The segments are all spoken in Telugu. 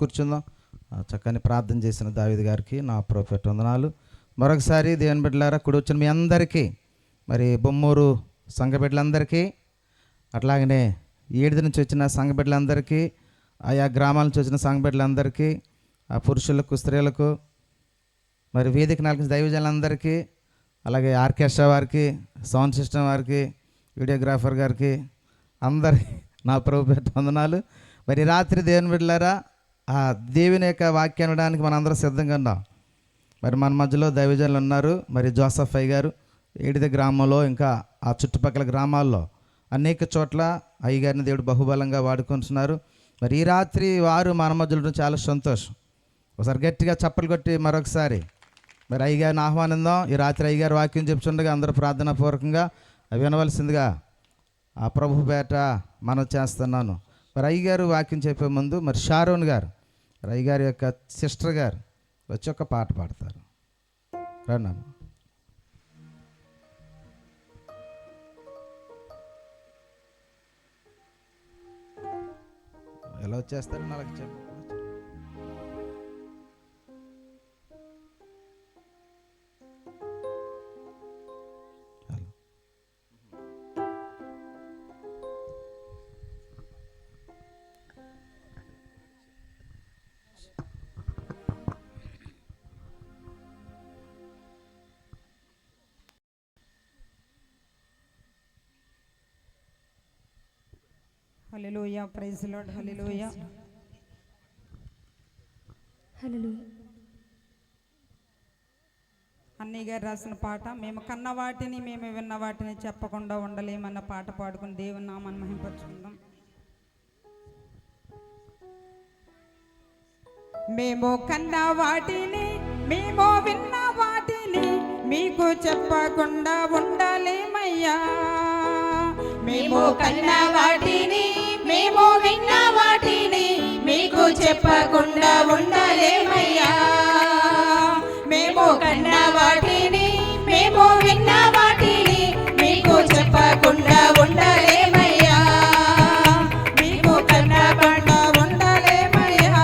కూర్చుందాం. చక్కని ప్రార్థన చేసిన దావీదు గారికి నా ప్రోఫెట్ వందనాలు. మరొకసారి దేవుని బిడ్డలారా, కూడి వచ్చిన మీ అందరికీ, మరి బొమ్మూరు సంఘ బిడ్డలందరికీ, అట్లాగనే ఏడు నుంచి వచ్చిన సంఘ బిడ్డలందరికీ, ఆయా గ్రామాల నుంచి వచ్చిన సంఘ బిడ్డలందరికీ, ఆ పురుషులకు స్త్రీలకు, మరి వేదిక నాలుగు దైవజనులందరికీ, అలాగే ఆర్కెస్ట్రా వారికి, సౌండ్ సిస్టమ్ వారికి, వీడియోగ్రాఫర్ గారికి అందరికీ నా ప్రోఫెట్ వందనాలు. మరి రాత్రి దేవుని బిడ్డలారా, ఆ దేవుని యొక్క వాక్యాన్ని వినడానికి మనందరం సిద్ధంగా ఉన్నాం. మరి మన మధ్యలో దైవజనులు ఉన్నారు. మరి జోసఫ్ అయ్య గారు ఏడిద గ్రామంలో, ఇంకా ఆ చుట్టుపక్కల గ్రామాల్లో అనేక చోట్ల అయ్యగారిని దేవుడు బహుబలంగా వాడుకుంటున్నారు. మరి ఈ రాత్రి వారు మన మధ్యలో చాలా సంతోషం. ఒకసారి గట్టిగా చప్పలు కొట్టి మరొకసారి మరి అయ్యగారిని ఆహ్వానిద్దాం. ఈ రాత్రి అయ్యగారు వాక్యం చెప్తుండగా అందరూ ప్రార్థనాపూర్వకంగా అవి వినవలసిందిగా ఆ ప్రభు పేట మనం చేస్తున్నాను. మరి అయ్యగారు వాక్యం చెప్పే ముందు మరి షారోన్ గారు, మరి అయ్యగారి యొక్క సిస్టర్ గారు వచ్చి ఒక పాట పాడతారు. రండి. ఎలా వచ్చేస్తారు నాకు చెప్పు. హల్లెలూయా, ప్రైజ్ ది లార్డ్. హల్లెలూయా, హల్లెలూయా. అన్నయ్య గారు రాసిన పాట, మేము కన్న వాటిని మేము విన్న వాటిని చెప్పకుండా ఉండలేమన్న పాట పాడుకుని దేవుని నామాన్ని మహింపరచుకుందాం. మేము కన్న వాటిని మేము విన్న వాటిని మీకు చెప్పకుండా ఉండలేమయ్యా. మేము కన్న వాటిని మేము విన్న వాటిని మీకు చెప్పకుండా ఉండలేమయ్యా. మేము కన్న వాటిని మేము విన్న వాటిని మీకు చెప్పకుండా ఉండలేమయ్యా. మీకు కన్నకుండా ఉండలేమయ్యా.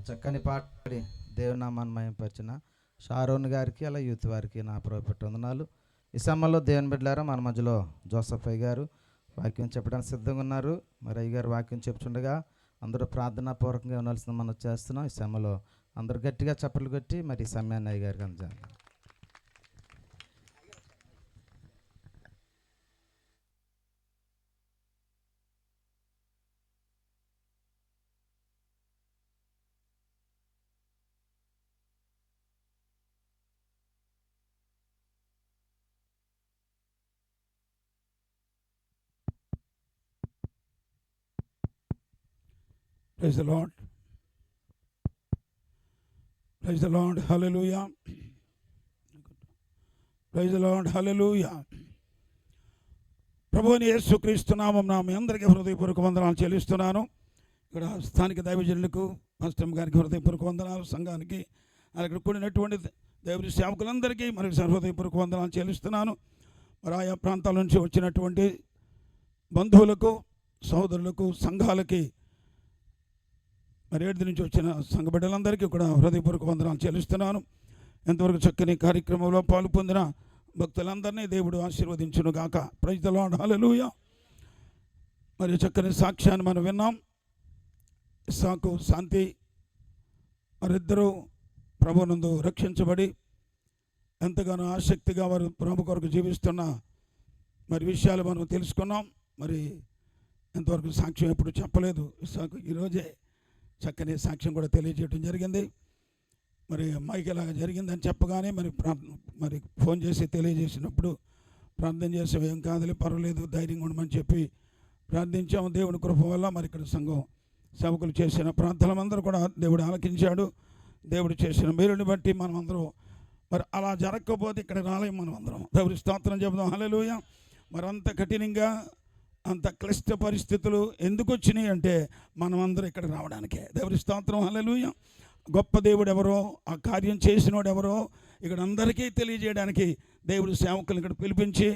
చక్కని పాట పాడి దేవుని నామాన్ని మహిమపరిచిన షారోన్ గారికి అలా యూత్ వారికి నా ప్రభుత్వ వందనాలు. ఈ సమయంలో దేవుని బిడ్డలారా మన మధ్యలో జోసఫ్ అయ్య గారు వాక్యం చెప్పడానికి సిద్ధంగా ఉన్నారు. మరి అయ్య గారు వాక్యం చెప్పుచుండగా అందరూ ప్రార్థనాపూర్వకంగా ఉండాల్సిన మనం చేస్తున్నాం. ఈ సమయంలో అందరూ గట్టిగా చప్పట్లు కొట్టి మరి ఈ సమయాన్ని అయ్య గారికి అందించాలి. Praise the Lord. Praise the Lord. Hallelujah. Praise the Lord. Hallelujah. ప్రభువైన యేసుక్రీస్తు నామమున మీ అందరికీ హృదయపూర్వక వందనాలు చెల్లిస్తున్నాను. ఇక్కడ స్థానిక దైవజనులకు పాస్టర్ గారికి హృదయపూర్వక వందనాలు, సంఘానికి అక్కడ కూడినటువంటి దేవుని సేవకులందరికీ మరొకసారి హృదయపూర్వక వందనాలు చెల్లిస్తున్నాను. మరి ఆయా ప్రాంతాల నుంచి వచ్చినటువంటి బంధువులకు, సహోదరులకు, సంఘాలకి, మరి 7 నుంచి వచ్చిన సంఘ బిడ్డలందరికీ కూడా హృదయపూర్వక వందనాలు చెల్లిస్తున్నాను. ఎంతవరకు చక్కని కార్యక్రమంలో పాలు పొందిన భక్తులందరినీ దేవుడు ఆశీర్వదించును గాక. Praise the Lord. హల్లెలూయా. మరి చక్కని సాక్ష్యాన్ని మనం విన్నాం. ఇస్సాకు, శాంతి మరిద్దరూ ప్రభునందు రక్షించబడి ఎంతగానో ఆసక్తిగా వారు ప్రభు కొరకు జీవిస్తున్న మరి విషయాలు మనం తెలుసుకున్నాం. మరి ఎంతవరకు సాక్ష్యం ఎప్పుడు చెప్పలేదు. ఇస్సాకు ఈరోజే చక్కని సాక్ష్యం కూడా తెలియజేయడం జరిగింది. మరి అమ్మాయికి ఇలాగ జరిగిందని చెప్పగానే మరి ఫోన్ చేసి తెలియజేసినప్పుడు ప్రార్థన చేసాం. ఏం కాదులే, పర్వాలేదు, ధైర్యంగా ఉండమని చెప్పి ప్రార్థించాము. దేవుని కృప వల్ల మరి ఇక్కడ సంఘం సేవకులు చేసిన ప్రార్థనలందరూ కూడా దేవుడు ఆలకించాడు. దేవుడు చేసిన మేలుని బట్టి మనం అందరం మరి అలా జరగకపోతే ఇక్కడ రాలేము. మనం అందరం దేవుడి స్తోత్రం చెబుదాం. హల్లెలూయా. మరి అంత కఠినంగా అంత క్లిష్ట పరిస్థితులు ఎందుకు వచ్చినాయి అంటే మనం అందరం ఇక్కడ రావడానికే. దేవుడి స్తోత్రం. హల్లెలూయా. గొప్ప దేవుడు ఎవరో, ఆ కార్యం చేసినోడు ఎవరో ఇక్కడ అందరికీ తెలియజేయడానికి దేవుడు సేవకులను ఇక్కడ పిలిపించి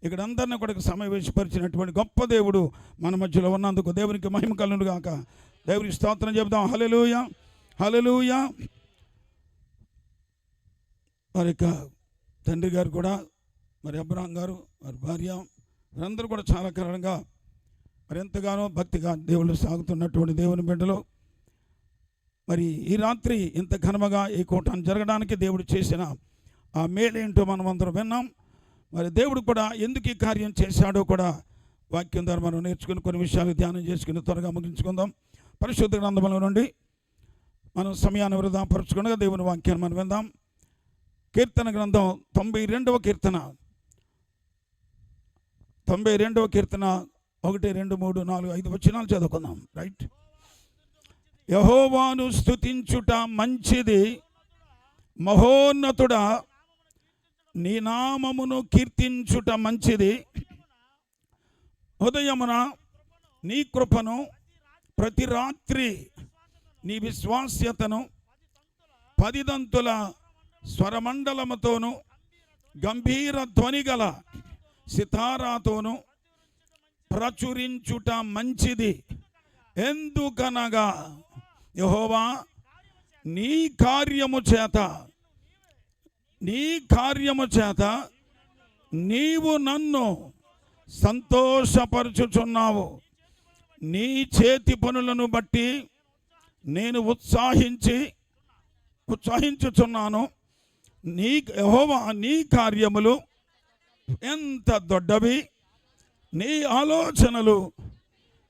ఇక్కడ అందరినీ కూడా సమావేశపరిచినటువంటి గొప్ప దేవుడు మన మధ్యలో ఉన్నందుకు దేవునికి మహిమ కలుగును గాక. దేవునికి స్తోత్రం చెబుదాం. హల్లెలూయా. హల్లెలూయా. మరి తండ్రి గారు కూడా, మరి అబ్రహాం గారు, మరి భార్య, వారందరూ కూడా చాలా కారణంగా మరి ఎంతగానో భక్తిగా దేవుళ్ళు సాగుతున్నటువంటి దేవుని బిడ్డలు. మరి ఈ రాత్రి ఇంత ఘనముగా ఈ కూటాన్ని జరగడానికి దేవుడు చేసిన ఆ మేలేంటో మనం అందరం విన్నాం. మరి దేవుడు కూడా ఎందుకు ఈ కార్యం చేశాడో కూడా వాక్యం ద్వారా మనం నేర్చుకుని కొన్ని విషయాలు ధ్యానం చేసుకుని త్వరగా ముగించుకుందాం. పరిశుద్ధ గ్రంథముల నుండి మనం సమయాన్ని వృధా పరచుకునగా దేవుని వాక్యాన్ని మనం విందాం. కీర్తన గ్రంథం 92వ కీర్తన 1, 2, 3, 4, 5 వచనాలు చదువుకుందాం. రైట్. యెహోవాను స్తుతించుట మంచిది, మహోన్నతుడా నీ నామమును కీర్తించుట మంచిది. ఉదయమున నీ కృపను, ప్రతి రాత్రి నీ విశ్వాస్యతను 10 దంతుల స్వరమండలముతోను గంభీర ధ్వని గల సితారాతోను ప్రచురించుట మంచిది. ఎందుకనగా యెహోవా నీ కార్యము చేత నీవు నన్ను సంతోషపరచుచున్నావు. నీ చేతి పనులను బట్టి నేను ఉత్సాహించుచున్నాను. యెహోవా నీ కార్యములు ఎంత దొడ్డవి, నీ ఆలోచనలు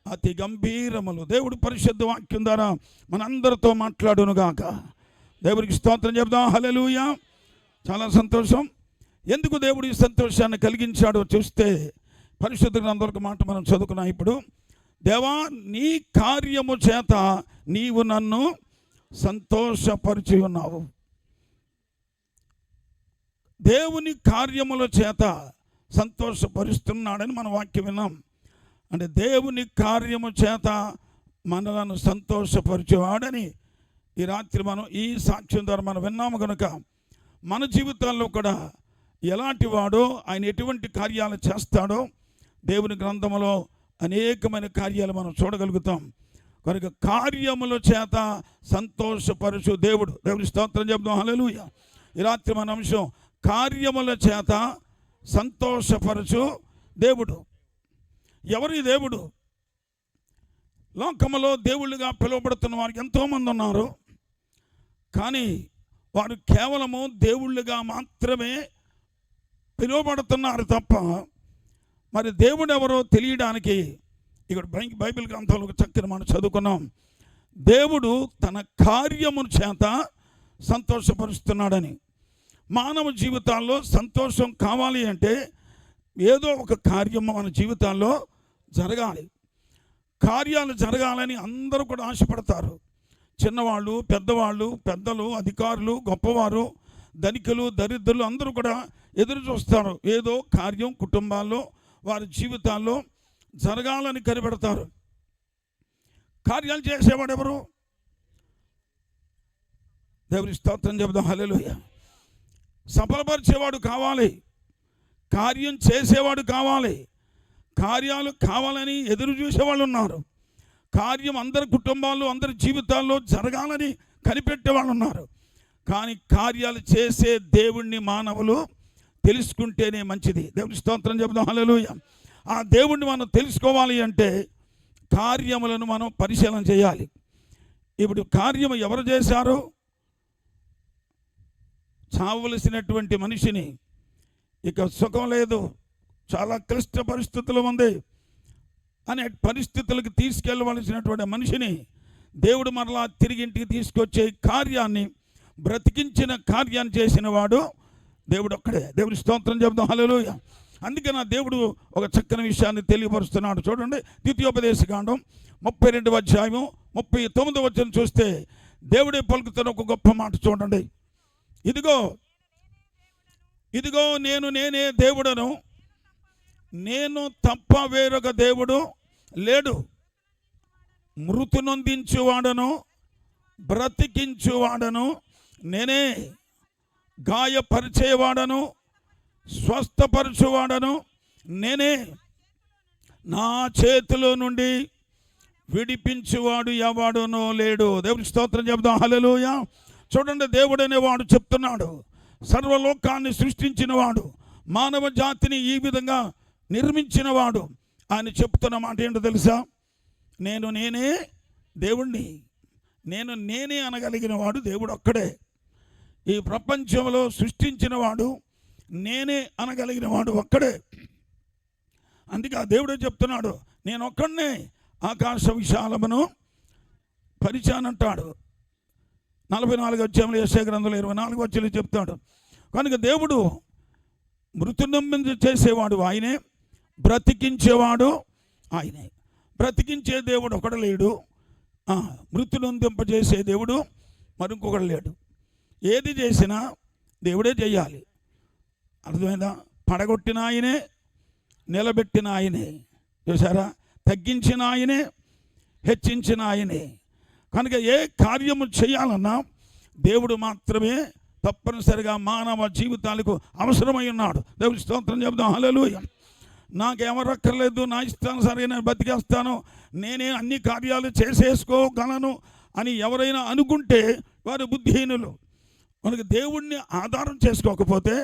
అతి గంభీరములు. దేవుడు పరిశుద్ధ వాక్యం ద్వారా మనందరితో మాట్లాడునుగాక. దేవుడికి స్తోత్రం చెప్దాం. హల్లెలూయా. చాలా సంతోషం. ఎందుకు దేవుడు ఈ సంతోషాన్ని కలిగించాడో చూస్తే పరిశుద్ధ గ్రంథాలకు మాట మనం చదువుకున్నాం. ఇప్పుడు దేవా నీ కార్యము చేత నీవు నన్ను సంతోషపరిచి ఉన్నావు. దేవుని కార్యముల చేత సంతోషపరుస్తున్నాడని మన వాక్యం విన్నాం. అంటే దేవుని కార్యము చేత మనలను సంతోషపరిచేవాడని ఈ రాత్రి మనం ఈ సాక్ష్యం ద్వారా మనం విన్నాము. కనుక మన జీవితాల్లో కూడా ఎలాంటి వాడో, ఆయన ఎటువంటి కార్యాలు చేస్తాడో దేవుని గ్రంథంలో అనేకమైన కార్యాలు మనం చూడగలుగుతాం. కనుక కార్యముల చేత సంతోషపరచు దేవుడు. దేవుని స్తోత్రం చెప్దాం. హల్లెలూయా. ఈ రాత్రి మన అంశం కార్యముల చేత సంతోషపరచు దేవుడు. ఎవరి దేవుడు? లోకములో దేవుళ్ళుగా పిలువబడుతున్న వారికి ఎంతోమంది ఉన్నారు. కానీ వారు కేవలము దేవుళ్ళుగా మాత్రమే పిలువబడుతున్నారు తప్ప మరి దేవుడు ఎవరో తెలియడానికి ఇక్కడ బైబిల్ గ్రంథంలో ఒక చక్కని మనం చదువుకున్నాం. దేవుడు తన కార్యమును చేత సంతోషపరుస్తున్నాడని. మానవ జీవితాల్లో సంతోషం కావాలి అంటే ఏదో ఒక కార్యము మన జీవితాల్లో జరగాలి. కార్యాలు జరగాలని అందరూ కూడా ఆశపడతారు. చిన్నవాళ్ళు, పెద్దవాళ్ళు, పెద్దలు, అధికారులు, గొప్పవారు, ధనికులు, దరిద్రులు అందరూ కూడా ఎదురు చూస్తారు. ఏదో కార్యం కుటుంబాల్లో వారి జీవితాల్లో జరగాలని కనిపెడతారు. కార్యాలు చేసేవాడు ఎవరు? దేవుని స్తోత్రం చెబుదాం. హల్లెలూయా. సఫలపరిచేవాడు కావాలి, కార్యం చేసేవాడు కావాలి. కార్యాలు కావాలని ఎదురు చూసేవాళ్ళు ఉన్నారు. కార్యం అందరి కుటుంబాల్లో అందరి జీవితాల్లో జరగాలని కనిపెట్టేవాళ్ళు ఉన్నారు. కానీ కార్యాలు చేసే దేవుణ్ణి మానవులు తెలుసుకుంటేనే మంచిది. దేవుని స్తోత్రం చెబుదాం. హల్లెలూయా. ఆ దేవుణ్ణి మనం తెలుసుకోవాలి అంటే కార్యములను మనం పరిశీలన చేయాలి. ఇప్పుడు కార్యము ఎవరు చేశారు? చావలసినటువంటి మనిషిని ఇక సుఖం లేదు, చాలా క్లిష్ట పరిస్థితులు ఉంది అనే పరిస్థితులకు తీసుకెళ్ళవలసినటువంటి మనిషిని దేవుడు మరలా తిరిగి ఇంటికి తీసుకొచ్చే కార్యాన్ని, బ్రతికించిన కార్యాన్ని చేసిన వాడు దేవుడు ఒక్కడే. దేవుని స్తోత్రం చెబుదాం. హల్లెలూయా. అందుకే నా దేవుడు ఒక చక్కని విషయాన్ని తెలియపరుస్తున్నాడు. చూడండి, ద్వితీయోపదేశకాండం 32వ అధ్యాయం 39వ వచనం చూస్తే దేవుడే పలుకుతున్న ఒక గొప్ప మాట చూడండి. ఇదిగో నేనే దేవుడను, నేను తప్ప వేరొక దేవుడు లేడు. మృతి నొందించువాడను, బ్రతికించువాడను నేనే. గాయపరిచేవాడను, స్వస్థపరచువాడను నేనే. నా చేతిలో నుండి విడిపించువాడు ఎవడునో లేడు. దేవుని స్తోత్రం చెప్దాం. హల్లెలూయా. చూడండి, దేవుడు అనేవాడు చెప్తున్నాడు. సర్వలోకాన్ని సృష్టించినవాడు, మానవ జాతిని ఈ విధంగా నిర్మించినవాడు. ఆయన చెప్తున్న మాట ఏంటో తెలుసా? నేనే దేవుణ్ణి. నేనే అనగలిగిన వాడు దేవుడు ఒక్కడే. ఈ ప్రపంచంలో సృష్టించినవాడు నేనే అనగలిగిన వాడు ఒక్కడే. అందుకే ఆ దేవుడే చెప్తున్నాడు, నేను ఒక్కడనే ఆకాశ విశాలమును పరిచానంటాడు. 44వ అధ్యాయంలో యెషయా గ్రంథంలో 24వ వచనంలో చెప్తాడు. కనుక దేవుడు మృతి నొందించ చేసేవాడు ఆయనే, బ్రతికించేవాడు ఆయనే. బ్రతికించే దేవుడు ఒకడు లేడు, మృతి నొందింపజేసే దేవుడు మరొకడు లేడు. ఏది చేసినా దేవుడే చేయాలి. అర్థమైందా? పడగొట్టిన ఆయనే, నిలబెట్టిన ఆయనే. చూసారా? తగ్గించిన ఆయనే, హెచ్చించిన ఆయనే. కనుక ఏ కార్యము చేయాలన్నా దేవుడు మాత్రమే తప్పనిసరిగా మానవ జీవితాలకు అవసరమై ఉన్నాడు. దేవుడి స్తోత్రం చెప్దాం. హల్లెలూయా. నాకెవరక్కర్లేదు, నా ఇష్టానుసారి నేను బతికేస్తాను, నేనే అన్ని కార్యాలు చేసేసుకోగలను అని ఎవరైనా అనుకుంటే వారు బుద్ధిహీనులు. మనకు దేవుణ్ణి ఆధారం చేసుకోకపోతే,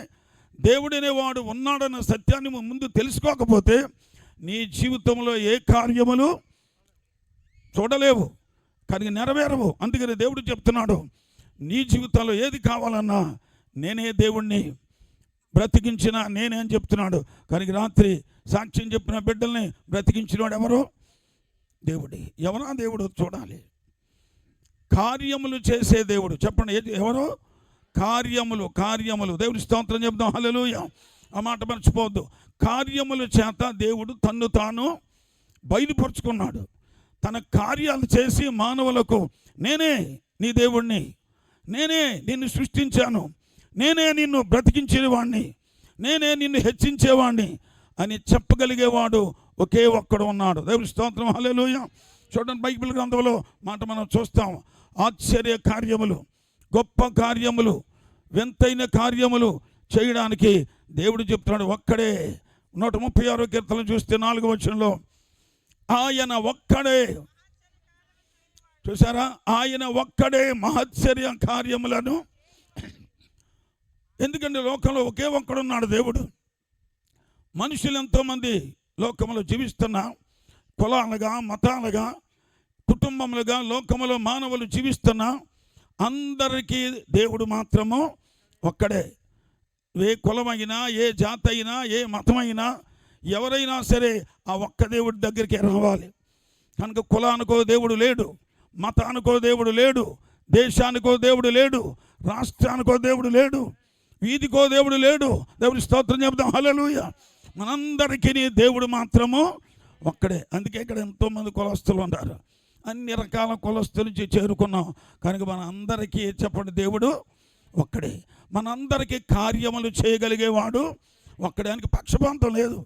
దేవుడనే వాడు ఉన్నాడన్న సత్యాన్ని ముందు తెలుసుకోకపోతే నీ జీవితంలో ఏ కార్యములు చూడలేవు, కానీ నెరవేరవు. అందుకని దేవుడు చెప్తున్నాడు, నీ జీవితంలో ఏది కావాలన్నా నేనే దేవుణ్ణి, బ్రతికించిన నేనే అని చెప్తున్నాడు. కానీ రాత్రి సాక్ష్యం చెప్పిన బిడ్డల్ని బ్రతికించినవాడు ఎవరు? దేవుడే. ఎవరా దేవుడు చూడాలి. కార్యములు చేసే దేవుడు. చెప్పండి, ఎవరు? కార్యములు. దేవుడి స్తోత్రం చెప్దాం. హల్లెలూయా. ఆ మాట మర్చిపోవద్దు. కార్యముల చేత దేవుడు తన్ను తాను బయలుపరుచుకున్నాడు. తన కార్యాలు చేసి మానవులకు నేనే నీ దేవుణ్ణి, నేనే నిన్ను సృష్టించాను, నేనే నిన్ను బ్రతికించేవాడిని, నేనే నిన్ను హెచ్చించేవాడిని అని చెప్పగలిగేవాడు ఒకే ఒక్కడు ఉన్నాడు. దేవుడి స్తోత్రం. హల్లెలూయా. చూడండి, బైబిల్ గ్రంథంలో మాట మనం చూస్తాం. ఆశ్చర్య కార్యములు, గొప్ప కార్యములు, వింతైన కార్యములు చేయడానికి దేవుడు చెప్తున్నాడు ఒక్కడే. 136వ కీర్తన చూస్తే 4వ వచనంలో ఆయన ఒక్కడే చూసారా, ఆయన ఒక్కడే మహత్సర్య కార్యములను. ఎందుకంటే లోకంలో ఒకే ఒక్కడున్నాడు దేవుడు. మనుషులు ఎంతోమంది లోకంలో జీవిస్తున్నా, కులాలుగా, మతాలుగా, కుటుంబములుగా లోకములో మానవులు జీవిస్తున్నా, అందరికీ దేవుడు మాత్రము ఒక్కడే. ఏ కులమైనా, ఏ జాతి అయినా, ఏ మతమైనా, ఎవరైనా సరే ఆ ఒక్క దేవుడి దగ్గరికి రావాలి. కనుక కులానికో దేవుడు లేడు, మతానికో దేవుడు లేడు, దేశానికో దేవుడు లేడు, రాష్ట్రానికో దేవుడు లేడు, వీధికో దేవుడు లేడు. దేవుడి స్తోత్రం చెప్తాం. హల్లెలూయా. మనందరికీ దేవుడు మాత్రము ఒక్కడే. అందుకే ఇక్కడ ఎంతోమంది కులస్తులు ఉన్నారు. అన్ని రకాల కులస్తుల నుంచి చేరుకున్నాం. కనుక మన అందరికీ చెప్పండి, దేవుడు ఒక్కడే. మనందరికీ కార్యములు చేయగలిగేవాడు ఒక్కడే. దానికి పక్షపాతం లేదు.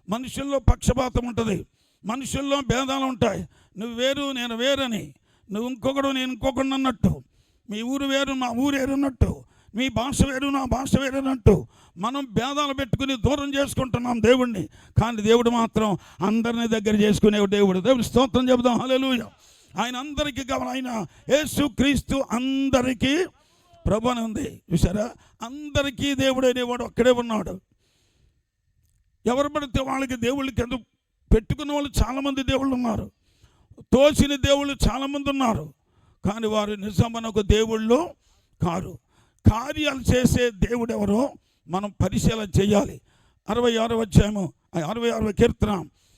మనుషుల్లో పక్షపాతం ఉంటుంది, మనుషుల్లో భేదాలు ఉంటాయి. నువ్వు వేరు, నేను వేరని, నువ్వు ఇంకొకడు, నేను ఇంకొకడు అన్నట్టు, మీ ఊరు వేరు, మా ఊరు వేరు అన్నట్టు, మీ భాష వేరు, నా భాష వేరు అన్నట్టు మనం భేదాలు పెట్టుకుని దూరం చేసుకుంటున్నాం దేవుడిని. కానీ దేవుడు మాత్రం అందరిని దగ్గర చేసుకునే దేవుడు. దేవుడి స్తోత్రం చెబుదాం. హల్లెలూయా. ఆయన అందరికీ కావాలి. ఆయన యేసు క్రీస్తు అందరికీ ప్రభు అని ఉంది. చూసారా, అందరికీ దేవుడు అనేవాడు ఒక్కడే ఉన్నాడు. ఎవరు పడితే వాళ్ళకి దేవుళ్ళకి ఎందుకు పెట్టుకున్న వాళ్ళు చాలామంది దేవుళ్ళు ఉన్నారు, తోచిన దేవుళ్ళు చాలామంది ఉన్నారు. కానీ వారు నిజమైన ఒక దేవుళ్ళు కారు. కార్యాలు చేసే దేవుడు ఎవరో మనం పరిశీలన చేయాలి. 66వ అధ్యాయము 66వ కీర్తన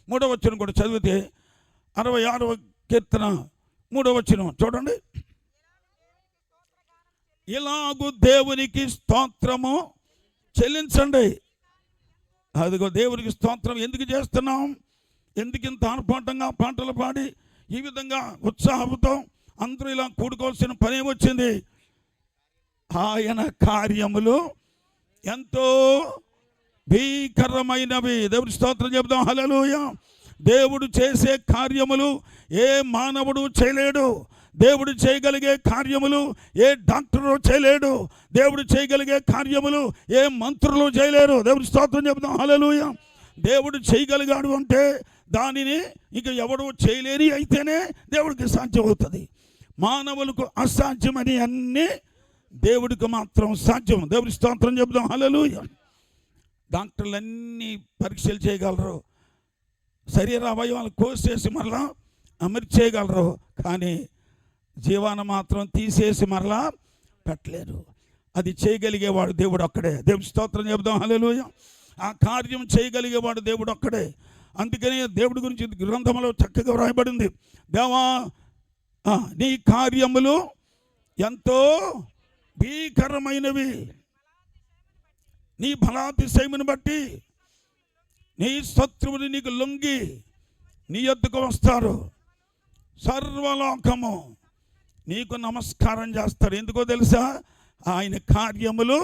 3వ వచనం కూడా చదివితే, 66వ కీర్తన 3వ వచనం చూడండి. ఇలాగు దేవునికి స్తోత్రము చెల్లించండి. అదిగో దేవునికి స్తోత్రం ఎందుకు చేస్తున్నాం? ఎందుకు ఇంత ఆర్భాటంగా పాటలు పాడి ఈ విధంగా ఉత్సాహంతో అందరూ ఇలా కూడుకోవాల్సిన పని వచ్చింది? ఆయన కార్యములు ఎంతో భీకరమైనవి. దేవుడి స్తోత్రం చెప్దాం. హల్లెలూయా. దేవుడు చేసే కార్యములు ఏ మానవుడు చేయలేడు. దేవుడు చేయగలిగే కార్యములు ఏ డాక్టరు చేయలేడు. దేవుడు చేయగలిగే కార్యములు ఏ మంత్రులు చేయలేరు. దేవుడి స్తోత్రం చెప్దాం. హల్లెలూయా. దేవుడు చేయగలిగాడు అంటే దానిని ఇక ఎవడు చేయలేని అయితేనే దేవుడికి సాధ్యం అవుతుంది. మానవులకు అసాధ్యమని అన్నీ దేవుడికి మాత్రం సాధ్యం. దేవుడి స్తోత్రం చెప్దాం. హల్లెలూయా. డాక్టర్లు అన్నీ పరీక్షలు చేయగలరు, శరీర అవయవాలు కోసేసి మరలా అమర్చేయగలరు, కానీ జీవాన్ని మాత్రం తీసేసి మరలా పెట్టలేరు. అది చేయగలిగేవాడు దేవుడు ఒక్కడే. దేవుడి స్తోత్రం చెప్దాం. హల్లెలూయా. ఆ కార్యం చేయగలిగేవాడు దేవుడు ఒక్కడే. అందుకనే దేవుడి గురించి గ్రంథంలో చక్కగా వ్రాయబడింది. దేవా, నీ కార్యములు ఎంతో భీకరమైనవి, నీ బలాతిశయమును బట్టి నీ శత్రువుని నీకు లొంగి నీ యొద్దకు వస్తారు. సర్వలోకము నీకు నమస్కారం చేస్తారు. ఎందుకో తెలుసా? ఆయన కార్యములు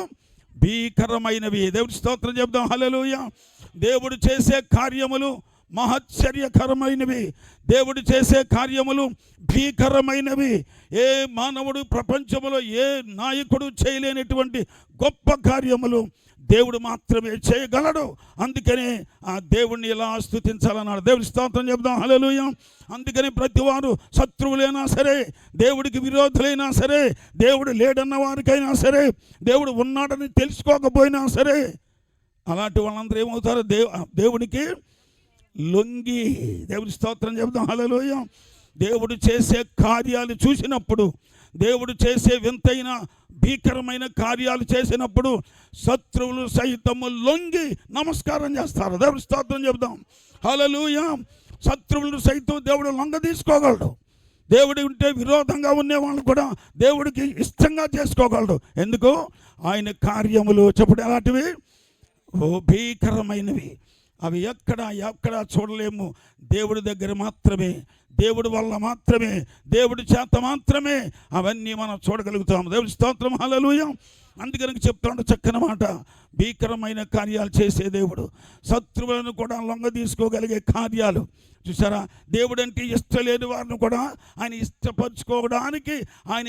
భీకరమైనవి. దేవుడి స్తోత్రం చెప్దాం. హల్లెలూయా. దేవుడు చేసే కార్యములు మహశ్చర్యకరమైనవి. దేవుడు చేసే కార్యములు భీకరమైనవి. ఏ మానవుడు ప్రపంచంలో ఏ నాయకుడు చేయలేనటువంటి గొప్ప కార్యములు దేవుడు మాత్రమే చేయగలడు. అందుకనే ఆ దేవుడిని ఇలా స్తుతించాలన్నాడు. దేవుడి స్తోత్రం చెప్దాం. హల్లెలూయా. అందుకని ప్రతి వారు శత్రువులైనా సరే, దేవుడికి విరోధులైనా సరే, దేవుడు లేడన్న వారికైనా సరే, దేవుడు ఉన్నాడని తెలుసుకోకపోయినా సరే, అలాంటి వాళ్ళందరూ ఏమవుతారు? దేవుడికి లొంగి. దేవుడి స్తోత్రం చెప్దాం. హల్లెలూయా. దేవుడు చేసే కార్యాలు చూసినప్పుడు, దేవుడు చేసే వింతైన భీకరమైన కార్యాలు చేసినప్పుడు శత్రువులు సైతము లొంగి నమస్కారం చేస్తారు. దేవుడి స్తోత్రం చెప్దాం. హల్లెలూయా. శత్రువులు సైతం దేవుడు లొంగ తీసుకోగలడు. దేవుడు ఉంటే విరోధంగా ఉండేవాళ్ళు కూడా దేవుడికి ఇష్టంగా చేసుకోగలడు. ఎందుకు? ఆయన కార్యములు చెప్పుడు ఎలాంటివి? ఓ భీకరమైనవి. అవి ఎక్కడ చూడలేము. దేవుడి దగ్గర మాత్రమే, దేవుడి వల్ల మాత్రమే, దేవుడి చేత మాత్రమే అవన్నీ మనం చూడగలుగుతాము. దేవుడి స్తోత్రం. హల్లెలూయా. అందుకని చెప్తాడు చక్కని మాట. భీకరమైన కార్యాలు చేసే దేవుడు, శత్రువులను కూడా లొంగ తీసుకోగలిగే కార్యాలు. చూసారా? దేవుడు అంటే ఇష్టం లేని వారిని కూడా ఆయన ఇష్టపరచుకోవడానికి ఆయన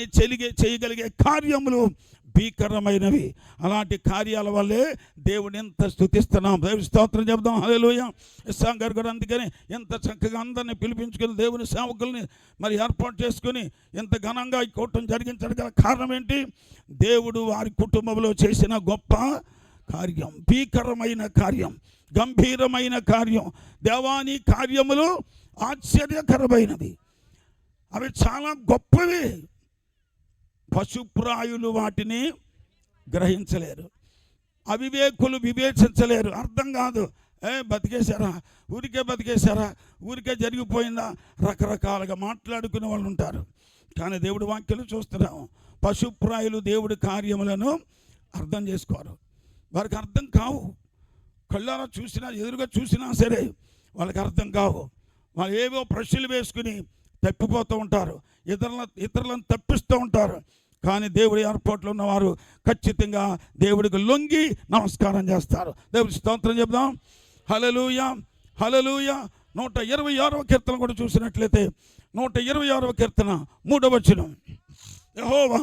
చేయగలిగే కార్యములు భీకరమైనవి. అలాంటి కార్యాల వల్లే దేవుని ఎంత స్తుతిస్తున్నాం. దేవుని స్తోత్రం చెప్దాం. హల్లెలూయా. ఇస్సాం గారు కూడా అందుకని ఎంత చక్కగా అందరినీ పిలిపించుకుని దేవుని సేవకుల్ని మరి ఏర్పాటు చేసుకుని ఎంత ఘనంగా ఈ కూటమి జరిగించడం గల కారణం ఏంటి? దేవుడు వారి కుటుంబంలో చేసిన గొప్ప కార్యం, భీకరమైన కార్యం, గంభీరమైన కార్యం. దేవాని కార్యములు ఆశ్చర్యకరమైనవి, అవి చాలా గొప్పవి. పశుప్రాయులు వాటిని గ్రహించలేరు, అవివేకులు వివేచించలేరు. అర్థం కాదు, బతికేశారా, ఊరికే బతికేశారా, ఊరికే జరిగిపోయిందా, రకరకాలుగా మాట్లాడుకునే వాళ్ళు ఉంటారు. కానీ దేవుడి వాక్యాలు చూస్తున్నాము, పశుప్రాయులు దేవుడి కార్యములను అర్థం చేసుకోరు. వారికి అర్థం కావు. కళ్ళారా చూసినా, ఎదురుగా చూసినా సరే వాళ్ళకి అర్థం కావు. వాళ్ళు ఏవో ప్రశ్నలు వేసుకుని తప్పిపోతూ ఉంటారు, ఇతరులను తప్పిస్తూ ఉంటారు. కానీ దేవుడి ఏర్పాట్లో ఉన్నవారు ఖచ్చితంగా దేవుడికి లొంగి నమస్కారం చేస్తారు. దేవుడి స్తోత్రం చెప్దాం. హల్లెలూయా, హల్లెలూయా. 126వ కీర్తన కూడా చూసినట్లయితే 126వ కీర్తన 3వ వచనం, యెహోవా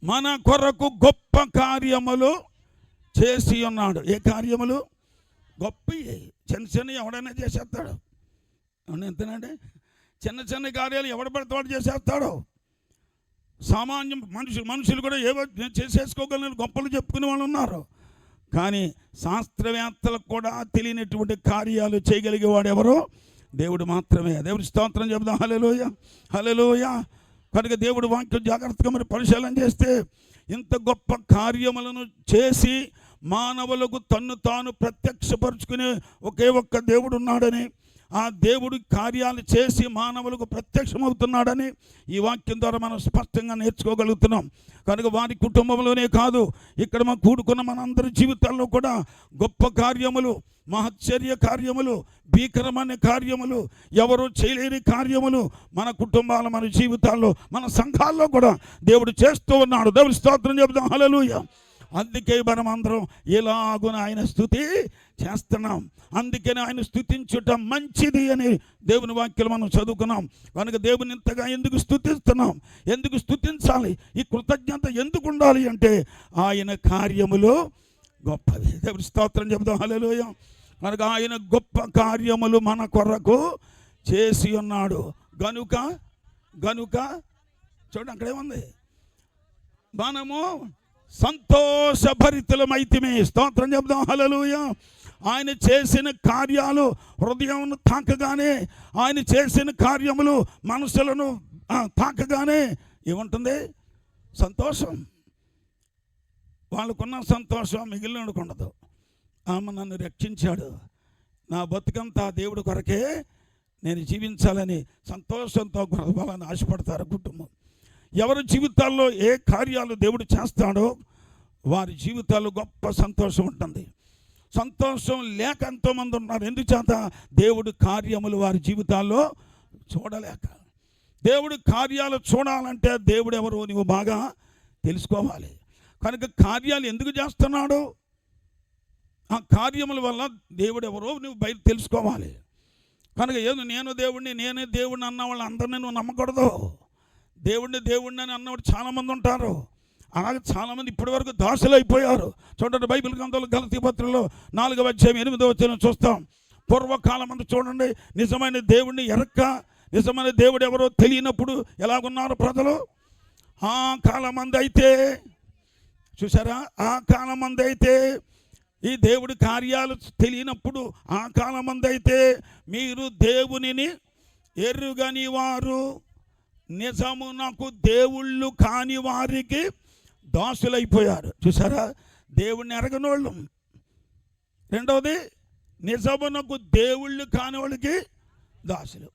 మన కొరకు గొప్ప కార్యములు చేసి ఉన్నాడు. ఏ కార్యములు? గొప్ప. చిన్న చిన్న ఎవడైనా చేసేస్తాడు. ఎంతనండి? చిన్న చిన్న కార్యాలు ఎవడ పడితే చేసేస్తాడు. సామాన్యం మనుషులు కూడా ఏవో చేసేసుకోగలని గొప్పలు చెప్పుకునే వాళ్ళు ఉన్నారు. కానీ శాస్త్రవేత్తలకు కూడా తెలియనటువంటి కార్యాలు చేయగలిగేవాడు ఎవరో? దేవుడు మాత్రమే. దేవుడి స్తోత్రం చెప్దాం. హల్లెలూయా, హల్లెలూయా. కనుక దేవుడు వాక్యం జాగ్రత్తగా మరి పరిశీలన చేస్తే ఇంత గొప్ప కార్యములను చేసి మానవులకు తన్ను తాను ప్రత్యక్షపరుచుకునే ఒకే ఒక్క దేవుడు ఉన్నాడని, ఆ దేవుడి కార్యాలు చేసి మానవులకు ప్రత్యక్షమవుతున్నాడని ఈ వాక్యం ద్వారా మనం స్పష్టంగా నేర్చుకోగలుగుతున్నాం. కనుక వారి కుటుంబంలోనే కాదు, ఇక్కడ మనం కూడుకున్న మనందరి జీవితాల్లో కూడా గొప్ప కార్యములు, మహశ్చర్య కార్యములు, భీకరమైన కార్యములు, ఎవరు చేయలేని కార్యములు మన కుటుంబాల, మన జీవితాల్లో, మన సంఘాల్లో కూడా దేవుడు చేస్తూ ఉన్నాడు. దేవుడి స్తోత్రం చెబుదాం. హల్లెలూయా. అందుకే మనం అందరం ఎలాగున ఆయన స్తుతి చేస్తున్నాం. అందుకని ఆయన స్తుతించుట మంచిది అని దేవుని వాక్యాలు మనం చదువుకున్నాం. కనుక దేవుని ఇంతగా ఎందుకు స్తుతిస్తున్నాం, ఎందుకు స్తుతించాలి, ఈ కృతజ్ఞత ఎందుకు ఉండాలి అంటే ఆయన కార్యములు గొప్పవి. దేవుని స్తోత్రం చెబుదాం. హల్లెలూయా. కనుక ఆయన గొప్ప కార్యములు మన కొరకు చేసి ఉన్నాడు. గనుక చూడండి అక్కడేముంది, మనము సంతోషభరితులమైతిమి. స్తోత్రం చెప్దాం. హల్లెలూయా. ఆయన చేసిన కార్యాలు హృదయం తాకగానే, ఆయన చేసిన కార్యములు మనసులను తాకగానే ఏముంటుంది? సంతోషం. వాళ్ళకున్న సంతోషం మిగిలినకు ఉండదు. ఆమె నన్ను రక్షించాడు, నా బతుకంతా దేవుడి కొరకే నేను జీవించాలని సంతోషంతో గొడవలని ఆశపడతారు కుటుంబం. ఎవరి జీవితాల్లో ఏ కార్యాలు దేవుడు చేస్తాడో వారి జీవితాల్లో గొప్ప సంతోషం ఉంటుంది. సంతోషం లేక ఎంతోమంది ఉన్నారు. ఎందుచేత? దేవుడి కార్యములు వారి జీవితాల్లో చూడలేక. దేవుడి కార్యాలు చూడాలంటే దేవుడు ఎవరో నువ్వు బాగా తెలుసుకోవాలి. కనుక కార్యాలు ఎందుకు చేస్తున్నాడు, ఆ కార్యముల వల్ల దేవుడు ఎవరో నువ్వు బయట తెలుసుకోవాలి. కనుక ఏదో నేనే దేవుడిని అన్న వాళ్ళు అందరినీ నువ్వు నమ్మకూడదు. దేవుడిని అని అన్నవాడు చాలామంది ఉంటారు. అలాగే చాలామంది ఇప్పటి వరకు దాసులు అయిపోయారు. చూడండి, బైబిల్ గ్రంథంలో గలతీ పత్రికలో 4వ అధ్యాయం 8వ వచనం చూస్తాం. పూర్వకాలం అంతా చూడండి, నిజమైన దేవుడిని ఎరక్క, నిజమైన దేవుడు ఎవరో తెలియనప్పుడు ఎలాగున్నారు ప్రజలు. ఆ కాలం మంది అయితే చూసారా, ఆ కాలం మంది అయితే ఈ దేవుడి కార్యాలు తెలియనప్పుడు, ఆ కాలం మంది అయితే మీరు దేవునిని ఎరుగని వారు, నిజమునకు దేవుళ్ళు కాని వారికి దాసులైపోయారు. చూసారా, దేవుణ్ణి ఎరగనోళ్ళు. రెండవది, నిజమునకు దేవుళ్ళు కాని వాళ్ళకి దాసులు.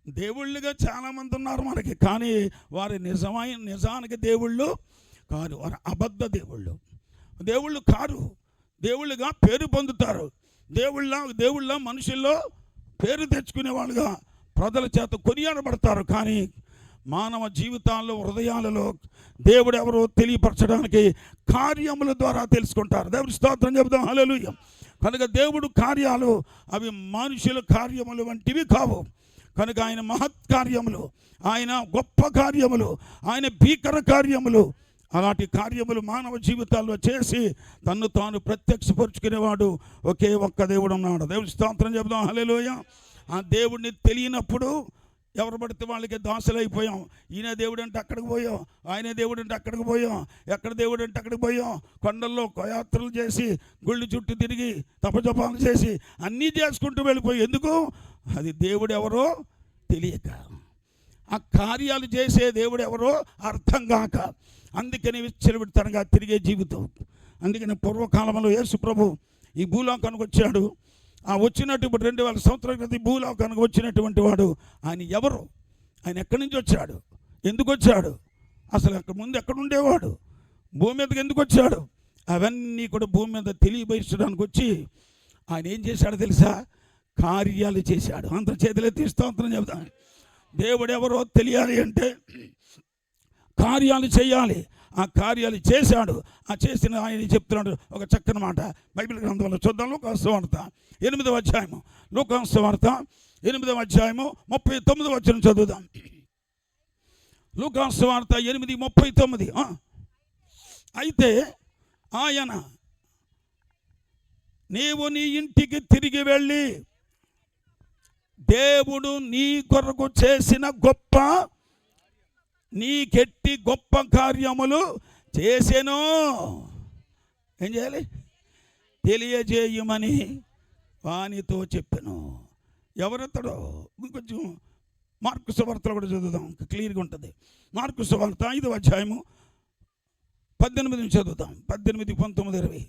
దేవుళ్ళుగా చాలామంది ఉన్నారు మనకి, కానీ వారి నిజానికి దేవుళ్ళు కారు, వారు అబద్ధ దేవుళ్ళు కారు. దేవుళ్ళుగా పేరు పొందుతారు. దేవుళ్ళ మనుషుల్లో పేరు తెచ్చుకునే వాళ్ళుగా ప్రజల చేత కొనియాడబడతారు. కానీ మానవ జీవితాల్లో, హృదయాలలో దేవుడు ఎవరో తెలియపరచడానికి కార్యముల ద్వారా తెలుసుకుంటారు. దేవుడి స్తోత్రం చెబుతాం. హల్లెలూయా. కనుక దేవుడు కార్యాలు అవి మనుషుల కార్యములు వంటివి కావు. కనుక ఆయన మహత్ కార్యములు, ఆయన గొప్ప కార్యములు, ఆయన భీకర కార్యములు, అలాంటి కార్యములు మానవ జీవితాల్లో చేసి తన్ను తాను ప్రత్యక్షపరుచుకునేవాడు ఒకే ఒక్క దేవుడు ఉన్నాడు. దేవుడి స్తోత్రం చెబుదాం. హల్లెలూయ. ఆ దేవుడిని తెలియనప్పుడు ఎవరు పడితే వాళ్ళకి దాసులైపోయాం. ఈయన దేవుడు అంటే అక్కడికి పోయాం, ఆయన దేవుడు అంటే అక్కడికి పోయాం, ఎక్కడ దేవుడు అంటే అక్కడికి పోయాం. కొండల్లో యాత్రలు చేసి గుళ్ళు చుట్టూ తిరిగి తపజపాలు చేసి అన్నీ చేసుకుంటూ వెళ్ళిపోయి, ఎందుకు? అది దేవుడు ఎవరో తెలియక, ఆ కార్యాలు చేసే దేవుడు ఎవరో అర్థం కాక, అందుకని విచ్చలవిడితనంగా తిరిగే జీవితం. అందుకని పూర్వకాలంలో యేసు ప్రభు ఈ భూలోకానికి వచ్చాడు. ఆ వచ్చినట్టు ఇప్పుడు 2000 సంవత్సరాల క్రితం భూలోకానికి వచ్చినటువంటి వాడు ఆయన ఎవరు? ఆయన ఎక్కడి నుంచి వచ్చాడు? ఎందుకు వచ్చాడు? అసలు అక్కడ ముందు ఎక్కడ ఉండేవాడు? భూమి మీదకి ఎందుకు వచ్చాడు? అవన్నీ కూడా భూమి మీద తెలియబోయించడానికి వచ్చి ఆయన ఏం చేశాడో తెలుసా? కార్యాలు చేశాడు. అందరి చేతులెత్తి స్తోత్రం చెబుతాను. దేవుడు ఎవరో తెలియాలి అంటే కార్యాలు చేయాలి. ఆ కార్యాలు చేశాడు. ఆ చేసిన ఆయన చెప్తున్నాడు ఒక చక్కని మాట. బైబిల్ గ్రంథంలో చూద్దాం. లూకాసు వార్త 8వ అధ్యాయము. లూకాసు వార్త 8వ అధ్యాయము 39వ వచనం చదువుదాం. లూకాసు వార్త 8:39. అయితే ఆయన, నీవు నీ ఇంటికి తిరిగి వెళ్ళి దేవుడు నీ కొరకు చేసిన గొప్ప, నీకెట్టి గొప్ప కార్యములు చేసెను ఏం చేయాలి? తెలియజేయమని వానితో చెప్పాను. ఎవరెత్తడో ఇంకొంచెం మార్కు సువార్తలో కూడా చదువుదాం, క్లియర్గా ఉంటుంది. మార్కు సువార్త 5వ అధ్యాయము 18 చదువుతాం. 18, 19, 20.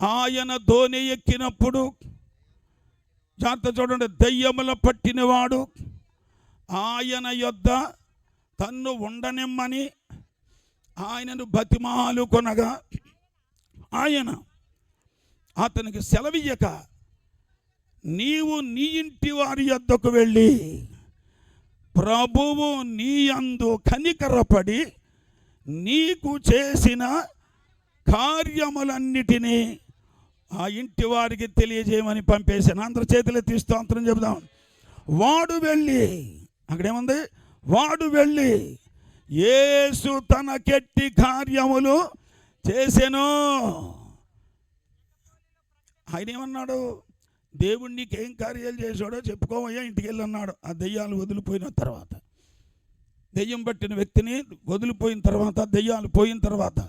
ఆయన ధోని ఎక్కినప్పుడు, జాగ్రత్త చూడండి, దయ్యముల పట్టినవాడు ఆయన యొద్ద తన్ను ఉండనిమ్మని ఆయనను బతిమాలు కొనగా, ఆయన అతనికి సెలవియ్యక, నీవు నీ ఇంటి వారి యొద్దకు వెళ్ళి ప్రభువు నీ యందు కనికరపడి నీకు చేసిన కార్యములన్నిటినీ ఆ ఇంటి వారికి తెలియజేయమని పంపేశాను. అందరి చేతులెత్తి స్తోత్రం చెబుదాం. వాడు వెళ్ళి, అక్కడేముంది? వాడు వెళ్ళి యేసు తనకెట్టి కార్యములు చేసెను. ఆయన ఏమన్నాడు? దేవుడు నీకేం కార్యాలు చేశాడో చెప్పుకోవయ్యా, ఇంటికి వెళ్ళి అన్నాడు. ఆ దెయ్యాలు వదిలిపోయిన తర్వాత, దెయ్యం పట్టిన వ్యక్తిని వదిలిపోయిన తర్వాత, దెయ్యాలు పోయిన తర్వాత,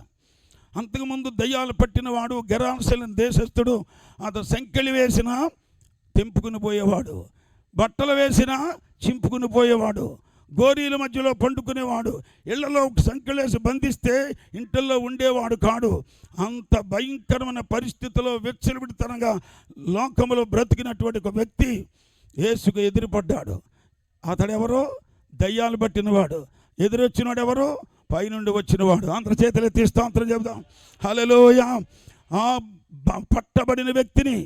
అంతకుముందు దయ్యాలు పట్టిన వాడు గెరాసెలిన దేశస్థుడు. అతను సంకెళ్ళు వేసినా తెంపుకుని పోయేవాడు, బట్టలు వేసినా చింపుకుని పోయేవాడు, గోరీల మధ్యలో పండుకునేవాడు, ఇళ్లలో సంకెళ్ళేసి బంధిస్తే ఇంటిల్లో ఉండేవాడు కాడు. అంత భయంకరమైన పరిస్థితిలో విచ్చలవిడితనంగా లోకంలో బ్రతికినటువంటి ఒక వ్యక్తి యేసుకు ఎదురుపడ్డాడు. అతడెవరో? దయ్యాలు పట్టినవాడు. ఎదురొచ్చినవాడు ఎవరు? పైనుండి వచ్చినవాడు. అందరి చేతులెత్తి స్తోత్రం చెబుదాం. హల్లెలూయ. ఆ పట్టబడిన వ్యక్తిని,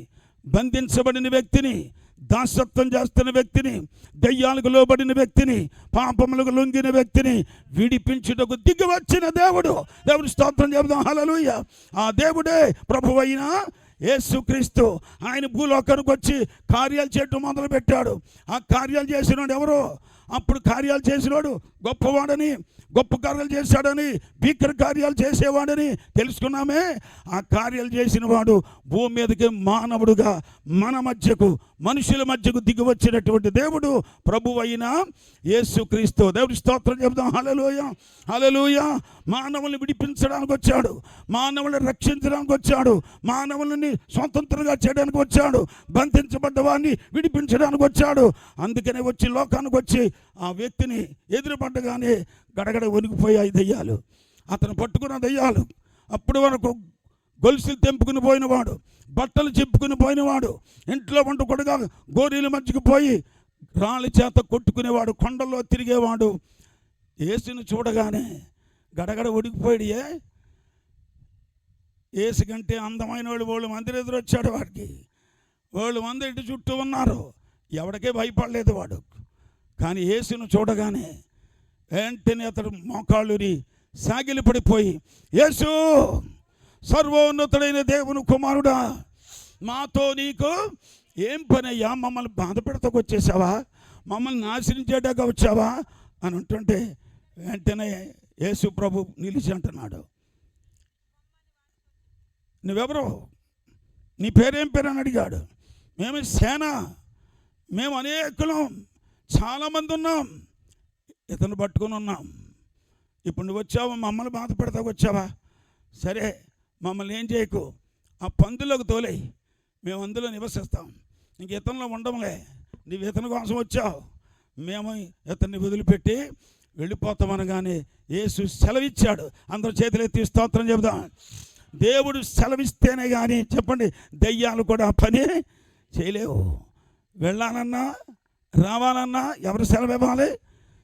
బంధించబడిన వ్యక్తిని, దాసత్వం చేస్తున్న వ్యక్తిని, దయ్యాలకు లోబడిన వ్యక్తిని, పాపములకు లొంగిన వ్యక్తిని విడిపించుటకు దిగి వచ్చిన దేవుడు. దేవుని స్తోత్రం చెబుదాం. హల్లెలూయ. ఆ దేవుడే ప్రభువైన యేసుక్రీస్తు. ఆయన భూలోకానికి వచ్చి కార్యాలు చేయటం మొదలుపెట్టాడు. ఆ కార్యాలు చేసినవాడు ఎవరు? అప్పుడు కార్యాలు చేసినవాడు గొప్పవాడని, గొప్ప కార్యాలు చేశాడని, భీకర కార్యాలు చేసేవాడని తెలుసుకున్నామే. ఆ కార్యాలు చేసిన వాడు భూమి మీదకి మానవుడుగా మన మధ్యకు, మనుషుల మధ్యకు దిగి వచ్చినటువంటి దేవుడు ప్రభువైన యేసుక్రీస్తు. దేవుడి స్తోత్రం చెబుదాం. హల్లెలూయ. హల్లెలూయ. మానవుల్ని విడిపించడానికి వచ్చాడు, మానవుల్ని రక్షించడానికి వచ్చాడు, మానవులని స్వతంత్రంగా చేయడానికి వచ్చాడు, బంధించబడ్డ వాడిని విడిపించడానికి వచ్చాడు. అందుకనే వచ్చి లోకానికి వచ్చి ఆ వ్యక్తిని ఎదురుపడ్డగానే గడగడ వణికిపోయాయి దయ్యాలు. అతను పట్టుకున్న దయ్యాలు అప్పటి వరకు గొలుసులు తెంపుకుని పోయినవాడు, బట్టలు చెప్పుకుని పోయినవాడు, ఇంట్లో వండుకొడగా గోరీల మధ్యకు పోయి రాళ్ళ చేత కొట్టుకునేవాడు, కొండల్లో తిరిగేవాడు. యేసుని చూడగానే గడగడ వణికిపోయాడు. యేసు కంటే అందమైన వాళ్ళు మందిరం ఎదురొచ్చాడు. వాడికి వాళ్ళు మంది ఇంటి చుట్టూ ఉన్నారు. ఎవడికే భయపడలేదు వాడు. కానీ యేసును చూడగానే వెంటనే అతడు మోకాళ్ళుని సాగిలి పడిపోయి, యేసు, సర్వోన్నతుడైన దేవుని కుమారుడా, మాతో నీకు ఏం పనయ్యా? మమ్మల్ని బాధ పెడతాకు వచ్చేసావా? మమ్మల్ని నాశనం చేయడానికి వచ్చావా అని అంటుంటే వెంటనే యేసు ప్రభు నిలిచి అంటున్నాడు, నువ్వెవరు, నీ పేరేం పేరు అని అడిగాడు. మేము సేన, మేము అనేకులం, చాలామంది ఉన్నాం, ఇతను పట్టుకుని ఉన్నాం. ఇప్పుడు నువ్వు వచ్చావా, మమ్మల్ని బాధ పెడతావు వచ్చావా? సరే, మమ్మల్ని ఏం చేయకు, ఆ పందులోకి తోలేయి, మేము అందులో నివసిస్తాం, ఇంక ఇతనిలో ఉండములే. నువ్వు ఇతని కోసం వచ్చావు, మేము ఇతన్ని వదిలిపెట్టి వెళ్ళిపోతామనగానే యేసు సెలవిచ్చాడు. అందరూ చేతులు ఎత్తి స్తోత్రం చెబుదాం. దేవుడు సెలవిస్తేనే కానీ చెప్పండి, దయ్యాలు కూడా పని చేయలేవు. వెళ్ళాలన్నా రావాలన్నా ఎవరు సెలవు ఇవ్వాలి?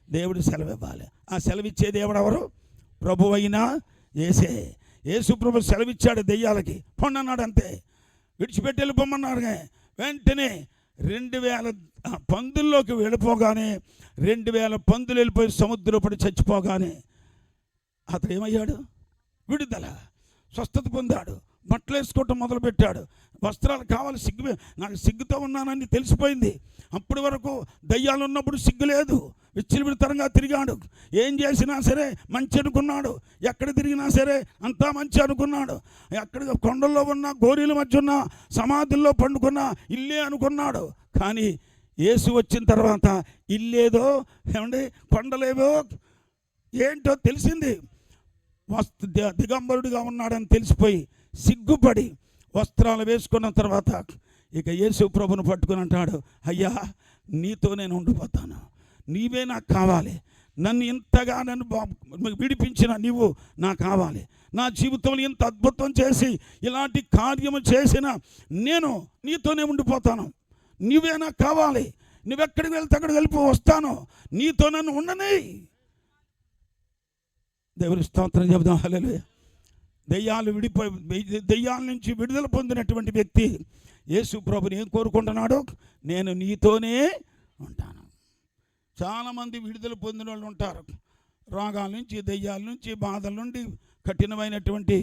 దేవుడు సెలవు ఇవ్వాలి. ఆ సెలవిచ్చే దేవుడు ఎవరు? ప్రభు అయినా యేసే. యేసు ప్రభు సెలవిచ్చాడు దెయ్యాలకి, పొండన్నాడు, అంతే. విడిచిపెట్టి వెళ్ళిపోమన్నారు. వెంటనే 2000 పందుల్లోకి వెళ్ళిపోగానే 2000 పందులు వెళ్ళిపోయి సముద్రపడి చచ్చిపోగానే అతడు ఏమయ్యాడు? విడుదల, స్వస్థత పొందాడు, బట్టలు వేసుకోవటం మొదలుపెట్టాడు. వస్త్రాలు కావాలి, నాకు సిగ్గుతో ఉన్నానని తెలిసిపోయింది. అప్పటి వరకు దయ్యాలు ఉన్నప్పుడు సిగ్గు లేదు, విచ్చలవిడితరంగా తిరిగాడు. ఏం చేసినా సరే మంచి అనుకున్నాడు, ఎక్కడ తిరిగినా సరే అంతా మంచి అనుకున్నాడు. ఎక్కడ కొండల్లో ఉన్న, గోరీల మధ్య ఉన్న, సమాధుల్లో పండుకున్న ఇల్లే అనుకున్నాడు. కానీ యేసు వచ్చిన తర్వాత ఇల్లేదో ఏమండి కొండలేవో ఏంటో తెలిసింది. దిగంబరుడిగా ఉన్నాడని తెలిసిపోయి సిగ్గుపడి వస్త్రాలు వేసుకున్న తర్వాత ఇక యేసు ప్రభును పట్టుకుని అంటాడు, అయ్యా నీతో నేను ఉండిపోతాను, నీవే నాకు కావాలి, నన్ను ఇంతగా విడిపించిన నీవు నాకు కావాలి, నా జీవితంలో ఇంత అద్భుతం చేసి ఇలాంటి కార్యము చేసిన నేను నీతోనే ఉండిపోతాను, నీవే నాకు కావాలి, నువ్వెక్కడికి వెళ్తే అక్కడికి వెళ్ళిపో, వస్తాను, నీతో నన్ను ఉండని. దేవుని స్తోత్రం చెబుదాం. హల్లెలూయా. దెయ్యాల నుంచి విడుదల పొందినటువంటి వ్యక్తి యేసు ప్రభుని ఏం కోరుకుంటున్నాడు? నేను నీతోనే ఉంటాను. చాలామంది విడుదల పొందిన వాళ్ళు ఉంటారు. రోగాల నుంచి, దెయ్యాల నుంచి, బాధల నుండి, కఠినమైనటువంటి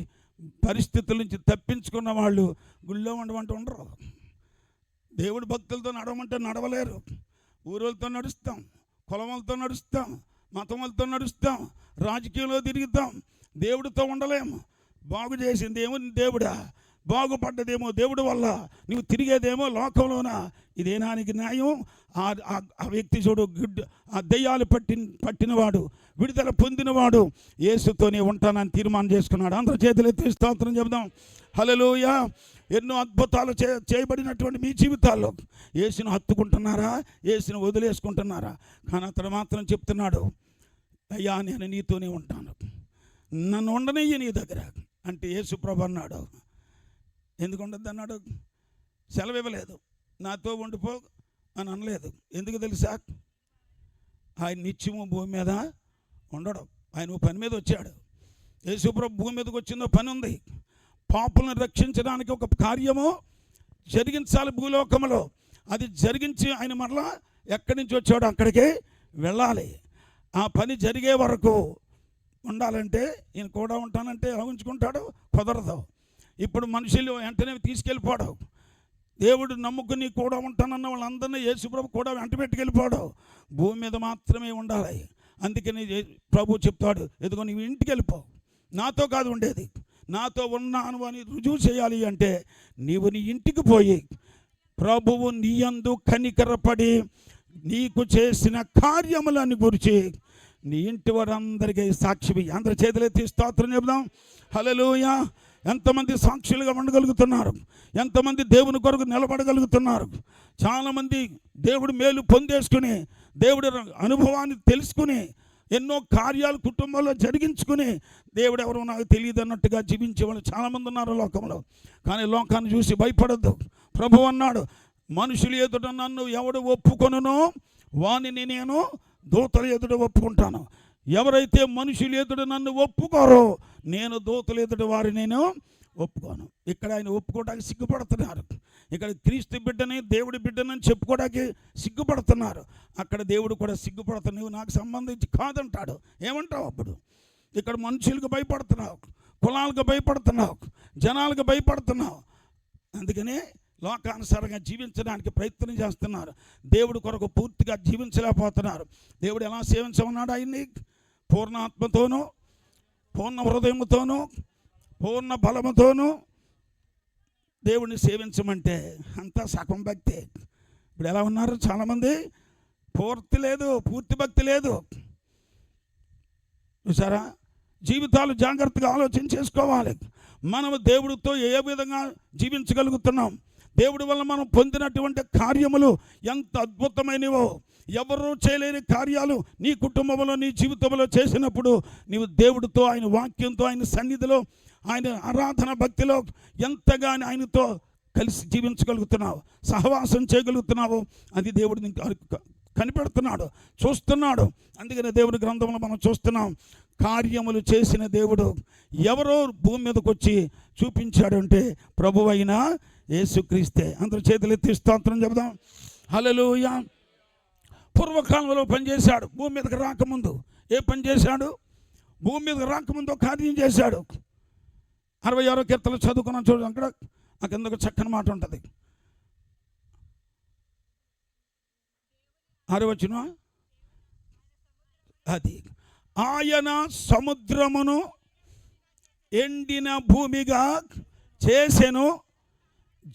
పరిస్థితుల నుంచి తప్పించుకున్న వాళ్ళు గుళ్ళో ఉండమంటూ ఉండరు. దేవుడి భక్తులతో నడవమంటే నడవలేరు. ఊరులతో నడుస్తాం, కులములతో నడుస్తాం, మతములతో నడుస్తాం, రాజకీయంలో తిరుగుతాం, దేవుడితో ఉండలేము. బాగు చేసిందేమో దేవుడా, బాగుపడ్డదేమో దేవుడి వల్ల, నువ్వు తిరిగేదేమో లోకంలోన. ఇదేనానికి న్యాయం? ఆ వ్యక్తి చూడు, ఆ దయ్యాలు పట్టినవాడు, విడుదల పొందినవాడు యేసుతోనే ఉంటానని తీర్మానం చేసుకున్నాడు. అందరూ చేతులు ఎత్తి స్తోత్రం చెబుదాం. హల్లెలూయా. ఎన్నో అద్భుతాలు చేయబడినటువంటి మీ జీవితాల్లో యేసును హత్తుకుంటున్నారా? యేసును వదిలేసుకుంటున్నారా? కానీ అతడు మాత్రం చెప్తున్నాడు, అయ్యా నేను నీతోనే ఉంటాను, నన్ను ఉండనయ్యి నీ దగ్గర అంటే యేసు ప్రభు అన్నాడు. ఎందుకు ఉండద్దు అన్నాడు? సెలవు ఇవ్వలేదు, నాతో ఉండిపో అని అనలేదు. ఎందుకు తెలుసా? ఆయన నిత్యము భూమి మీద ఉండడం. ఆయన పని మీద వచ్చాడు. యేసు ప్రభు భూమి మీదకి వచ్చిందో పని ఉంది. పాపులను రక్షించడానికి ఒక కార్యము జరిగించాలి భూలోకంలో. అది జరిగించి ఆయన మరలా ఎక్కడి నుంచి వచ్చాడో అక్కడికే వెళ్ళాలి. ఆ పని జరిగే వరకు ఉండాలంటే ఈయన కూడా ఉంటానంటే ఎలా ఉంచుకుంటాడు? కుదరదు. ఇప్పుడు మనుషులు వెంటనే తీసుకెళ్ళిపోవడం. దేవుడు నమ్ముకుని కూడా ఉంటానన్న వాళ్ళందరినీ యేసుప్రభు కూడా వెంట పెట్టుకెళ్ళిపోవడం. భూమి మీద మాత్రమే ఉండాలి. అందుకని ప్రభు చెప్తాడు, ఎదుగో నీవు ఇంటికి వెళ్ళిపో, నాతో కాదు ఉండేది, నాతో ఉన్నాను అని రుజువు చేయాలి అంటే నీవు నీ ఇంటికి పోయి ప్రభువు నీ యందు కనికరపడి నీకు చేసిన కార్యములను గురించి నీ ఇంటి వారందరికీ సాక్షి. అందరి చేతులెత్తి స్తోత్రం చెబుదాం. హల్లెలూయా. ఎంతమంది సాక్షులుగా ఉండగలుగుతున్నారు? ఎంతమంది దేవుని కొరకు నిలబడగలుగుతున్నారు? చాలామంది దేవుడు మేలు పొందేసుకుని, దేవుడి అనుభవాన్ని తెలుసుకుని, ఎన్నో కార్యాలు కుటుంబంలో జరిగించుకుని, దేవుడు ఎవరో నాకు తెలియదు అన్నట్టుగా జీవించే వాళ్ళు చాలామంది ఉన్నారు లోకంలో. కానీ లోకాన్ని చూసి భయపడద్దు. ప్రభువు అన్నాడు, మనుషులు ఎదుట నన్ను ఎవడు ఒప్పుకొనునో వానిని నేను దూతల ఎదుట ఒప్పుకుంటాను. ఎవరైతే మనుషులు ఎదుట నన్ను ఒప్పుకోరో నేను దూతల ఎదుట వారి నేను ఒప్పుకోను. ఇక్కడ ఆయన ఒప్పుకోవడానికి సిగ్గుపడుతున్నారు. ఇక్కడ క్రీస్తు బిడ్డని, దేవుడి బిడ్డనని చెప్పుకోవడానికి సిగ్గుపడుతున్నారు. అక్కడ దేవుడు కూడా సిగ్గుపడుతున్నావు, నువ్వు నాకు సంబంధించి కాదంటాడు. ఏమంటావు అప్పుడు? ఇక్కడ మనుషులకు భయపడుతున్నావు, కులాలకు భయపడుతున్నావు, జనాలకు భయపడుతున్నావు. అందుకనే లోకానుసారంగా జీవించడానికి ప్రయత్నం చేస్తున్నారు. దేవుడి కొరకు పూర్తిగా జీవించలేకపోతున్నారు. దేవుడు ఎలా సేవించమన్నాడు? ఆయన్ని పూర్ణ ఆత్మతోనూ, పూర్ణ హృదయముతోనూ, పూర్ణ బలముతోనూ దేవుణ్ణి సేవించమంటే అంతా సగం భక్తి. ఇప్పుడు ఎలా ఉన్నారు చాలామంది? పూర్తి భక్తి లేదు. చూసారా? జీవితాలు జాగ్రత్తగా ఆలోచన చేసుకోవాలి. మనము దేవుడితో ఏ విధంగా జీవించగలుగుతున్నాం, దేవుడి వల్ల మనం పొందినటువంటి కార్యములు ఎంత అద్భుతమైనవో, ఎవరూ చేయలేని కార్యాలు నీ కుటుంబంలో, నీ జీవితంలో చేసినప్పుడు నీవు దేవుడితో, ఆయన వాక్యంతో, ఆయన సన్నిధిలో, ఆయన ఆరాధన భక్తిలో ఎంతగానో ఆయనతో కలిసి జీవించగలుగుతున్నావు, సహవాసం చేయగలుగుతున్నావు, అది దేవుడు నీకు కనిపెడుతున్నాడు, చూస్తున్నాడు. అందుకనే దేవుడి గ్రంథంలో మనం చూస్తున్నాం, కార్యములు చేసిన దేవుడు ఎవరో భూమి మీదకి వచ్చి చూపించాడు అంటే ప్రభువైన యేసుక్రీస్తే. అందరూ చేతులెత్తి స్తోత్రం చెబుదాం. హల్లెలూయా. పూర్వకాలంలో పనిచేశాడు. భూమి మీదకి రాకముందు ఏ పని చేశాడు? భూమి మీదకి రాకముందు ఒక కార్యం చేశాడు. 66వ కీర్తన చదువుకున్నాం చూడండి. అక్కడ ఆ కిందకు చక్కని మాట ఉంటుంది. 6వ వచనం, అది ఆయన సముద్రమును ఎండిన భూమిగా చేసెను,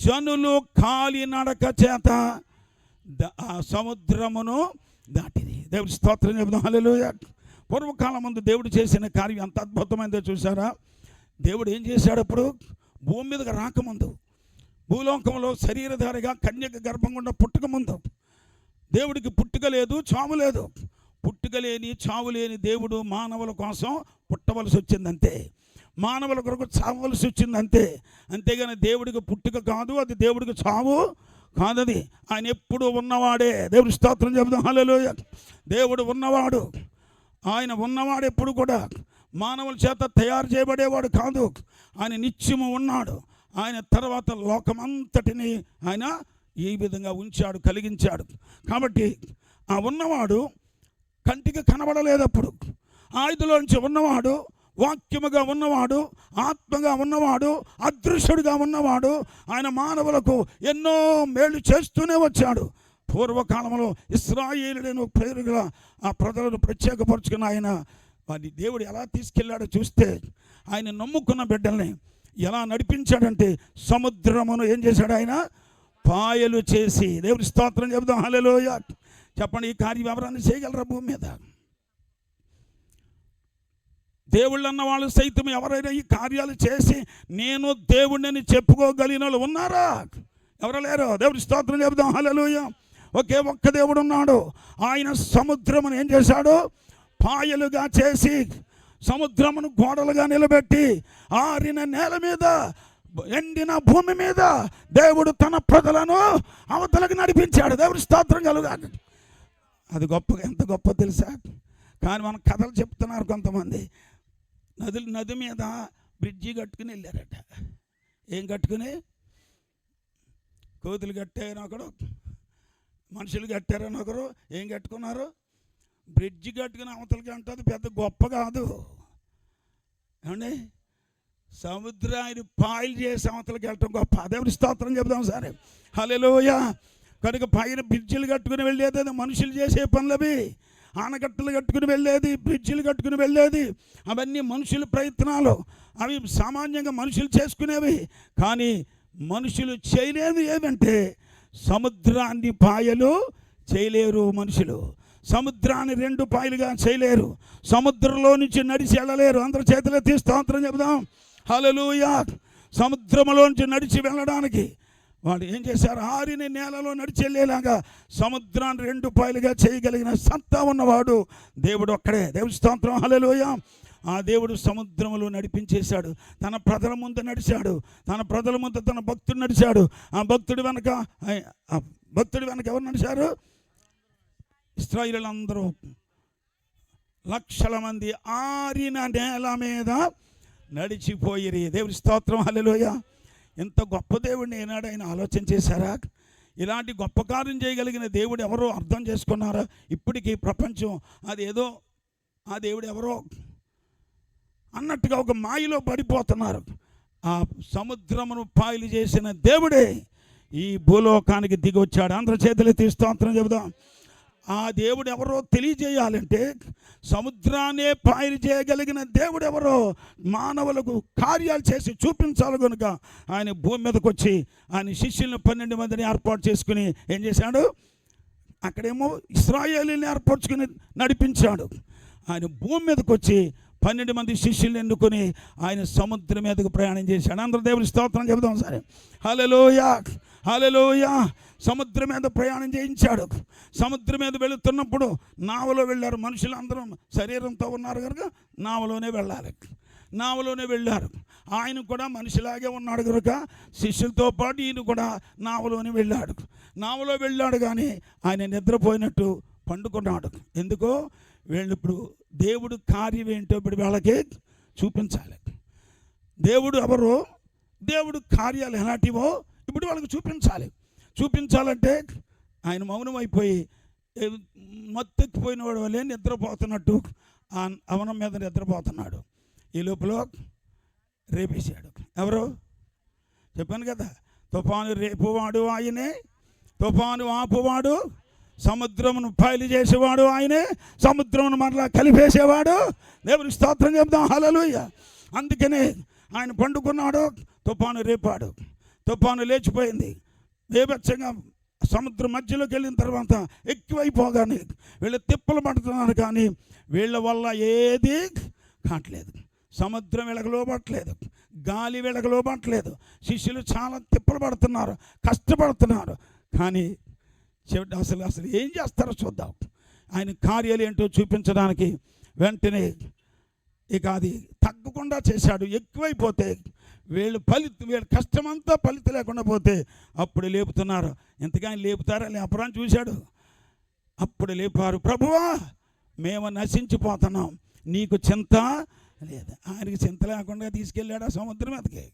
జనులు కాలినడక చేత ఆ సముద్రమును దాటిది. దేవుడి స్తోత్రం చెబుదాం. హల్లెలూయా. పూర్వకాలం ముందు దేవుడు చేసిన కార్యం ఎంత అద్భుతమైందో చూసారా? దేవుడు ఏం చేశాడు? అప్పుడు భూమి మీదకి రాకముందు, భూలోకంలో శరీరధారిగా కన్యక గర్భం గుండా పుట్టకముందు దేవుడికి పుట్టుక లేదు, చావు లేదు. పుట్టుక లేని, చావు లేని దేవుడు మానవుల కోసం పుట్టవలసి వచ్చిందంతే, మానవుల కొరకు చావవలసి వచ్చిందంతే. అంతేగాని దేవుడికి పుట్టుక కాదు, అది దేవుడికి చావు కాదది. ఆయన ఎప్పుడు ఉన్నవాడే. దేవుడి స్తోత్రం చెబుదాం. హల్లెలూయా. దేవుడు ఉన్నవాడు. ఆయన ఉన్నవాడు ఎప్పుడు కూడా మానవుల చేత తయారు చేయబడేవాడు కాదు. ఆయన నిత్యము ఉన్నాడు. ఆయన తర్వాత లోకమంతటిని ఆయన ఈ విధంగా ఉంచాడు, కలిగించాడు. కాబట్టి ఆ ఉన్నవాడు కంటికి కనబడలేదప్పుడు. ఆయుధలోంచి ఉన్నవాడు, వాక్యముగా ఉన్నవాడు, ఆత్మగా ఉన్నవాడు, అదృశ్యుడిగా ఉన్నవాడు. ఆయన మానవులకు ఎన్నో మేలు చేస్తూనే వచ్చాడు. పూర్వకాలంలో ఇశ్రాయేలుడైన పేరుగా ఆ ప్రజలను ప్రత్యేకపరుచుకున్న ఆయన వారి దేవుడు ఎలా తీసుకెళ్ళాడో చూస్తే, ఆయన నమ్ముకున్న బిడ్డల్ని ఎలా నడిపించాడంటే సముద్రమును ఏం చేశాడు? ఆయన పాయలు చేసి. దేవుడి స్తోత్రం చెబుదాం. హల్లెలూయా. చెప్పండి, ఈ కార్యం ఎవరైనా చేయగలరా భూమి మీద? దేవుళ్ళు అన్న వాళ్ళు సైతం ఎవరైనా ఈ కార్యాలు చేసి నేను దేవుడిని చెప్పుకోగలిగిన వాళ్ళు ఉన్నారా? ఎవరు లేరు. దేవుడి స్తోత్రం చెబుదాం. హల్లెలూయా. ఒకే ఒక్క దేవుడు ఉన్నాడు. ఆయన సముద్రమును ఏం చేశాడు? పాయలుగా చేసి, సముద్రమును గోడలుగా నిలబెట్టి, ఆరిన నేల మీద, ఎండిన భూమి మీద దేవుడు తన ప్రజలను అవతలకు నడిపించాడు. దేవుడి స్తోత్రం కలుగాక. అది గొప్పగా, ఎంత గొప్ప తెలుసా? కానీ మన కథలు చెప్తున్నారు కొంతమంది. నది మీద బ్రిడ్జి కట్టుకుని వెళ్ళారట. ఏం కట్టుకుని? కోతులు కట్టారని ఒకడు, మనుషులు కట్టారని ఒకరు. ఏం కట్టుకున్నారు? బ్రిడ్జి కట్టుకుని అవతలకి అంటుంది. పెద్ద గొప్ప కాదు ఏమండి. సముద్రాన్ని పాయలు చేసి అవతలకి వెళ్ళటం గొప్ప. దేవుడి స్తోత్రం చెబుదాం సరే. హల్లెలూయా. కనుక పైన బ్రిడ్జిలు కట్టుకుని వెళ్ళేది అది మనుషులు చేసే పనులవి. ఆనకట్టలు కట్టుకుని వెళ్ళేది, బ్రిడ్జిలు కట్టుకుని వెళ్ళేది, అవన్నీ మనుషుల ప్రయత్నాలు. అవి సామాన్యంగా మనుషులు చేసుకునేవి. కానీ మనుషులు చేయలేవి ఏమంటే సముద్రాన్ని పాయలు చేయలేరు మనుషులు. సముద్రాన్ని 2 పాయలుగా చేయలేరు. సముద్రంలో నుంచి నడిచి వెళ్ళలేరు. అందరి చేతులెత్తి స్తోత్రం చెబుదాం. హల్లెలూయా. సముద్రంలో నుంచి నడిచి వెళ్ళడానికి వాళ్ళు ఏం చేశారు? ఆరిన నేలలో నడిచి వెళ్ళేలాగా సముద్రాన్ని 2 పాయలుగా చేయగలిగిన సత్తా ఉన్నవాడు దేవుడు ఒక్కడే. దేవుడి స్తోత్రం. హల్లెలూయా. ఆ దేవుడు సముద్రములో నడిపించేశాడు. తన ప్రజల ముందు నడిచాడు. తన ప్రజల ముందు తన భక్తుడు నడిచాడు. ఆ భక్తుడి వెనక ఎవరు నడిచారు? ఇశ్రాయేలులందరూ లక్షల మంది ఆరిన నేల మీద నడిచిపోయిరి. దేవుడి స్తోత్రం. హల్లెలూయా. ఎంత గొప్ప దేవుడిని ఏనాడు ఆయన ఆలోచన చేశారా? ఇలాంటి గొప్ప కార్యం చేయగలిగిన దేవుడు ఎవరో అర్థం చేసుకున్నారా? ఇప్పటికీ ప్రపంచం అదేదో ఆ దేవుడు ఎవరో అన్నట్టుగా ఒక మాయలో పడిపోతున్నారు. ఆ సముద్రమును పాయలు చేసిన దేవుడే ఈ భూలోకానికి దిగి వచ్చాడు. అందరి చేతులెత్తి స్తోత్రం చెబుదాం. ఆ దేవుడు ఎవరో తెలియజేయాలంటే సముద్రాన్నే పాయలు చేయగలిగిన దేవుడు ఎవరో మానవులకు కార్యాలు చేసి చూపించాలి కనుక ఆయన భూమి మీదకి వచ్చి ఆయన శిష్యులను 12 మందిని ఏర్పాటు చేసుకుని ఏం చేశాడు? అక్కడేమో ఇశ్రాయేలీని ఏర్పరచుకుని నడిపించాడు. ఆయన భూమి మీదకి వచ్చి 12 మంది శిష్యులను ఎన్నుకొని ఆయన సముద్రం మీదకు ప్రయాణం చేశాడు. అందరూ దేవుని స్తోత్రం చెబుదాం సరే. హల్లెలూయా, హల్లెలూయా. సముద్రం మీద ప్రయాణం చేయించాడు. సముద్రం మీద వెళుతున్నప్పుడు నావలో వెళ్ళారు. మనుషులందరూ శరీరంతో ఉన్నారు కనుక నావలోనే వెళ్ళాలి. నావలోనే వెళ్ళారు. ఆయన కూడా మనిషిలాగే ఉన్నాడు కనుక శిష్యులతో పాటు ఈయన కూడా నావలోనే వెళ్ళాడు. నావలో వెళ్ళాడు కానీ ఆయన నిద్రపోయినట్టు పండుకున్నాడు. ఎందుకో వీళ్ళు ఇప్పుడు దేవుడు కార్యం ఏంటో ఇప్పుడు వాళ్ళకి చూపించాలి. దేవుడు ఎవరో, దేవుడు కార్యాలు ఎలాంటివో ఇప్పుడు వాళ్ళకి చూపించాలంటే ఆయన మౌనం అయిపోయి మత్తెక్కిపోయిన వాడు వల్లే నిద్రపోతున్నట్టు ఆ అవనం మీద నిద్రపోతున్నాడు. ఈ లోపల రేపేశాడు. ఎవరు చెప్పాను కదా, తుఫాను రేపువాడు ఆయనే, తుఫాను ఆపువాడు, సముద్రమును పాయలు చేసేవాడు ఆయనే, సముద్రమును మరలా కలిపేసేవాడు. దేవుని స్తోత్రం చెప్దాం. హల్లెలూయా. అందుకనే ఆయన పండుకున్నాడు, తుఫాను రేపాడు, తుఫాను లేచిపోయింది. బేభత్సంగా సముద్రం మధ్యలోకి వెళ్ళిన తర్వాత ఎక్కువైపోగానే వీళ్ళు తిప్పలు పడుతున్నారు కానీ వీళ్ళ వల్ల ఏది కావట్లేదు. సముద్రం వెలగలోపట్లేదు, గాలి వెలగలోపట్లేదు. శిష్యులు చాలా తిప్పలు పడుతున్నారు, కష్టపడుతున్నారు. కానీ అసలు ఏం చేస్తారో చూద్దాం. ఆయన కార్యాలు ఏంటో చూపించడానికి వెంటనే ఇక అది తగ్గకుండా చేశాడు. ఎక్కువైపోతే వీళ్ళ కష్టమంతా ఫలితం లేకుండా పోతే అప్పుడు లేపుతున్నారు. ఎంతగా లేపుతారా లేపరా అని చూశాడు. అప్పుడు లేపారు. ప్రభువా, మేము నశించిపోతున్నాం, నీకు చింత లేదు. ఆయనకి చింత లేకుండా తీసుకెళ్ళాడు ఆ సముద్రం మీదకి.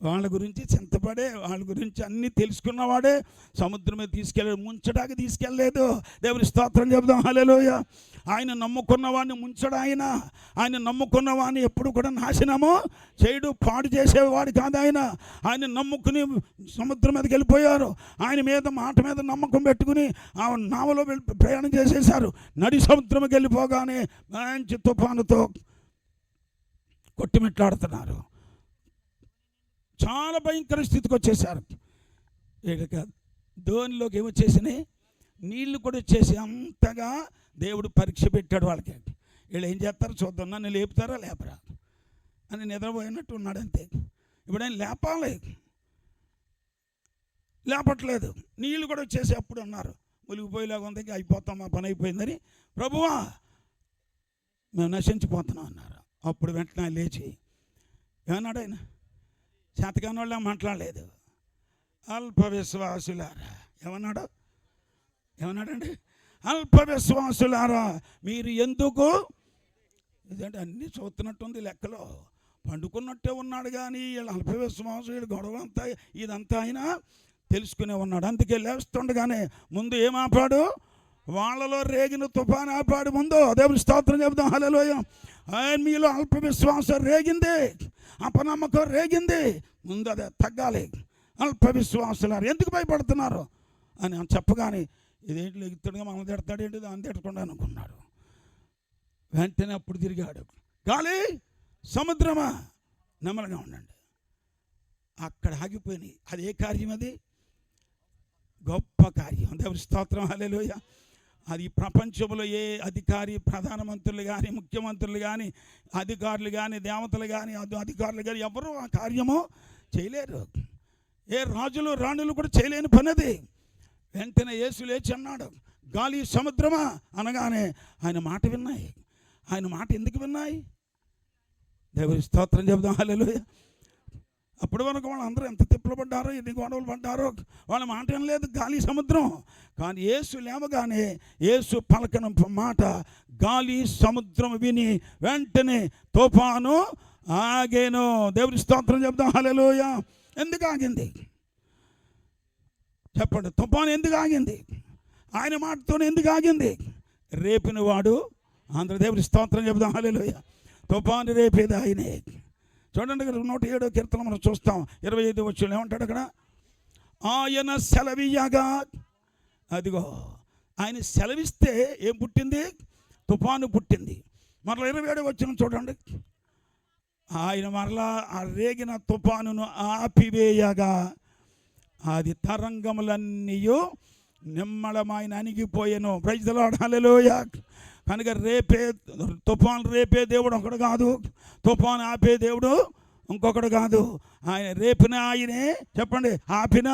వాళ్ళ గురించి చింతపడే, వాళ్ళ గురించి అన్నీ తెలుసుకున్నవాడే సముద్రం మీద తీసుకెళ్ళాడు, ముంచడానికి తీసుకెళ్ళలేదు. దేవుని స్తోత్రం చెబుదాం. హల్లెలూయా. ఆయన నమ్ముకున్న వాడిని ముంచడు. ఆయన నమ్ముకున్న వాడిని ఎప్పుడు కూడా నాశనము చేయడు, పాడు చేసేవాడు కాదు. ఆయన నమ్ముకుని సముద్రం మీదకి వెళ్ళిపోయారు. ఆయన మీద మాట మీద నమ్మకం పెట్టుకుని ఆ నావలో ప్రయాణం చేసేశారు. నడి సముద్రంకి వెళ్ళిపోగానే మంచి తుఫానుతో కొట్టిమిట్లాడుతున్నారు. చాలా భయంకర స్థితికి వచ్చేసారు. ధోనిలోకి ఏమొచ్చేసినాయి, నీళ్లు కూడా వచ్చేసి అంతగా దేవుడు పరీక్ష పెట్టాడు వాళ్ళకి. వీళ్ళు ఏం చేస్తారో చూద్దాం, నన్ను లేపుతారా లేపరా అని నిద్రపోయినట్టు ఉన్నాడు అంతే. ఇప్పుడు ఆయన లేపాలి, లేపట్లేదు. నీళ్లు కూడా వచ్చేసి అప్పుడు అన్నారు మునిగిపోయేలాగా ఉంది, అయిపోతాం, మా పని అయిపోయిందని. ప్రభువా, మేము నశించిపోతున్నాం అన్నారు. అప్పుడు వెంటనే లేచి ఏమన్నాడు ఆయన? శాతకాని వాళ్ళ మాట్లాడలేదు. అల్ప విశ్వాసులారా ఏమన్నాడండి? అల్ప విశ్వాసులారా మీరు ఎందుకు, ఇదంటే అన్నీ చూస్తున్నట్టుంది లెక్కలో, పండుకున్నట్టే ఉన్నాడు కానీ వీళ్ళు అల్ప విశ్వాసం, వీళ్ళు గొడవ అంతా ఇదంతా ఆయన తెలుసుకునే ఉన్నాడు. అందుకే లేస్తుండగానే ముందు ఏం ఆపాడు? వాళ్ళలో రేగిన తుఫాను ఆపాడు ముందు. దేవుని స్తోత్రం చెబుదాం. హల్లెలూయా. ఆయన మీలో అల్ప విశ్వాసం రేగింది, అపనమ్మకం రేగింది, ముందు అదే తగ్గాలి. అల్ప విశ్వాసులారు ఎందుకు భయపడుతున్నారు అని చెప్పగానే ఇదేంటి లెగుతుడుగా మనం తిడతాడేంటి, దాన్ని తిట్టకుండా అనుకున్నాడు. వెంటనే అప్పుడు తిరిగాడు. గాలి, సముద్రమా నెమ్మదిగా ఉండండి. అక్కడ ఆగిపోయినాయి. అదే కార్యం, అది గొప్ప కార్యం. దేవుని స్తోత్రం. హల్లెలూయా. అది ప్రపంచంలో ఏ అధికారి, ప్రధానమంత్రులు కానీ, ముఖ్యమంత్రులు కానీ, అధికారులు కానీ, దేవతలు కానీ, అధికారులు కానీ ఎవరు ఆ కార్యము చేయలేరు. ఏ రాజులు రాణులు కూడా చేయలేని పనిది. వెంటనే యేసు లేచి అన్నాడు, గాలి, సముద్రమా అనగానే ఆయన మాట విన్నాయి. ఆయన మాట ఎందుకు విన్నాయి? దేవుని స్తోత్రం చెబుదాం. హల్లెలూయా. అప్పటి వరకు వాళ్ళందరూ ఎంత తిప్పలు పడ్డారో, ఎన్ని గొడవలు పడ్డారో, వాళ్ళ మాట వినలేదు గాలి, సముద్రం. కానీ యేసు లేవగానే యేసు పలకన మాట గాలి, సముద్రం విని వెంటనే తుఫాను ఆగేను. దేవుని స్తోత్రం చెప్దాం. హల్లెలూయా. ఎందుకు ఆగింది చెప్పండి? తుఫాను ఎందుకు ఆగింది? ఆయన మాటతోనే ఎందుకు ఆగింది? రేపిన వాడు దేవుని స్తోత్రం చెప్దాం. హల్లెలూయా. తుఫాను రేపేది ఆయనే. చూడండి, 107వ కీర్తన మనం చూస్తాం. 25వ వచనం ఏమంటాడు అక్కడ? ఆయన సెలవీయగా అదిగో ఆయన సెలవిస్తే ఏం పుట్టింది? తుఫాను పుట్టింది. మరలా 27వ వచనం చూడండి. ఆయన మరలా ఆ రేగిన తుఫానును ఆపివేయగా అది తరంగములన్నీ నిమ్మళమైన అణిగిపోయాను. ప్రైజ్ ది లార్డ్, హల్లెలూయా. కనుక తుఫాను రేపే దేవుడు ఒకడు కాదు, తుఫాను ఆపే దేవుడు ఇంకొకడు కాదు. ఆయన రేపిన ఆయనే, చెప్పండి, ఆపిన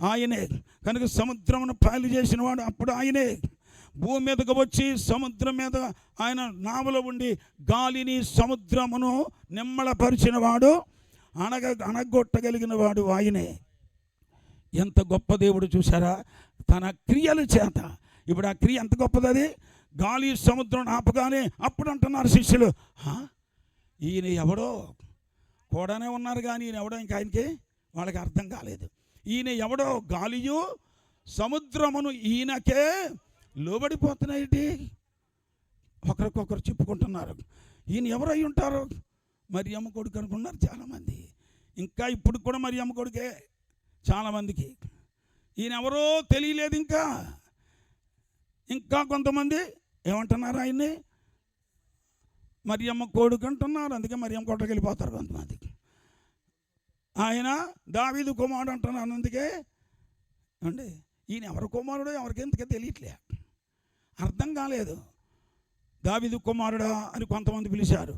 ఆయనే. కనుక సముద్రమును పాలు చేసిన వాడు అప్పుడు ఆయనే. భూమి మీదకు వచ్చి సముద్రం మీద ఆయన నావలో ఉండి గాలిని సముద్రమును నిమ్మళపరిచిన వాడు, అనగొట్టగలిగిన వాడు ఆయనే. ఎంత గొప్ప దేవుడు చూసారా, తన క్రియల చేత. ఇప్పుడు ఆ క్రియ ఎంత గొప్పది! అది గాలి సముద్రం ఆపగానే అప్పుడు అంటున్నారు శిష్యులు, ఈయన ఎవడో కూడానే ఉన్నారు కానీ ఈయన ఎవడో ఇంకా ఆయనకి వాళ్ళకి అర్థం కాలేదు. ఈయన ఎవడో గాలియు సముద్రమును ఈయనకే లోబడిపోతున్నాయి. ఒకరికొకరు చెప్పుకుంటున్నారు, ఈయన ఎవరై ఉంటారు? మరియమ్మ కొడుకు అనుకున్నారు చాలామంది. ఇంకా ఇప్పుడు కూడా మరియమ్మ కొడుకే చాలామందికి. ఈయన ఎవరో తెలియలేదు. ఇంకా కొంతమంది ఏమంటున్నారు? ఆయన్ని మరియమ్మ కొడుకు అంటున్నారు. అందుకే మరియమ్మ కొడుకు వెళ్ళిపోతారు కొంతమందికి. ఆయన దావీదు కుమారుడు అంటున్నారు. అందుకే అండి ఈయన ఎవరి కుమారుడో ఎవరికి ఎందుకే తెలియట్లే, అర్థం కాలేదు. దావీదు కుమారుడా అని కొంతమంది పిలిచారు.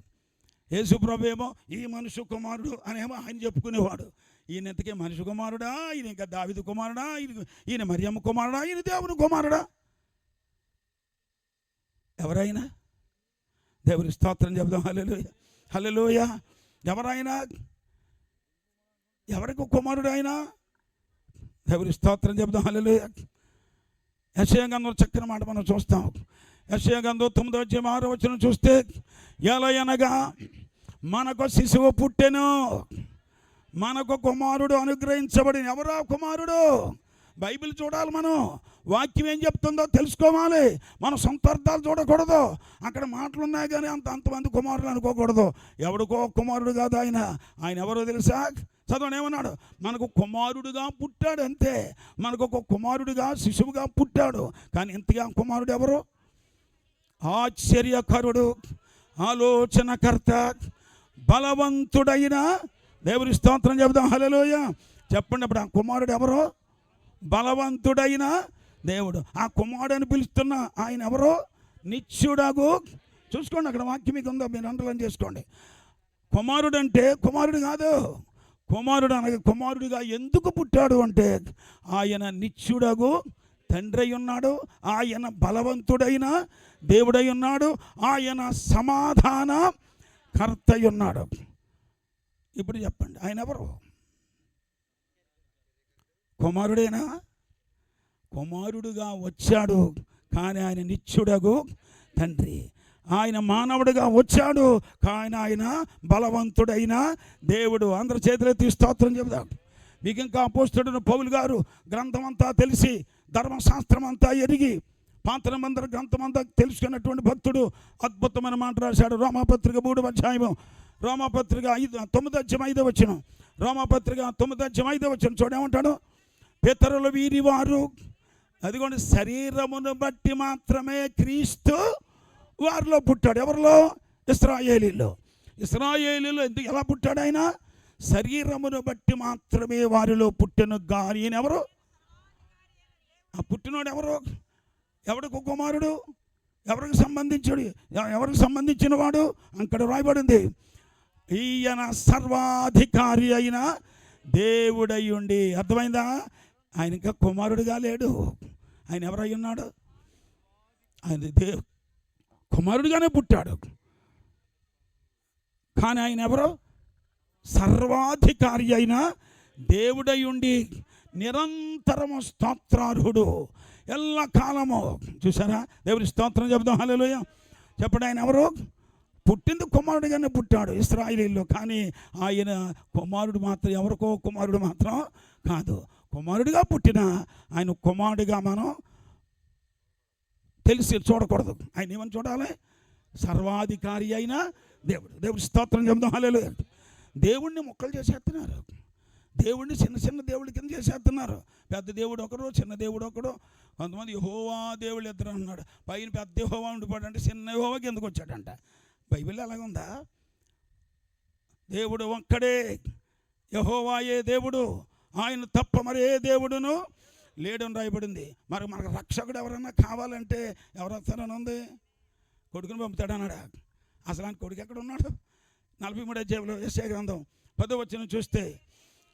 యేసు ప్రభు ఏమో ఈ మనుషు కుమారుడు అనేమో ఆయన చెప్పుకునేవాడు. ఈయన ఎంతకే మనుషు కుమారుడా, ఈయన ఇంకా దావీదు కుమారుడా, ఈయన మరియమ్మ కుమారుడా, ఈయన దేవుని కుమారుడా? ఎవరైనా దేవుని స్తోత్రం చెబుదాం. హల్లెలూయా, హల్లెలూయా. ఎవరైనా ఎవరికి కుమారుడు ఆయన? దేవుని స్తోత్రం చెబుదాం. హల్లెలూయా. యెషయా గ్రంథంలో చక్కని మాట మనం చూస్తాం. యెషయా గ్రంథం 9వ అధ్యాయం 6వ వచనం చూస్తే, ఎలయనగా మనకు శిశువు పుట్టెను, మనకు కుమారుడు అనుగ్రహించబడిన. ఎవరా కుమారుడు? బైబిల్ చూడాలి, మనం వాక్యం ఏం చెప్తుందో తెలుసుకోవాలి. మన సొంత అర్థాలు చూడకూడదు. అక్కడ మాటలు ఉన్నాయి కానీ అంతమంది కుమారులు అనుకోకూడదు. ఎవడికో కుమారుడు కాదు ఆయన. ఆయన ఎవరో తెలుసా? చదవండి, ఏమన్నాడు? మనకు కుమారుడుగా పుట్టాడు, అంతే. మనకు ఒక కుమారుడుగా శిశువుగా పుట్టాడు. కానీ ఇంతగా కుమారుడు ఎవరు? ఆశ్చర్యకరుడు, ఆలోచనకర్త, బలవంతుడైన. దేవుని స్తోత్రం చెబుదాం. హల్లెలూయా. చెప్పండి, అప్పుడు ఆ కుమారుడు ఎవరు? బలవంతుడైన దేవుడు. ఆ కుమారుడు అని పిలుస్తున్న ఆయన ఎవరో? నిత్యుడగు. చూసుకోండి, అక్కడ వాక్యం మీకు ఉందో, మీరు అండర్లైన్ చేసుకోండి. కుమారుడు అంటే కుమారుడు కాదు. కుమారుడు అనగా కుమారుడిగా ఎందుకు పుట్టాడు అంటే ఆయన నిత్యుడగు తండ్రి అయి ఉన్నాడు, ఆయన బలవంతుడైన దేవుడై ఉన్నాడు, ఆయన సమాధాన కర్త అయి ఉన్నాడు. ఇప్పుడు చెప్పండి, ఆయన ఎవరు? కుమారుడేనా? కుమారుడుగా వచ్చాడు కానీ ఆయన నిత్యుడగు తండ్రి. ఆయన మానవుడిగా వచ్చాడు కానీ ఆయన బలవంతుడైన దేవుడు. అందరి చేతులెత్తి స్తోత్రం చెబుదాం. మీకు ఇంకా అపోస్తలుడైన పౌలు గారు గ్రంథం అంతా తెలిసి, ధర్మశాస్త్రం అంతా ఎరిగి, పాత నిబంధన గ్రంథం అంతా తెలుసుకున్నటువంటి భక్తుడు అద్భుతమైన మాట రాశాడు. రోమాపత్రిక 3వ అధ్యాయం, రోమాపత్రిక 9వ అధ్యాయం 5వ వచనం, రోమాపత్రిక 9వ అధ్యాయం 5వ వచనం చూడేమంటాడు? పితరులు వీరి వారు, అదిగోండి, శరీరమును బట్టి మాత్రమే క్రీస్తు వారిలో పుట్టాడు. ఎవరిలో? ఇశ్రాయేలీలో. ఇశ్రాయేలీలో ఎందుకు ఎలా పుట్టాడు ఆయన? శరీరమును బట్టి మాత్రమే వారిలో పుట్టెను గాని. ఈయన ఎవరు? ఆ పుట్టినోడు ఎవరు? ఎవరికి కుమారుడు? ఎవరికి సంబంధించాడు? ఎవరికి సంబంధించిన వాడు? అక్కడ రాయబడింది, ఈయన సర్వాధికారి అయిన దేవుడై ఉండి. అర్థమైందా? ఆయన ఇంకా కుమారుడుగా లేడు. ఆయన ఎవరై ఉన్నాడు? ఆయన కుమారుడుగానే పుట్టాడు కానీ ఆయన ఎవరో? సర్వాధికారి అయిన దేవుడై ఉండి నిరంతరము స్తోత్రార్హుడు, ఎల్ల కాలము. చూసారా? దేవుని స్తోత్రం చెబుదాం. హల్లెలూయా. చెప్పండి, ఆయన ఎవరు? పుట్టింది కుమారుడిగానే పుట్టాడు ఇశ్రాయేలీలో, కానీ ఆయన కుమారుడు మాత్రం ఎవరికో కుమారుడు మాత్రం కాదు. కుమారుడిగా పుట్టిన ఆయన కుమారుడిగా మనం తెలిసి చూడకూడదు. ఆయన ఏమని చూడాలి? సర్వాధికారి అయిన దేవుడు. దేవుడి స్తోత్రం చెబుదాం. హల్లెలూయా. దేవుణ్ణి మొక్కలు చేసేస్తున్నారు. దేవుడిని చిన్న చిన్న దేవుడి కింద చేసేస్తున్నారు. పెద్ద దేవుడు ఒకడు, చిన్న దేవుడు ఒకడు. కొంతమంది యెహోవా దేవుడు ఇద్దరు అన్నాడు. పైన పెద్ద యెహోవా ఉండిపోయాడంటే చిన్న యెహోవా కిందకు వచ్చాడంట. బైబిల్ అలాగుందా? దేవుడు ఒక్కడే, యెహోవాయే దేవుడు, ఆయన తప్ప మరే దేవుడును లేడని రాయబడింది. మరి మనకు రక్షకుడు ఎవరన్నా కావాలంటే ఎవరు వస్తారని ఉంది? కొడుకుని పంపుతాడన్నాడా? అసలు ఆయన కొడుకు ఎక్కడ ఉన్నాడు? 43వ అధ్యాయంలో యెషయా గ్రంథం 10వ వచనం చూస్తే,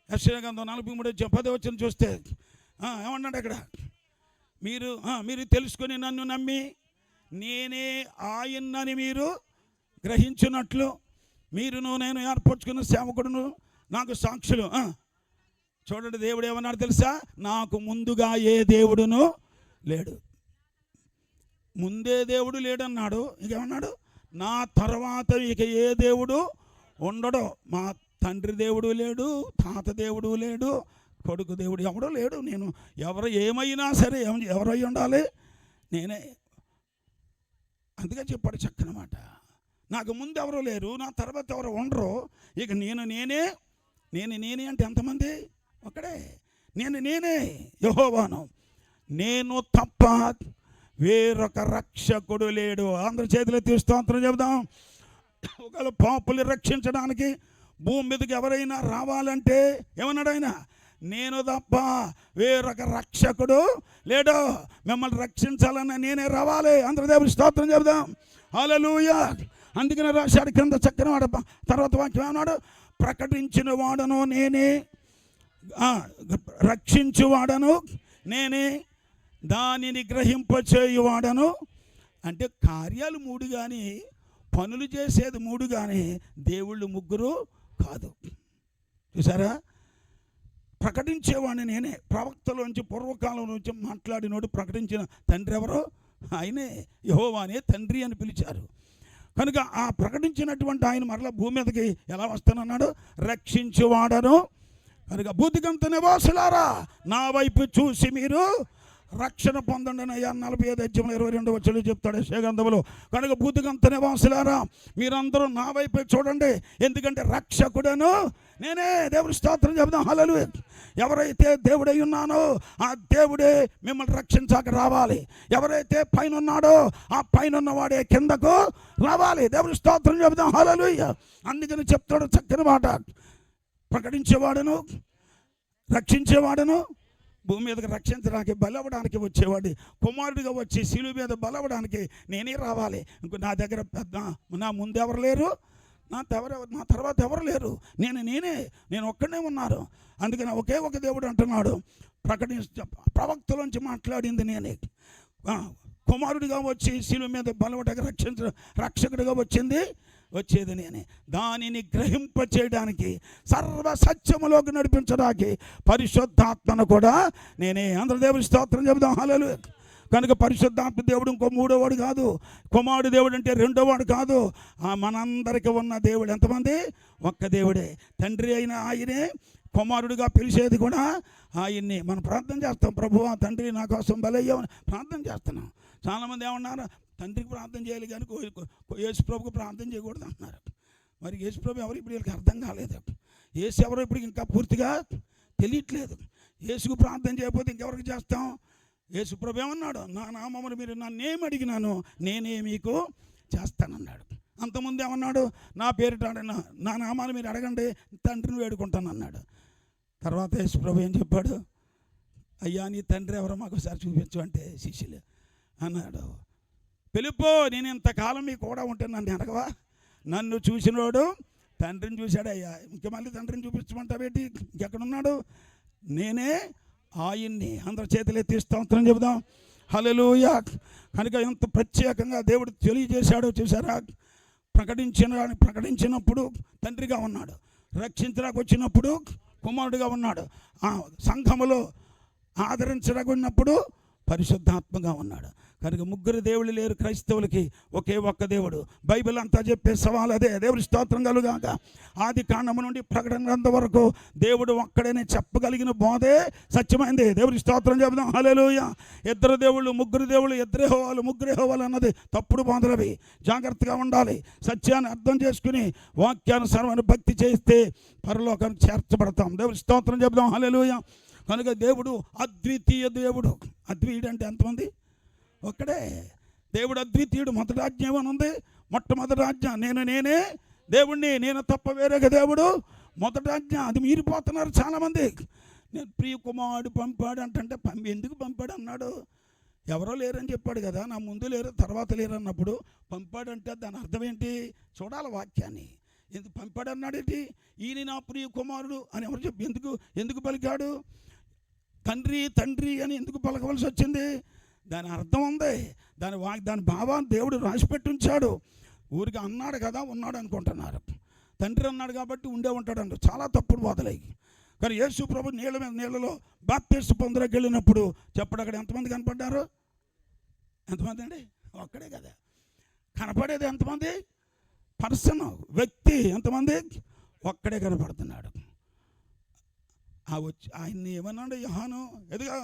యెషయా గ్రంథం 43వ అధ్యాయం 10వ వచనం చూస్తే ఏమన్నాడు అక్కడ? మీరు తెలుసుకొని నన్ను నమ్మి నేనే ఆయన్నని మీరు గ్రహించినట్లు మీరును నేను ఏర్పరచుకున్న సేవకుడును నాకు సాక్షులు. చూడండి, దేవుడు ఏమన్నాడు తెలుసా? నాకు ముందుగా ఏ దేవుడును లేడు. ముందే దేవుడు లేడన్నాడు. ఇంకేమన్నాడు? నా తర్వాత ఇక ఏ దేవుడు ఉండడు. మా తండ్రి దేవుడు లేడు, తాత దేవుడు లేడు, కొడుకు దేవుడు ఎవడో లేడు. నేను ఎవరు ఏమైనా సరే ఎవరై ఉండాలి? నేనే. అందుకే చెప్పాడు చక్కని మాట. నాకు ముందు ఎవరు లేరు, నా తర్వాత ఎవరు ఉండరు. ఇక నేనే అంటే ఎంతమంది? ఒక్కడే. నేనే యెహోవాను, నేను తప్ప వేరొక రక్షకుడు లేడు. అందరి చేతిలో స్తోత్రం చెబుదాం. ఒకవేళ పాపులు రక్షించడానికి భూమి మీదకి ఎవరైనా రావాలంటే ఏమన్నాడు ఆయన? నేను తప్ప వేరొక రక్షకుడు లేడు. మిమ్మల్ని రక్షించాలన్న నేనే రావాలి. అందరి దేవుని స్తోత్రం చెబుదాం. హల్లెలూయా. అందుకనే రాశాడు కింద చక్కని వాడు. తర్వాత వాక్యం ఏమన్నాడు? ప్రకటించిన వాడను నేనే, రక్షించువాడను నేనే, దానిని గ్రహింపచేయువాడను. అంటే కార్యాలు 3 కానీ పనులు చేసేది 3 కానీ దేవుళ్ళు 3 కాదు. చూసారా? ప్రకటించేవాడిని నేనే. ప్రవక్తలోంచి పూర్వకాలం నుంచి మాట్లాడినోడు ప్రకటించిన తండ్రి ఎవరో? ఆయనే. యెహోవానే తండ్రి అని పిలిచారు. కనుక ఆ ప్రకటించినటువంటి ఆయన మరలా భూమి మీదకి ఎలా వస్తానన్నాడు? రక్షించువాడను. కనుక భూదిగంత నివాసులారా నా వైపు చూసి మీరు రక్షణ పొందండి అయ్యా. 45 అధ్యాయం 22 వచనం చెప్తాడు యెషయా గ్రంథంలో. కనుక భూదిగంత నివాసులారా మీరందరూ నా వైపే చూడండి, ఎందుకంటే రక్షకుడను నేనే. దేవుని స్తోత్రం చెబుదాం. హల్లెలూయా. ఎవరైతే దేవుడై ఉన్నానో ఆ దేవుడే మిమ్మల్ని రక్షించాక రావాలి. ఎవరైతే పైన ఉన్నాడో ఆ పైన ఉన్నవాడే కిందకు రావాలి. దేవుని స్తోత్రం చెబుదాం. హల్లెలూయా. అందుకని చెప్తాడు చక్కని మాట. ప్రకటించేవాడును, రక్షించేవాడును, భూమి మీదకి రక్షించడానికి బలవడానికి వచ్చేవాడు, కుమారుడిగా వచ్చి శిలువ మీద బలవడానికి నేనే రావాలి. ఇంకో నా దగ్గర నా ముందు ఎవరు లేరు, నా తర్వాత ఎవరు లేరు. నేను ఒక్కడే ఉన్నాను. అందుకని ఒకే ఒక దేవుడు అంటున్నాడు. ప్రవక్తలోంచి మాట్లాడింది నేనే. కుమారుడిగా వచ్చి శిలువ మీద బలవడానికి రక్షకుడిగా వచ్చేది నేనే. దానిని గ్రహింపచేయడానికి, సర్వ సత్యములోకి నడిపించడానికి పరిశుద్ధాత్మను కూడా నేనే. అందరూ దేవుని స్తోత్రం చెబుదాం. హల్లెలూయా. కనుక పరిశుద్ధాత్మ దేవుడు ఇంకో 3వవాడు కాదు. కుమారుడు దేవుడు అంటే 2వవాడు కాదు. మనందరికీ ఉన్న దేవుడు ఎంతమంది? ఒక్క దేవుడే. తండ్రి అయిన ఆయనే, కుమారుడిగా పిలిచేది కూడా ఆయన్ని. మనం ప్రార్థన చేస్తాం, ప్రభువా తండ్రి నా కోసం బలయ్యామని ప్రార్థన చేస్తున్నాం. చాలామంది ఏమన్నారు? తండ్రికి ప్రార్థన చేయాలి కానీ యేసుప్రభుకు ప్రార్థన చేయకూడదు అంటున్నారు. మరి యేసుప్రభు ఎవరు ఇప్పుడు వీళ్ళకి అర్థం కాలేదు. యేసు ఎవరో ఇప్పుడు ఇంకా పూర్తిగా తెలియట్లేదు. యేసుకు ప్రార్థన చేయకపోతే ఇంకెవరికి చేస్తాం? యేసుప్రభు ఏమన్నాడు? నా నామమును మీరు నన్నేమి అడిగినాను నేనే మీకు చేస్తానన్నాడు. అంతకుముందు ఏమన్నాడు? నా పేరిట నా నామాన్ని మీరు అడగండి, తండ్రిని వేడుకుంటానన్నాడు. తర్వాత యేసుప్రభు ఏం చెప్పాడు? అయ్యా నీ తండ్రి ఎవరో మాకు ఒకసారి చూపించు అంటే శిష్యులు అన్నాడు. పిలుపు, నేను ఇంతకాలం మీ కూడా ఉంటే నన్ను అడగవా? నన్ను చూసినోడు తండ్రిని చూశాడయ్యా. ఇంక మళ్ళీ తండ్రిని చూపించమంటావేంటి? ఇంకెక్కడున్నాడు? నేనే ఆయన్ని. అందరి చేతులు ఎత్తి స్తోత్రం చెబుదాం. హల్లెలూయా. కనుక ఎంత ప్రత్యేకంగా దేవుడు తెలియజేశాడో చూసారా? ప్రకటించినప్పుడు తండ్రిగా ఉన్నాడు, రక్షించడానికి వచ్చినప్పుడు కుమారుడిగా ఉన్నాడు, సంఘములో ఆదరించడానికి ఉన్నప్పుడు పరిశుద్ధాత్మగా ఉన్నాడు. కనుక ముగ్గురు దేవుళ్ళు లేరు క్రైస్తవులకి, ఒకే ఒక్క దేవుడు. బైబిల్ అంతా చెప్పే సవాల్ అదే. దేవుడి స్తోత్రం కలుగాక. ఆది కాండము నుండి ప్రకటన గ్రంథం వరకు దేవుడు ఒక్కడనే చెప్పగలిగిన బోధే సత్యమైంది. దేవుడి స్తోత్రం చెబుదాం. హల్లెలూయా. ఇద్దరు దేవుళ్ళు, ముగ్గురు దేవుళ్ళు, ఇద్దరే హోవాలు, ముగ్గురే హోవాలు అన్నది తప్పుడు బోధలవి. జాగ్రత్తగా ఉండాలి. సత్యాన్ని అర్థం చేసుకుని వాక్యానుసారమైన భక్తి చేస్తే పరలోకానికి చేర్చబడతాం. దేవుడి స్తోత్రం చెబుదాం. హల్లెలూయా. కనుక దేవుడు అద్వితీయ దేవుడు. అద్వితీయుడు అంటే ఎంతమంది? ఒక్కడే దేవుడు అద్వితీయుడు. మొదటి ఆజ్ఞ ఏమని ఉంది? మొట్టమొదటి ఆజ్ఞ నేనే దేవుణ్ణి, నేను తప్ప వేరేగా దేవుడు. మొదటి ఆజ్ఞ. అది మీరిపోతున్నారు చాలామంది. నేను ప్రియ కుమారుడు పంపాడు అంటే ఎందుకు పంపాడు అన్నాడు? ఎవరో లేరని చెప్పాడు కదా, నా ముందు లేరు తర్వాత లేరు అన్నప్పుడు పంపాడంటే దాని అర్థం ఏంటి? చూడాలి వాక్యాన్ని. ఎందుకు పంపాడు అన్నాడు ఏంటి? ఈయన నా ప్రియ కుమారుడు అని ఎవరు చెప్పి ఎందుకు పలికాడు? తండ్రి అని ఎందుకు పలకవలసి వచ్చింది? దాని అర్థం ఉంది. దాని భావాన్ని దేవుడు రాసిపెట్టి ఉంచాడు. ఊరికి అన్నాడు కదా, ఉన్నాడు అనుకుంటున్నారు. తండ్రి అన్నాడు కాబట్టి ఉండే ఉంటాడు అంటారు. చాలా తప్పుడు బోధలై. కానీ యేసు ప్రభు నీళ్ళలో బాప్తిస్మం పొందడానికి వెళ్ళినప్పుడు చెప్పడు, అక్కడ ఎంతమంది కనపడ్డారు? ఎంతమంది అండి? ఒక్కడే కదా. కనపడేది ఎంతమంది? పర్సన్, వ్యక్తి ఎంతమంది? ఒక్కడే కనపడుతున్నాడు. ఆయన్ని ఏమన్నాడు యోహాను? ఎదుగా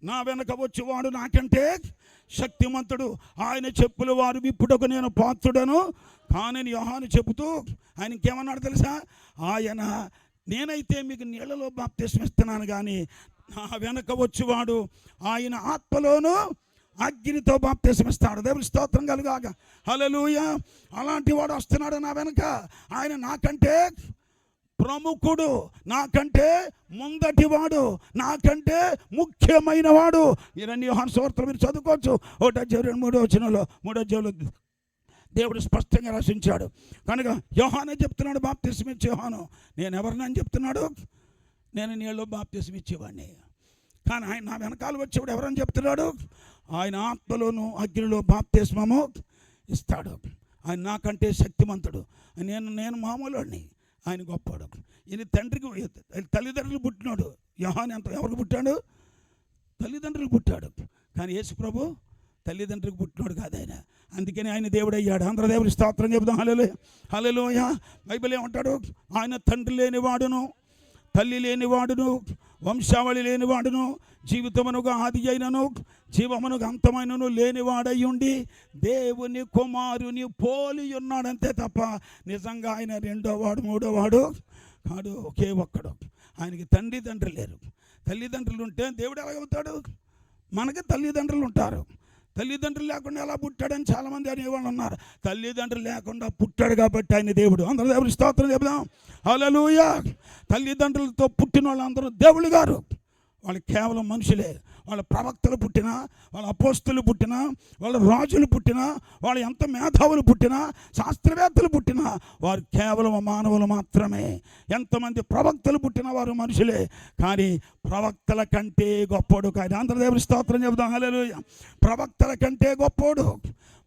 నా వెనక వచ్చేవాడు నాకంటే శక్తిమంతుడు, ఆయన చెప్పులు వారు విప్పుటకు నేను పాత్రుడను కానని యోహాను చెబుతూ ఆయన ఇంకేమన్నాడు తెలుసా? నేనైతే మీకు నీళ్ళలో బాప్తిస్మం ఇస్తున్నాను, కానీ నా వెనక వచ్చేవాడు ఆయన ఆత్మలోను అగ్నితో బాప్తిస్మం ఇస్తాడు. దేవుని స్తోత్రం కలుగాక. హల్లెలూయా. అలాంటి వాడు వస్తున్నాడు నా వెనక. ఆయన నాకంటే ప్రముఖుడు, నాకంటే ముందటివాడు, నాకంటే ముఖ్యమైన వాడు. ఇవన్నీ యోహాను సువార్తలో మీరు చదువుకోవచ్చు. 1:2-3 దేవుడు స్పష్టంగా రచించాడు. కనుక యోహానే చెప్తున్నాడు, బాప్తిస్మం ఇచ్చే యోహాను. నేను ఎవరినని చెప్తున్నాడు? నేను నీళ్ళలో బాప్తిస్మం ఇచ్చేవాడిని. కానీ ఆయన నా వెనకాల వచ్చేవాడు ఎవరని చెప్తున్నాడు? ఆయన ఆత్మలోను అగ్నిలో బాప్తిస్మము ఇస్తాడు. ఆయన నాకంటే శక్తిమంతుడు. నేను మామూలుడిని, ఆయన గొప్పవాడు. ఈయన తల్లిదండ్రులు పుట్టినాడు. యోహాను ఎవరికి పుట్టాడు? తల్లిదండ్రులు పుట్టాడు. కానీ యేసు ప్రభు తల్లిదండ్రులకు పుట్టినాడు కాదు ఆయన. అందుకని ఆయన దేవుడు అయ్యాడు. అందరూ దేవుడి స్తోత్రం చెబుదాం. హల్లెలూయా. హల్లెలూయా. బైబిల్ ఏమంటాడు? ఆయన తండ్రి లేనివాడును, తల్లి లేనివాడును, వంశావళి లేనివాడును, జీవితమునుగా ఆది అయినను జీవమునుగా అంతమైనను లేనివాడయ్యుండి దేవుని కుమారుని పోలి ఉన్నాడంతే తప్ప నిజంగా ఆయన రెండోవాడు మూడోవాడు కాడు. ఒకే ఒక్కడు. ఆయనకి తండ్రి లేరు. తల్లిదండ్రులు ఉంటే దేవుడు ఎలాగవుతాడు? మనకి తల్లిదండ్రులు ఉంటారు. తల్లిదండ్రులు లేకుండా ఎలా పుట్టాడని చాలామంది అనేవాళ్ళు ఉన్నారు. తల్లిదండ్రులు లేకుండా పుట్టాడు కాబట్టి ఆయన దేవుడు. అందరూ దేవుడి స్తోత్రం చెబుదాం. హల్లెలూయా. తల్లిదండ్రులతో పుట్టిన వాళ్ళందరూ దేవుళ్ళు గారు. వాళ్ళు కేవలం మనుషులే. వాళ్ళ ప్రవక్తలు పుట్టినా, వాళ్ళ అపోస్తులు పుట్టినా, వాళ్ళ రాజులు పుట్టినా, వాళ్ళు ఎంత మేధావులు పుట్టినా, శాస్త్రవేత్తలు పుట్టినా వారు కేవలం మానవులు మాత్రమే. ఎంతమంది ప్రవక్తలు పుట్టిన వారు మనుషులే, కానీ ప్రవక్తల కంటే గొప్పోడు కాదు. అందరూ దేవుడి స్తోత్రం చెబుదాం. హల్లెలూయా. ప్రవక్తల కంటే గొప్పోడు,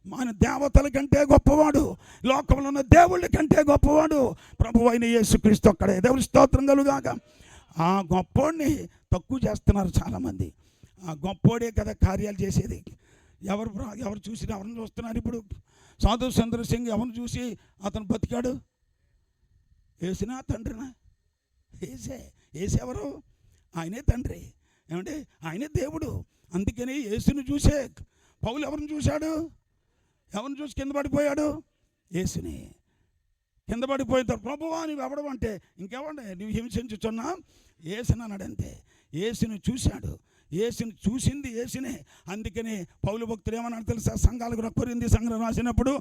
మన దేవతల కంటే గొప్పవాడు, లోకంలో ఉన్న దేవుళ్ళ కంటే గొప్పవాడు ప్రభువు అయిన యేసుక్రీస్తు ఒక్కడే. దేవుడి స్తోత్రం కలుగాక. ఆ గొప్పోడిని తక్కువ చేస్తున్నారు చాలామంది. ఆ గొప్పోడే కదా కార్యాలు చేసేది. ఎవరు చూసి ఎవరిని చూస్తున్నారు ఇప్పుడు? సాధు చంద్ర సింగ్ ఎవరిని చూసి అతను బతికాడు? యేసునా తండ్రినా? యేసు ఎవరు? ఆయనే తండ్రి. ఏమంటే ఆయనే దేవుడు. అందుకని యేసుని చూసే పౌలు ఎవరిని చూశాడు? ఎవరిని చూసి కింద పడిపోయాడు? యేసుని. కింద పడిపోయిన తర్వాత ప్రభువా నువ్వు ఎవడం అంటే ఇంకెవండి నువ్వు హింసించుచున్నా యేసుని అన్నాడంతే. యేసుని చూశాడు. యేసుని చూసింది యేసునే. అందుకని పౌలు భక్తుడు ఏమన్నాడు తెలుసా? సంఘాలకు కొరింథీ సంఘం రాసినప్పుడు,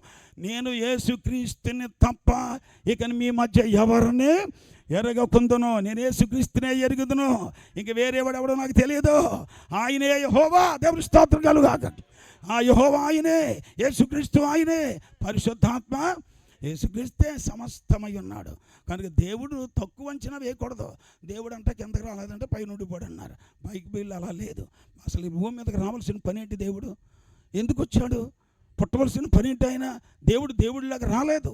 నేను యేసుక్రీస్తుని తప్ప ఇక మీ మధ్య ఎవరిని ఎరగకుందును, నేను యేసుక్రీస్తునే ఎరుగుదును, ఇంక వేరేవాడు ఎవడో నాకు తెలియదు. ఆయనే యెహోవా. దేవుని స్తోత్రం కలుగాక. ఆ యెహోవా ఆయనే, యేసుక్రీస్తు ఆయనే, పరిశుద్ధాత్మ యేసుక్రీస్తే సమస్తమై ఉన్నాడు. కనుక దేవుడు తక్కువ అంచనా వేయకూడదు. దేవుడు అంటే కిందకి రాలేదంటే పైన ఉండిపోడు అన్నారు. పైకి బిల్లు అలా లేదు. అసలు ఈ భూమి మీదకి రావాల్సిన పని ఏంటి? దేవుడు ఎందుకు వచ్చాడు? పుట్టవలసిన పని ఏంటి? ఆయన దేవుడిలాగా రాలేదు.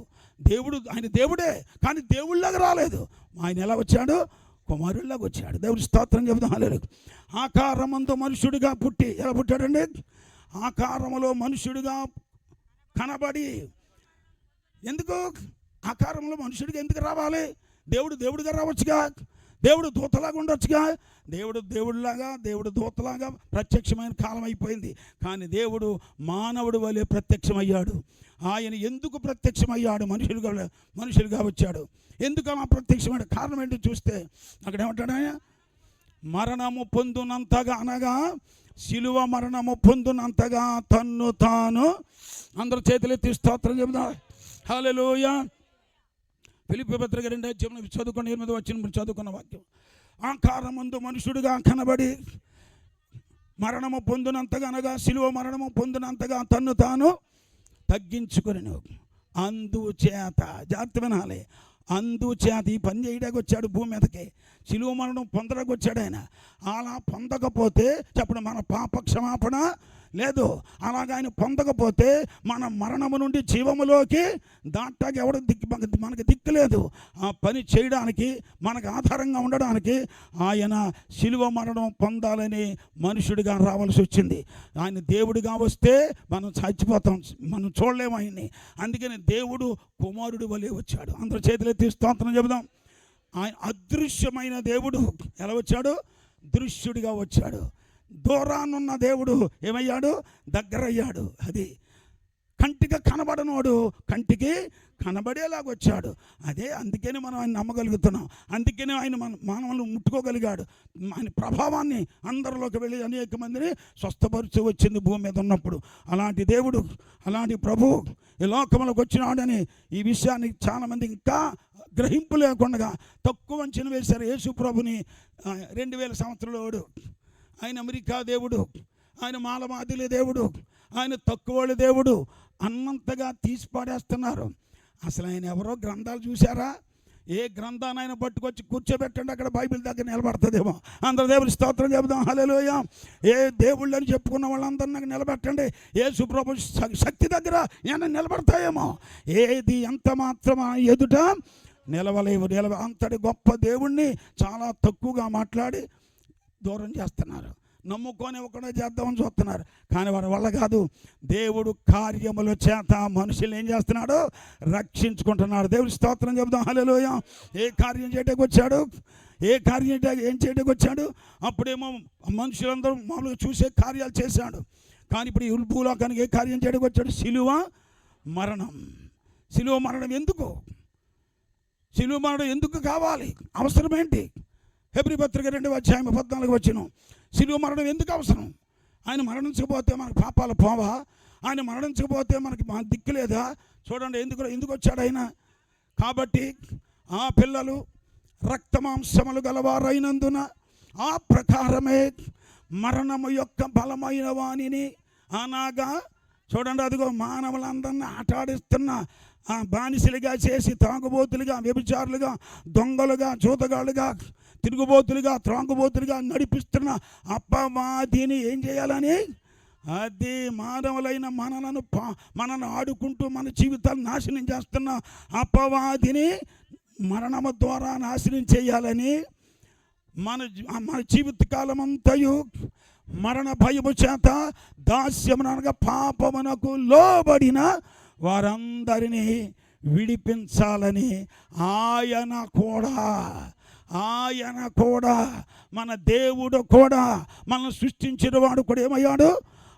ఆయన దేవుడే, కానీ దేవుడిలాగా రాలేదు. ఆయన ఎలా వచ్చాడు? కుమారుడిలాగా వచ్చాడు. దేవుడి స్తోత్రం చెబుదాం. హల్లెలూయా. ఆకారమందు మనుషుడిగా పుట్టి ఎలా పుట్టాడండి? ఆకారములో మనుషుడిగా కనబడి. ఎందుకు ఆకారంలో మనుషుడిగా ఎందుకు రావాలి? దేవుడుగా రావచ్చుగా, దేవుడు దూతలాగా ఉండొచ్చుగా. దేవుడిలాగా దేవుడు దూతలాగా ప్రత్యక్షమైన కాలం అయిపోయింది. కానీ దేవుడు మానవుడి వలె ప్రత్యక్షమయ్యాడు. ఆయన ఎందుకు ప్రత్యక్షమయ్యాడు? మనుషులుగా వచ్చాడు. ఎందుకు అలా ప్రత్యక్షమైన కారణం ఏంటో చూస్తే అక్కడ ఏమంటాడు ఆయన? మరణము పొందునంతగా, అనగా శిలువ మరణము పొందునంతగా తన్ను తాను. అందరూ చేతులెత్తి స్తోత్రం చెబుదాం. హల్లెలూయా. ఫిలిప్పీ పత్రిక 2 చదువుకుని 8 వచ్చిన చదువుకున్న వాక్యం. ఆకారమందు మనుషుడిగా కనబడి మరణము పొందినంతగా, అనగా శిలువ మరణము పొందినంతగా తన్ను తాను తగ్గించుకొనెను. అందుచేత, జాగ్రత్త వినాలి, అందుచేత ఈ పని చేయడానికి వచ్చాడు భూమి మీదకి. శిలువ మరణం పొందడానికి వచ్చాడు ఆయన. అలా పొందకపోతే చెప్పండి, మన పాప క్షమాపణ లేదు. అలాగ ఆయన పొందకపోతే మన మరణము నుండి జీవములోకి దాటాకి ఎవడు మనకి దిక్కు లేదు. ఆ పని చేయడానికి, మనకు ఆధారంగా ఉండడానికి ఆయన శిలువ మరణం పొందాలని మనుషుడిగా రావాల్సి వచ్చింది. ఆయన దేవుడిగా వస్తే మనం చచ్చిపోతాం, మనం చూడలేము ఆయన్ని. అందుకని దేవుడు కుమారుడి వలె వచ్చాడు. అందరూ చేతులెత్తి స్తోత్రం చెబుదాం. ఆయన అదృశ్యమైన దేవుడు ఎలా వచ్చాడు? దృశ్యుడిగా వచ్చాడు. దూరానున్న దేవుడు ఏమయ్యాడు? దగ్గరయ్యాడు. అది కంటికి కనబడనోడు కంటికి కనబడేలాగా వచ్చాడు. అందుకని మనం ఆయన నమ్మగలుగుతున్నాం. అందుకని ఆయన మానవులను ముట్టుకోగలిగాడు. ఆయన ప్రభావాన్ని అందరిలోకి వెళ్ళి అనేక మందిని స్వస్థపరుచు వచ్చింది భూమి మీద ఉన్నప్పుడు. అలాంటి దేవుడు, అలాంటి ప్రభువు ఈ లోకంలోకి వచ్చినాడని ఈ విషయాన్ని చాలామంది ఇంకా గ్రహింపు లేకుండా తక్కువ అంచనా వేశారు. యేసు ప్రభుని 2000 సంవత్సరాలు ఆయన అమెరికా దేవుడు, ఆయన మాలమాదిలే దేవుడు, ఆయన తక్కువోళ్ళ దేవుడు అన్నంతగా తీసి పాడేస్తున్నారు. అసలు ఆయన ఎవరో గ్రంథాలు చూసారా? ఏ గ్రంథాన్ని ఆయన పట్టుకొచ్చి కూర్చోబెట్టండి, అక్కడ బైబిల్ దగ్గర నిలబడుతుందేమో. అందరు దేవుడి స్తోత్రం చెబుదాం. హల్లెలూయా. ఏ దేవుళ్ళు అని చెప్పుకున్న వాళ్ళందరూ నాకు నిలబెట్టండి. యేసు ప్రభు శక్తి దగ్గర నేను నిలబడతాయేమో. ఏది ఎంత మాత్రం ఎదుట నిలవలేవు. అంతటి గొప్ప దేవుణ్ణి చాలా తక్కువగా మాట్లాడి దూరం చేస్తున్నారు. నమ్ముకొని ఒకటే చేద్దామని చూస్తున్నారు. కానీ వారి వల్ల కాదు. దేవుడు కార్యముల చేత మనుషులు ఏం చేస్తున్నాడు? రక్షించుకుంటున్నాడు. దేవుడి స్తోత్రం చెబుదాం. హల్లెలూయా. ఏ కార్యం చేయడానికి వచ్చాడు? ఏం చేయడానికి వచ్చాడు? అప్పుడేమో మనుషులందరూ మామూలుగా చూసే కార్యాలు చేశాడు. కానీ ఇప్పుడు ఈ భూలోకానికి ఏ కార్యం చేయడానికి వచ్చాడు? శిలువ మరణం. శిలువ మరణం ఎందుకు? శిలువ మరణం ఎందుకు కావాలి? అవసరం ఏంటి? హెబ్రీ పత్రిక 2:14 వచ్చిన శిలువ మరణం ఎందుకు అవసరం? ఆయన మరణించకపోతే మనకు పాపాలు పోవా? ఆయన మరణించకపోతే మనకి దిక్కు లేదా? చూడండి ఎందుకు వచ్చాడు ఆయన. కాబట్టి ఆ పిల్లలు రక్తమాంసములు గలవారైనందున ఆ ప్రకారమే మరణము యొక్క బలమైన వాణిని, అనగా చూడండి, అదిగో మానవులందరినీ ఆటాడిస్తున్న బానిసలుగా చేసి త్రాగుబోతులుగా, వ్యభిచారులుగా, దొంగలుగా, జూతగాళ్ళుగా, తిరుగుబోతులుగా, త్రాగుబోతులుగా నడిపిస్తున్న అపవాదిని ఏం చేయాలని? అది మానవులైన మనను ఆడుకుంటూ మన జీవితాలు నాశనం చేస్తున్న అపవాదిని మరణము ద్వారా నాశనం చేయాలని మన జీవితకాలం అంతయు మరణ భయము చేత దాస్యమునగా పాపమునకు లోబడిన వారందరినీ విడిపించాలని ఆయన కూడా మన దేవుడు కూడా, మనల్ని సృష్టించిన వాడు కూడా ఏమయ్యాడు?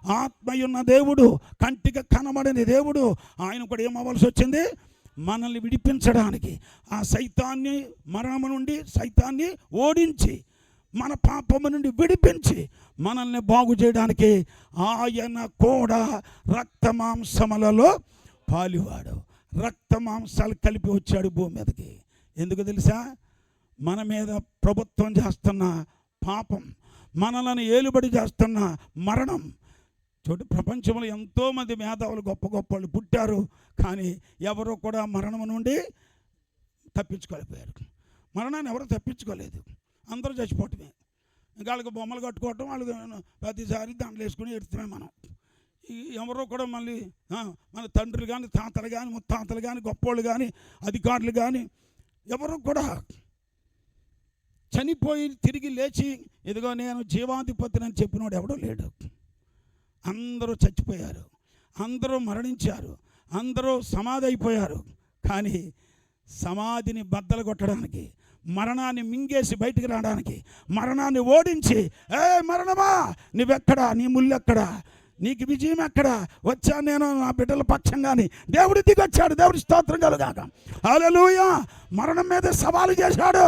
ఆత్మయున్న దేవుడు, కంటికి కనబడని దేవుడు. ఆయన కూడా ఏమవ్వాల్సి వచ్చింది? మనల్ని విడిపించడానికి, ఆ సైతాన్ని, మరణము నుండి సైతాన్ని ఓడించి మన పాపము నుండి విడిపించి మనల్ని బాగు చేయడానికి ఆయన కూడా రక్తమాంసములలో పాలువాడు. రక్తమాంసాలు కలిపి వచ్చాడు భూమి మీదకి. ఎందుకు తెలుసా? మన మీద ప్రభుత్వం చేస్తున్న పాపం, మనలను ఏలుబడి చేస్తున్న మరణం. చూడు, ప్రపంచంలో ఎంతోమంది మేధావులు గొప్ప వాళ్ళు పుట్టారు. కానీ ఎవరు కూడా మరణం నుండి తప్పించుకోలేకపోయారు. మరణాన్ని ఎవరు తప్పించుకోలేదు. అందరూ చచ్చిపోవటమే. ఇంకా వాళ్ళకి బొమ్మలు కట్టుకోవటం, వాళ్ళకి ప్రతిసారి దాంట్లో వేసుకుని ఎడుతున్నాం మనం. ఎవరో కూడా మళ్ళీ మన తండ్రులు కానీ, తాతలు కానీ, ముత్తాతలు కానీ, గొప్పోళ్ళు కానీ, అధికారులు కానీ ఎవరు కూడా చనిపోయి తిరిగి లేచి ఇదిగో నేను జీవాధిపతిని అని చెప్పినోడు ఎవడో లేడు. అందరూ చచ్చిపోయారు, అందరూ మరణించారు, అందరూ సమాధి అయిపోయారు. కానీ సమాధిని బద్దలు కొట్టడానికి, మరణాన్ని మింగేసి బయటికి రావడానికి, మరణాన్ని ఓడించి, ఏ మరణమా నువ్వెక్కడా, నీ ముల్లెక్కడా, నీకు విజయం ఎక్కడా, వచ్చాను నేను నా బిడ్డల పక్షంగాని దేవుడు దిగొచ్చాడు. దేవుడి స్తోత్రం కలుగాక. హల్లెలూయా. మరణం మీద సవాలు చేశాడు,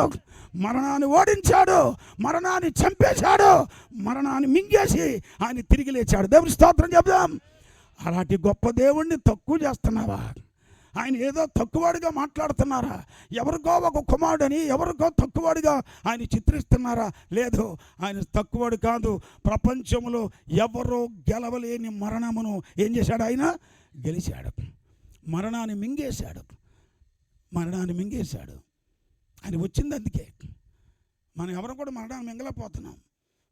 మరణాన్ని ఓడించాడు, మరణాన్ని చంపేశాడు, మరణాన్ని మింగేసి ఆయన తిరిగి లేచాడు. దేవుడి స్తోత్రం చెప్దాం. అలాంటి గొప్ప దేవుణ్ణి తక్కువ చేస్తున్నావా? ఆయన ఏదో తక్కువవాడిగా మాట్లాడుతున్నారా? ఎవరికో ఒక కుమారుడని ఎవరికో తక్కువవాడిగా ఆయన చిత్రిస్తున్నారా? లేదు, ఆయన తక్కువవాడు కాదు. ప్రపంచంలో ఎవరో గెలవలేని మరణమును ఏం చేశాడు? ఆయన గెలిచాడు, మరణాన్ని మింగేశాడు, మరణాన్ని మింగేశాడు. ఆయన వచ్చింది అందుకే. మనం ఎవరు కూడా మరణాన్ని మింగలేకపోతున్నాం.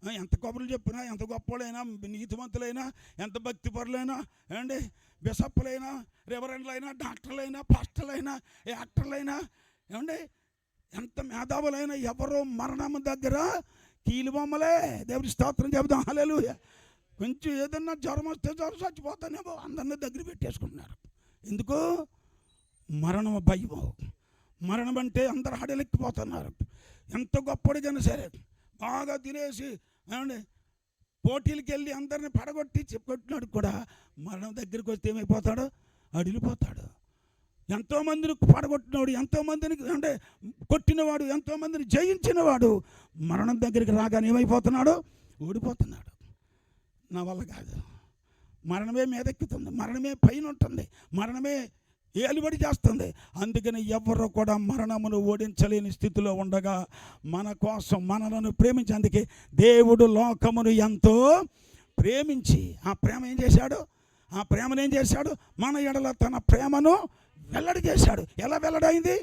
ఎంత కబుర్లు చెప్పినా, ఎంత గొప్పలైనా, నీతిమంతులైనా, ఎంత భక్తిపరులైనా, ఏమండి, బిషప్పులైనా, రెవరెండ్లైనా, డాక్టర్లైనా, పాస్టర్లైనా, యాక్టర్లైనా, ఏమండి, ఎంత మేధావులైనా ఎవరో మరణం దగ్గర కీలుబొమ్మలే. దేవుడి స్తోత్రం చెబుదాం. హల్లెలూయా. కొంచెం ఏదన్నా జ్వరం వస్తే జ్వరం చచ్చిపోతానేమో అందరినీ దగ్గర పెట్టేసుకుంటున్నారు. ఎందుకు? మరణం భయం. మరణం అంటే అందరు హడలెక్కిపోతున్నారు. ఎంత గొప్పడికైనా సరే బాగా తినేసి, ఏమండి, పోటీలకు వెళ్ళి అందరిని పడగొట్టి చెప్పుకొట్టినాడు కూడా మరణం దగ్గరికి వస్తే ఏమైపోతాడు? అడిలిపోతాడు. ఎంతోమందిని పడగొట్టినవాడు, ఎంతోమందిని అంటే కొట్టినవాడు, ఎంతోమందిని జయించినవాడు మరణం దగ్గరికి రాగానే ఏమైపోతున్నాడు? ఓడిపోతున్నాడు. నా వల్ల కాదు. మరణమే మీదెక్కుతుంది, మరణమే పైన ఉంటుంది, మరణమే ఏలుబడి చేస్తుంది. అందుకని ఎవరు కూడా మరణమును ఓడించలేని స్థితిలో ఉండగా మన కోసం మనలను ప్రేమించి, అందుకే దేవుడు లోకమును ఎంతో ప్రేమించి ఆ ప్రేమ ఏం చేశాడు? ఆ ప్రేమను ఏం చేశాడు? మన ఎడల తన ప్రేమను వెల్లడి చేశాడు. ఎలా వెల్లడైంది?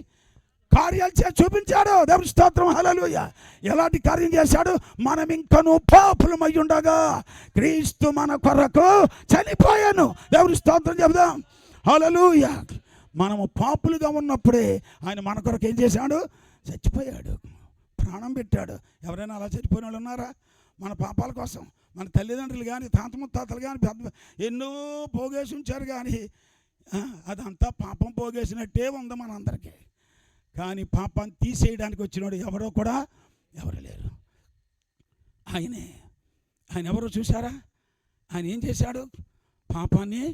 కార్యాలు చేసి చూపించాడు. దేవుని స్తోత్రం. హల్లెలూయా. ఎలాంటి కార్యం చేశాడు? మనం ఇంకను పాపులమై ఉండగా క్రీస్తు మన కొరకు చనిపోయాను. దేవుని స్తోత్రం చెబుదాం. హల్లెలూయా. మనము పాపులుగా ఉన్నప్పుడే ఆయన మన కొరకు ఏం చేశాడు? చచ్చిపోయాడు, ప్రాణం పెట్టాడు. ఎవరైనా అలా చచ్చిపోయిన వాళ్ళు ఉన్నారా? మన పాపాల కోసం మన తల్లిదండ్రులు కానీ, తాత ముత్తాతలు కానీ ఎన్నో పోగేసి ఉంచారు. కానీ అదంతా పాపం పోగేసినట్టే ఉంది మనందరికీ. కానీ పాపాన్ని తీసేయడానికి వచ్చినాడు ఎవరో కూడా ఎవరు లేరు. ఆయనే. ఆయన ఎవరో చూసారా? ఆయన ఏం చేశాడు? పాపాన్ని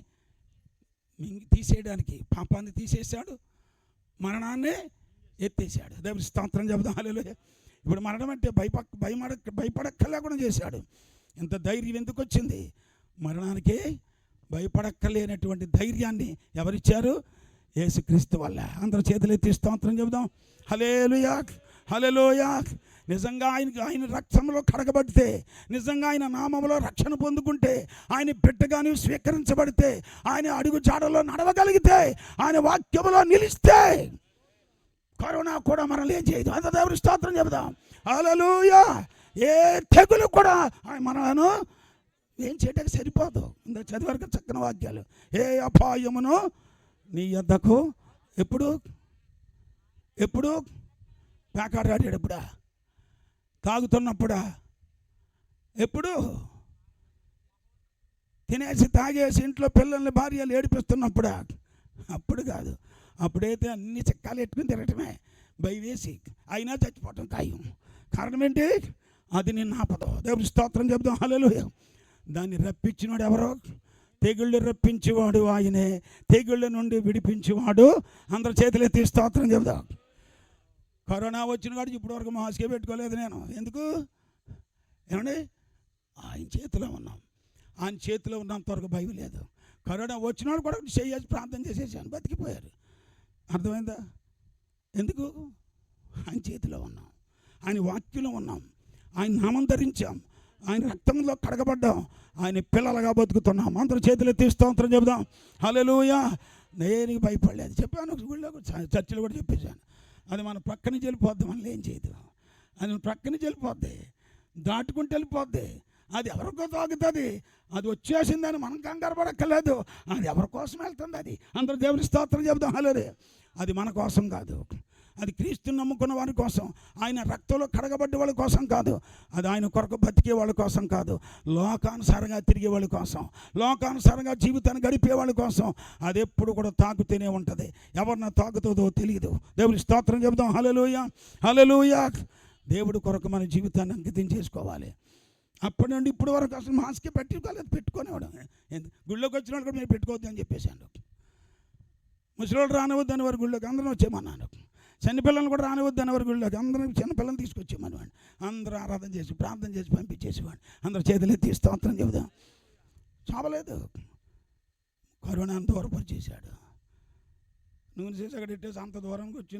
తీసేయడానికి పాపాన్ని తీసేశాడు, మరణాన్ని ఎత్తేసాడు. దేవుని స్తోత్రం చెబుదాం. హల్లెలూయా. ఇప్పుడు మరణం అంటే భయపడక్కర్లేకుండా చేశాడు. ఇంత ధైర్యం ఎందుకు వచ్చింది? మరణానికి భయపడక్కర్లేనటువంటి ధైర్యాన్ని ఎవరిచ్చారు? యేసుక్రీస్తు వల్ల. అందరూ చేతులు ఎత్తి స్తోత్రం చెబుదాం. హల్లెలూయా, హల్లెలూయా. నిజంగా ఆయన రక్తంలో కడగబడితే, నిజంగా ఆయన నామములో రక్షణ పొందుకుంటే, ఆయన బిడ్డగాని స్వీకరించబడితే, ఆయన అడుగు జాడలో నడవగలిగితే, ఆయన వాక్యములో నిలిస్తే కరోనా కూడా మనల్ని ఏం చేయదు. అంత దేవుని స్తోత్రం చెబుదాం. హల్లెలూయా. ఏ తెగులు కూడా మనను ఏం చేయడానికి సరిపోదు. ఇంత చదివారు చక్కని వాక్యాలు. ఏ అపాయమును నీ యొద్దకు ఎప్పుడు పేకాడాడేటప్పుడా, తాగుతున్నప్పుడా, ఎప్పుడు తినేసి తాగేసి ఇంట్లో పిల్లల్ని భార్యలు ఏడిపిస్తున్నప్పుడా? అప్పుడు కాదు. అప్పుడైతే అన్ని చిక్కాలు ఎట్టుకుని తిరగటమే, భయవేసి అయినా చచ్చిపోవటం ఖాయం. కారణం ఏంటి? అది నిన్ను ఆపదు. దేవుని స్తోత్రం చెబుదాం. హల్లెలూయా. దాన్ని రప్పించినాడు ఎవరో? తెగుళ్ళు రప్పించేవాడు ఆయనే, తెగుళ్ళ నుండి విడిపించేవాడు. అందరి చేతులు ఎత్తి స్తోత్రం చెబుదాం. కరోనా వచ్చిన కాదు ఇప్పటివరకు మాస్కే పెట్టుకోలేదు నేను. ఎందుకు? ఏమండి, ఆయన చేతిలో ఉన్నాం. ఆయన చేతిలో ఉన్నంతవరకు భయం లేదు. కరోనా వచ్చినాడు కూడా చేసి ప్రార్థన చేసేసాను, బతికిపోయారు. అర్థమైందా? ఎందుకు? ఆయన చేతిలో ఉన్నాం, ఆయన వాక్యంలో ఉన్నాం, ఆయన నామం ధరించాం, ఆయన రక్తంలో కడగబడ్డాం, ఆయన పిల్లలుగా బతుకుతున్నాం. అందరూ చేతులు ఎత్తి స్తోత్రం చెబుదాం. హల్లెలూయా. నేను భయపడలేదు, చెప్పాను. చర్చిలో కూడా చెప్పేశాను. అది మన ప్రక్క నుంచి వెళ్ళిపోద్ది, మనల్ని ఏం చేయదు. అది మన ప్రక్క నుంచి వెళ్ళిపోద్ది, దాటుకుంటూ వెళ్ళిపోద్ది. అది ఎవరికో తాగుతుంది, అది వచ్చేసిందని మనం కంగారు పడక్కర్లేదు. అది ఎవరి కోసం వెళ్తుంది? అది అందరూ దేవుని స్తోత్రం చెబుదాం. హల్లెలూయా. అది మన కోసం కాదు, అది క్రీస్తుని నమ్ముకున్న వారి కోసం, ఆయన రక్తంలో కడగబడ్డ వాళ్ళ కోసం కాదు, అది ఆయన కొరకు బతికే వాళ్ళ కోసం కాదు, లోకానుసారంగా తిరిగే వాళ్ళ కోసం, లోకానుసారంగా జీవితాన్ని గడిపే వాళ్ళ కోసం. అది ఎప్పుడు కూడా తాకుతూనే ఉంటుంది. ఎవరిన తాకుతుందో తెలియదు. దేవుని స్తోత్రం చెబుతాం. హల్లెలూయా, హల్లెలూయా. దేవుడి కొరకు మన జీవితాన్ని అంకితం చేసుకోవాలి. అప్పటి నుండి ఇప్పుడు వరకు అసలు మాస్కే పెట్టుకునేవాడు. గుళ్ళోకి వచ్చిన వాళ్ళు కూడా మీరు పెట్టుకోవద్దు అని చెప్పేసాను. ముసలివాళ్ళు రానివద్దు అని వారి గుళ్ళోకి అందరం వచ్చేయమన్నాను. చిన్నపిల్లలు కూడా రానివద్దు అని వారి గుళ్ళోకి అందరం చిన్నపిల్లలు తీసుకొచ్చేమనేవాడు. అందరూ ఆరాధన చేసి ప్రార్థన చేసి పంపించేసేవాడు. అందరూ చేతులు ఎత్తి స్తోత్రం చెబుదాం. చావలేదు. కరోనా దూరపరిచేశాడు. నూనె చేసి అక్కడ ఇట్టేసి అంత దూరంగా వచ్చి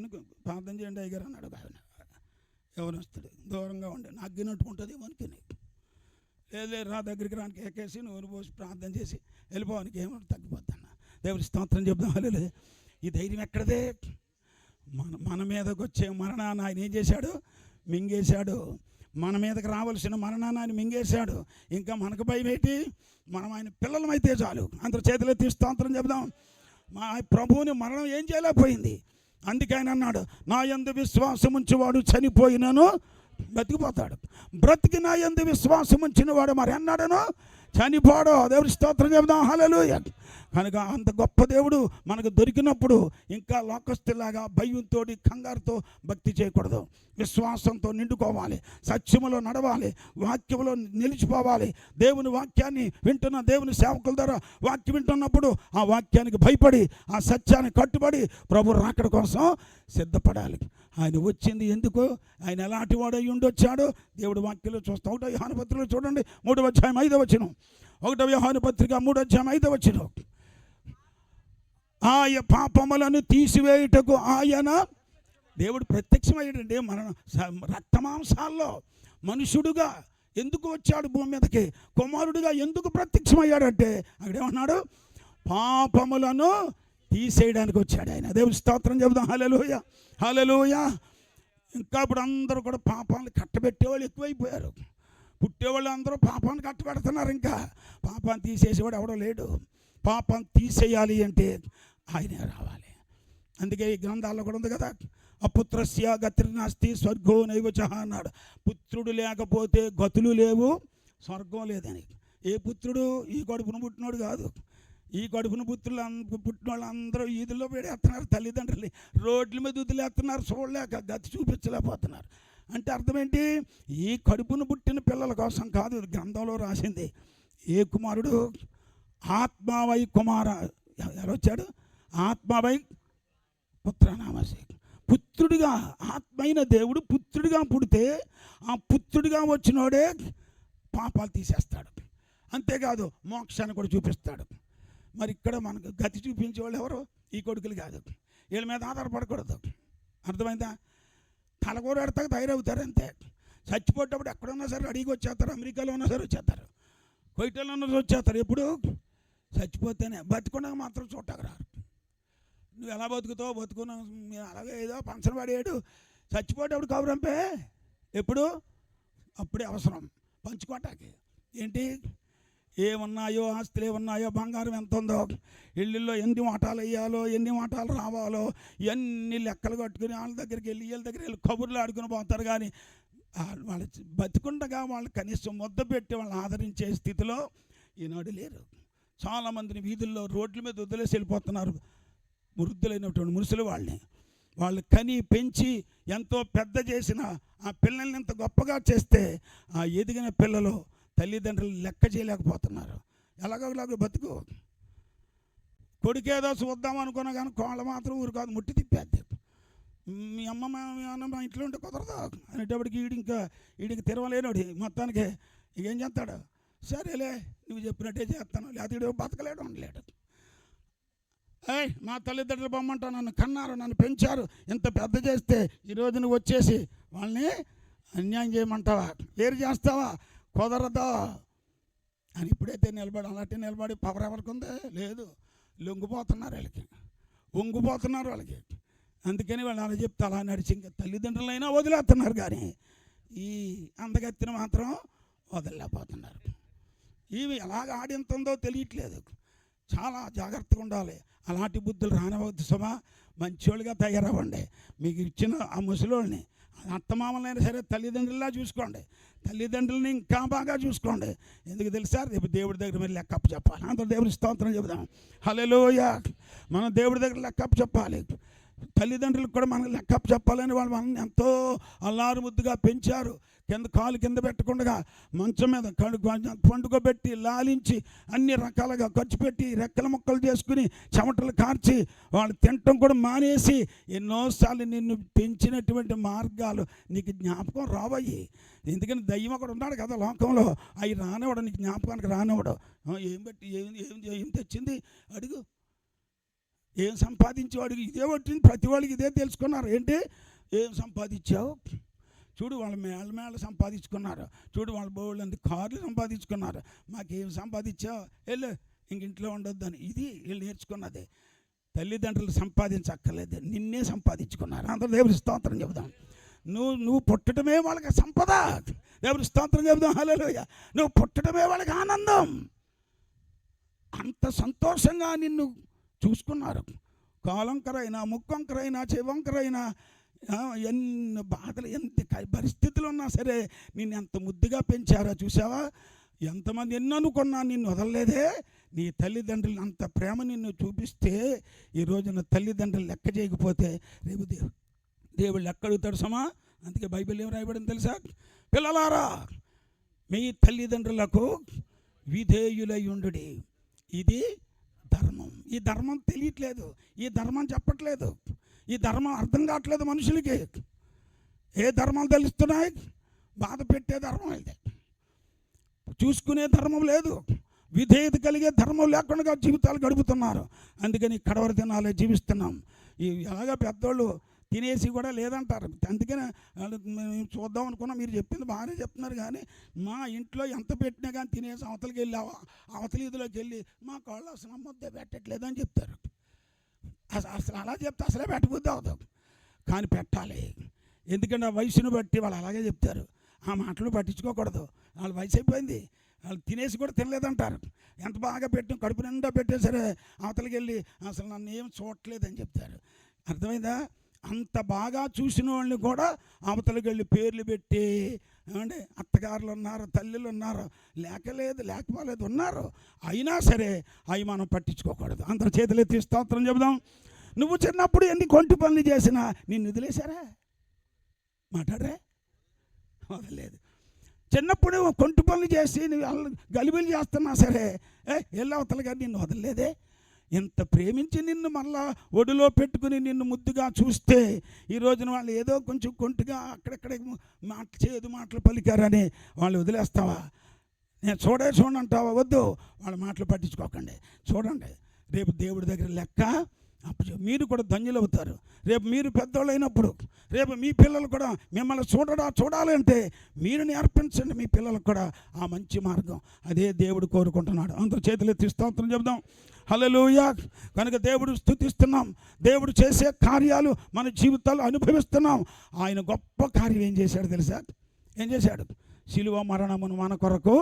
ప్రార్థన చేయండి అయ్యగారు అన్నాడు. ఆయన ఎవరు వస్తాడు? దూరంగా ఉండే నాకు గినట్టుకుంటుంది అనుకుని, లేదు రా దగ్గరికి రానికి ఎక్కేసి నూనె పోసి ప్రార్థన చేసి వెళ్ళిపోవానికి ఏమన్నా తగ్గిపోతాను. దేవుడి స్తోత్రం చెప్దాం. లేదు, ఈ ధైర్యం ఎక్కడదే? మన మీదకి వచ్చే మరణాన్ని ఆయన ఏం చేశాడు? మింగేశాడు. మన మీదకి రావాల్సిన మరణాన్ని ఆయన మింగేశాడు. ఇంకా మనకు భయం ఏంటి? మనం ఆయన పిల్లలమైతే చాలు. అందరూ చేతులెత్తి స్తోత్రం చెప్దాం. మా ప్రభువుని మరణం ఏం చేయలేకపోయింది. అందుకే ఆయన అన్నాడు, నా యందు విశ్వాసం ఉంచేవాడు చనిపోయినను బ్రతికిపోతాడు, బ్రతికి నా యందు విశ్వాసం ఉంచిన వాడు మరి అన్నాడను చనిపోడు. దేవుడి స్తోత్రం చెబుదాం. హల్లెలూయా. కనుక అంత గొప్ప దేవుడు మనకు దొరికినప్పుడు ఇంకా లోకస్తులాగా భయంతో కంగారుతో భక్తి చేయకూడదు. విశ్వాసంతో నిండుకోవాలి, సత్యములో నడవాలి, వాక్యములో నిలిచిపోవాలి. దేవుని వాక్యాన్ని వింటున్న దేవుని సేవకుల ద్వారా వాక్యం వింటున్నప్పుడు ఆ వాక్యానికి భయపడి ఆ సత్యాన్ని కట్టుబడి ప్రభు రాకడ కోసం సిద్ధపడాలి. ఆయన వచ్చింది ఎందుకు? ఆయన ఎలాంటి వాడు అయి ఉండొచ్చాడో దేవుడు వాక్యంలో చూస్తాం. 1వ యోహాను పత్రికలో చూడండి, 3వ అధ్యాయం 5వ వచనం. 1వ యోహాను పత్రిక 3వ అధ్యాయం 5వ వచనం. ఆయన పాపములను తీసివేయుటకు ఆయన దేవుడు ప్రత్యక్షమయ్యాడండి. మన రక్తమాంసాల్లో మనుషుడుగా ఎందుకు వచ్చాడు భూమి మీదకి? కుమారుడుగా ఎందుకు ప్రత్యక్షమయ్యాడంటే అక్కడేమన్నాడు? పాపములను తీసేయడానికి వచ్చాడు ఆయన. దేవుని స్తోత్రం చెబుదాం. హల్లెలూయా, హల్లెలూయా. ఇంకా ఇప్పుడు అందరూ కూడా పాపాలను కట్టబెట్టేవాళ్ళు ఎక్కువైపోయారు. పుట్టేవాళ్ళు అందరూ పాపాన్ని కట్టబెడుతున్నారు. ఇంకా పాపాన్ని తీసేసేవాడు ఎవడో లేడు. పాపం తీసేయాలి అంటే ఆయనే రావాలి. అందుకే ఈ గ్రంథాల్లో కూడా ఉంది కదా, అపుత్రస్య గతిర్నాస్తి స్వర్గో నైవచః అన్నాడు. పుత్రుడు లేకపోతే గతులు లేవు, స్వర్గం లేదని. ఏ పుత్రుడు? ఈ కడుపును పుట్టినోడు కాదు. ఈ కడుపును పుట్టిన వాళ్ళు అందరూ ఈదుల్లో పెడేస్తున్నారు. తల్లిదండ్రులు రోడ్ల మీద వదిలేస్తున్నారు, చూడలేక గతి చూపించలేకపోతున్నారు. అంటే అర్థం ఏంటి? ఈ కడుపును పుట్టిన పిల్లల కోసం కాదు గ్రంథంలో రాసింది. ఏ కుమారుడు? ఆత్మవై కుమార ఎవరొచ్చాడు? ఆత్మవై పుత్రనామసి. పుత్రుడిగా ఆత్మైన దేవుడు పుత్రుడిగా పుడితే ఆ పుత్రుడిగా వచ్చినోడే పాపాలు తీసేస్తాడు. అంతేకాదు మోక్షాన్ని కూడా చూపిస్తాడు. మరి ఇక్కడ మనకు గతి చూపించే వాళ్ళు ఎవరు? ఈ కొడుకులు కాదు. వీళ్ళ మీద ఆధారపడకూడదు. అర్థమైందా? తలకూర పెడతాక తయారవుతారు అంతే. చచ్చిపోయేటప్పుడు ఎక్కడున్నా సరే అడిగి వచ్చేస్తారు. అమెరికాలో ఉన్నా సరే వచ్చేస్తారు, కోయిటలో ఉన్నా వచ్చేస్తారు. ఎప్పుడు? చచ్చిపోతేనే. బతుకున్నాక మాత్రం చూడటానికి రారు. నువ్వు ఎలా బతుకుతావు? బతుకున్నావు అలాగే ఏదో పంచన పడేడు. చచ్చిపోయేటప్పుడు కబురంపే. ఎప్పుడు? అప్పుడే అవసరం పంచుకోటానికి. ఏంటి? ఏమున్నాయో, ఆస్తులు ఏమున్నాయో, బంగారం ఎంత ఉందో, ఇళ్ళల్లో ఎన్ని వాటాలు వేయాలో, ఎన్ని వాటాలు రావాలో, ఇవన్నీ లెక్కలు కట్టుకుని వాళ్ళ దగ్గరికి వెళ్ళి వీళ్ళ దగ్గర వెళ్ళి కబుర్లు ఆడుకుని పోతారు. కానీ వాళ్ళు బతికుండగా వాళ్ళు కనీసం ముద్ద పెట్టి వాళ్ళని ఆదరించే స్థితిలో ఈనాడు లేరు. చాలామందిని వీధుల్లో రోడ్ల మీద వదిలేసి వెళ్ళిపోతున్నారు. వృద్ధులైనటువంటి మునుసులు వాళ్ళని. వాళ్ళు కని పెంచి ఎంతో పెద్ద చేసిన ఆ పిల్లల్ని ఎంత గొప్పగా చేస్తే ఆ ఎదిగిన పిల్లలు తల్లిదండ్రులు లెక్క చేయలేకపోతున్నారు. ఎలాగోలాగో బతుకు. కొడుకేదో చూద్దాం అనుకున్నా కానీ కోళ్ళ మాత్రం ఊరు కాదు, ముట్టి తిప్పేద్ది. మీ అమ్మ మా ఇంట్లో ఉంటే కుదరదు అనేటప్పటికి వీడికి తిరవలేనోడి మొత్తానికి ఏం చేస్తాడు? సరేలే నువ్వు చెప్పినట్టే చేస్తాను, లేకపోతే వీడు బతకలేడు, ఉండలేడు. మా తల్లిదండ్రులు బొమ్మంటా నన్ను కన్నారు, నన్ను పెంచారు, ఇంత పెద్ద చేస్తే ఈరోజు నువ్వు వచ్చేసి వాళ్ళని అన్యాయం చేయమంటావా? వేరు చేస్తావా? కుదరదా అని ఇప్పుడైతే నిలబడి అలాంటి నిలబడి పవర్ ఎవరికి ఉందే? లేదు. లొంగిపోతున్నారు వాళ్ళకి, వంగిపోతున్నారు వాళ్ళకి. అందుకని వాళ్ళు అలా చెప్తే అలా నడిచి ఇంకా తల్లిదండ్రులైనా వదిలేస్తున్నారు. కానీ ఈ అందగత్తిని మాత్రం వదలలేకపోతున్నారు. ఇవి ఎలాగ ఆడింతుందో తెలియట్లేదు. చాలా జాగ్రత్తగా ఉండాలి. అలాంటి బుద్ధులు రానివద్దు సుమా. మంచోళ్ళుగా తయారవ్వండి. మీకు ఇచ్చిన ఆ ముసలోళ్ళని అత్తమామలైనా సరే తల్లిదండ్రులా చూసుకోండి. తల్లిదండ్రులని ఇంకా బాగా చూసుకోండి. ఎందుకు తెలుసా? రేపు దేవుడి దగ్గర మీరు లెక్కప్పు చెప్పాలి. అందరూ దేవుడి స్తోత్రం చెబుదాం. హల్లెలూయా. మనం దేవుడి దగ్గర లెక్కప్పు చెప్పాలి. తల్లిదండ్రులకు కూడా మనం లెక్కప్పు చెప్పాలని వాళ్ళు మనల్ని ఎంతో అల్లారు ముద్దుగా పెంచారు. కాలు కింద పెట్టకుండా మంచం మీద పండుకోబెట్టి లాలించి అన్ని రకాలుగా ఖర్చు పెట్టి రెక్కల ముక్కలు చేసుకుని చెమటలు కార్చి వాళ్ళు తినటం కూడా మానేసి ఎన్నోసార్లు నిన్ను పెంచినటువంటి మార్గాలు నీకు జ్ఞాపకం రావయ్యి. ఎందుకని దయ్యం ఒకడు ఉన్నాడు కదా లోకంలో, అవి రానివాడు, నీకు జ్ఞాపకానికి రానివాడు. ఏం బట్టి ఏం తెచ్చింది అడుగు, ఏం సంపాదించావు అడుగు. ఇదే పట్టింది. ప్రతి వాళ్ళకి ఇదే తెలుసుకున్నారు. ఏంటి ఏం సంపాదించావు చూడు. వాళ్ళు మేళ్ళ సంపాదించుకున్నారు. చూడు వాళ్ళ బోళ్ళంది కార్లు సంపాదించుకున్నారు. మాకేం సంపాదించావు, వెళ్ళు ఇంక ఇంట్లో ఉండొద్దని. ఇది వీళ్ళు నేర్చుకున్నది. తల్లిదండ్రులు సంపాదించక్కర్లేదు, నిన్నే సంపాదించుకున్నారు. అందరూ దేవుడి స్తోత్రం చెబుదాం. నువ్వు పుట్టడమే వాళ్ళకి సంపద. దేవుడి స్తోత్రం చెబుదాం. హల్లెలూయా. నువ్వు పుట్టడమే వాళ్ళకి ఆనందం. అంత సంతోషంగా నిన్ను చూసుకున్నారు. కాలంకరైనా ముక్కంకరైనా చెవంకరైనా ఎన్ని బాధలు ఎంత పరిస్థితులు ఉన్నా సరే నిన్ను ఎంత ముద్దుగా పెంచారో చూసావా. ఎంతమంది ఎన్ని అనుకున్నా నిన్ను వదలలేదే. నీ తల్లిదండ్రులు అంత ప్రేమ నిన్ను చూపిస్తే ఈ రోజున తల్లిదండ్రులు లెక్క చేయకపోతే రేపు దేవుడు లెక్క అడుగుతాడు సమా. అందుకే బైబిల్ ఏం రాయబడింది తెలుసా? పిల్లలారా మీ తల్లిదండ్రులకు విధేయులై ఉండుడి, ఇది ధర్మం. ఈ ధర్మం తెలియట్లేదు, ఈ ధర్మం చెప్పట్లేదు, ఈ ధర్మం అర్థం కావట్లేదు మనుషులకి. ఏ ధర్మాలు తెలుస్తున్నాయి? బాధ పెట్టే ధర్మం అయితే, చూసుకునే ధర్మం లేదు, విధేయత కలిగే ధర్మం లేకుండా జీవితాలు గడుపుతున్నారు. అందుకని కడవరి దినాలే జీవిస్తున్నాం. ఎలాగా పెద్దోళ్ళు తినేసి కూడా లేదంటారు. అందుకనే మేము చూద్దాం అనుకున్నాం. మీరు చెప్పింది బాగానే చెప్తున్నారు, కానీ మా ఇంట్లో ఎంత పెట్టినా కానీ తినేసి అవతలికి వెళ్ళి అవతలి ఇదిలోకి వెళ్ళి మా కాళ్ళు అసలు ముద్ద పెట్టట్లేదు అని చెప్తారు. అసలు అలా చెప్తే అసలే పెట్టబుద్ధి అవుతాం, కానీ పెట్టాలి. ఎందుకంటే ఆ వయసును బట్టి వాళ్ళు అలాగే చెప్తారు. ఆ మాటలు పట్టించుకోకూడదు. వాళ్ళ వయసు అయిపోయింది, వాళ్ళు తినేసి కూడా తినలేదంటారు. ఎంత బాగా పెట్టిన కడుపు నిండా పెట్టే సరే అవతలికి వెళ్ళి అసలు నన్ను ఏం చూడట్లేదని చెప్తారు. అర్థమైందా? అంత బాగా చూసిన వాళ్ళని కూడా అవతలికి వెళ్ళి పేర్లు పెట్టి, ఏమంటే అత్తగారులు ఉన్నారు, తల్లులు ఉన్నారు, లేకపోలేదు ఉన్నారు. అయినా సరే అవి మనం పట్టించుకోకూడదు. అందరి చేతులు ఎత్తి స్తోత్రం చెబుదాం. నువ్వు చిన్నప్పుడు ఎన్ని కొంటి పనులు చేసినా నిన్ను వదిలేశారా? మాట్లాడరే? వదలేదు. చిన్నప్పుడు కొంటి పనులు చేసి నువ్వు గలిబిలు చేస్తున్నా సరే వెళ్ళి అవతలగా నిన్ను వదలలేదే. ఇంత ప్రేమించి నిన్ను మళ్ళా ఒడిలో పెట్టుకుని నిన్ను ముద్దుగా చూస్తే ఈ రోజున వాళ్ళు ఏదో కొంచెం కొంటిగా అక్కడెక్కడ చేదు మాటలు పలికారని వాళ్ళు వదిలేస్తావా? నేను చూడండి అంటావా? వద్దు, వాళ్ళ మాటలు పట్టించుకోకండి. చూడండి, రేపు దేవుడి దగ్గర లెక్క అప్పుడు మీరు కూడా ధన్యులు అవుతారు. రేపు మీరు పెద్దోళ్ళు అయినప్పుడు రేపు మీ పిల్లలు కూడా మిమ్మల్ని చూడాలి అంటే మీరు నేర్పించండి మీ పిల్లలకు కూడా ఆ మంచి మార్గం. అదే దేవుడు కోరుకుంటున్నాడు. అందరూ చేతులు ఎత్తి స్తోత్రం చెబుదాం. హల్లెలూయా. కనుక దేవుడు స్తుతిస్తున్నాం. దేవుడు చేసే కార్యాలు మన జీవితాల్లో అనుభవిస్తున్నాం. ఆయన గొప్ప కార్యం ఏం చేశాడు తెలుసా? ఏం చేశాడు? శిలువ మరణమును మన కొరకు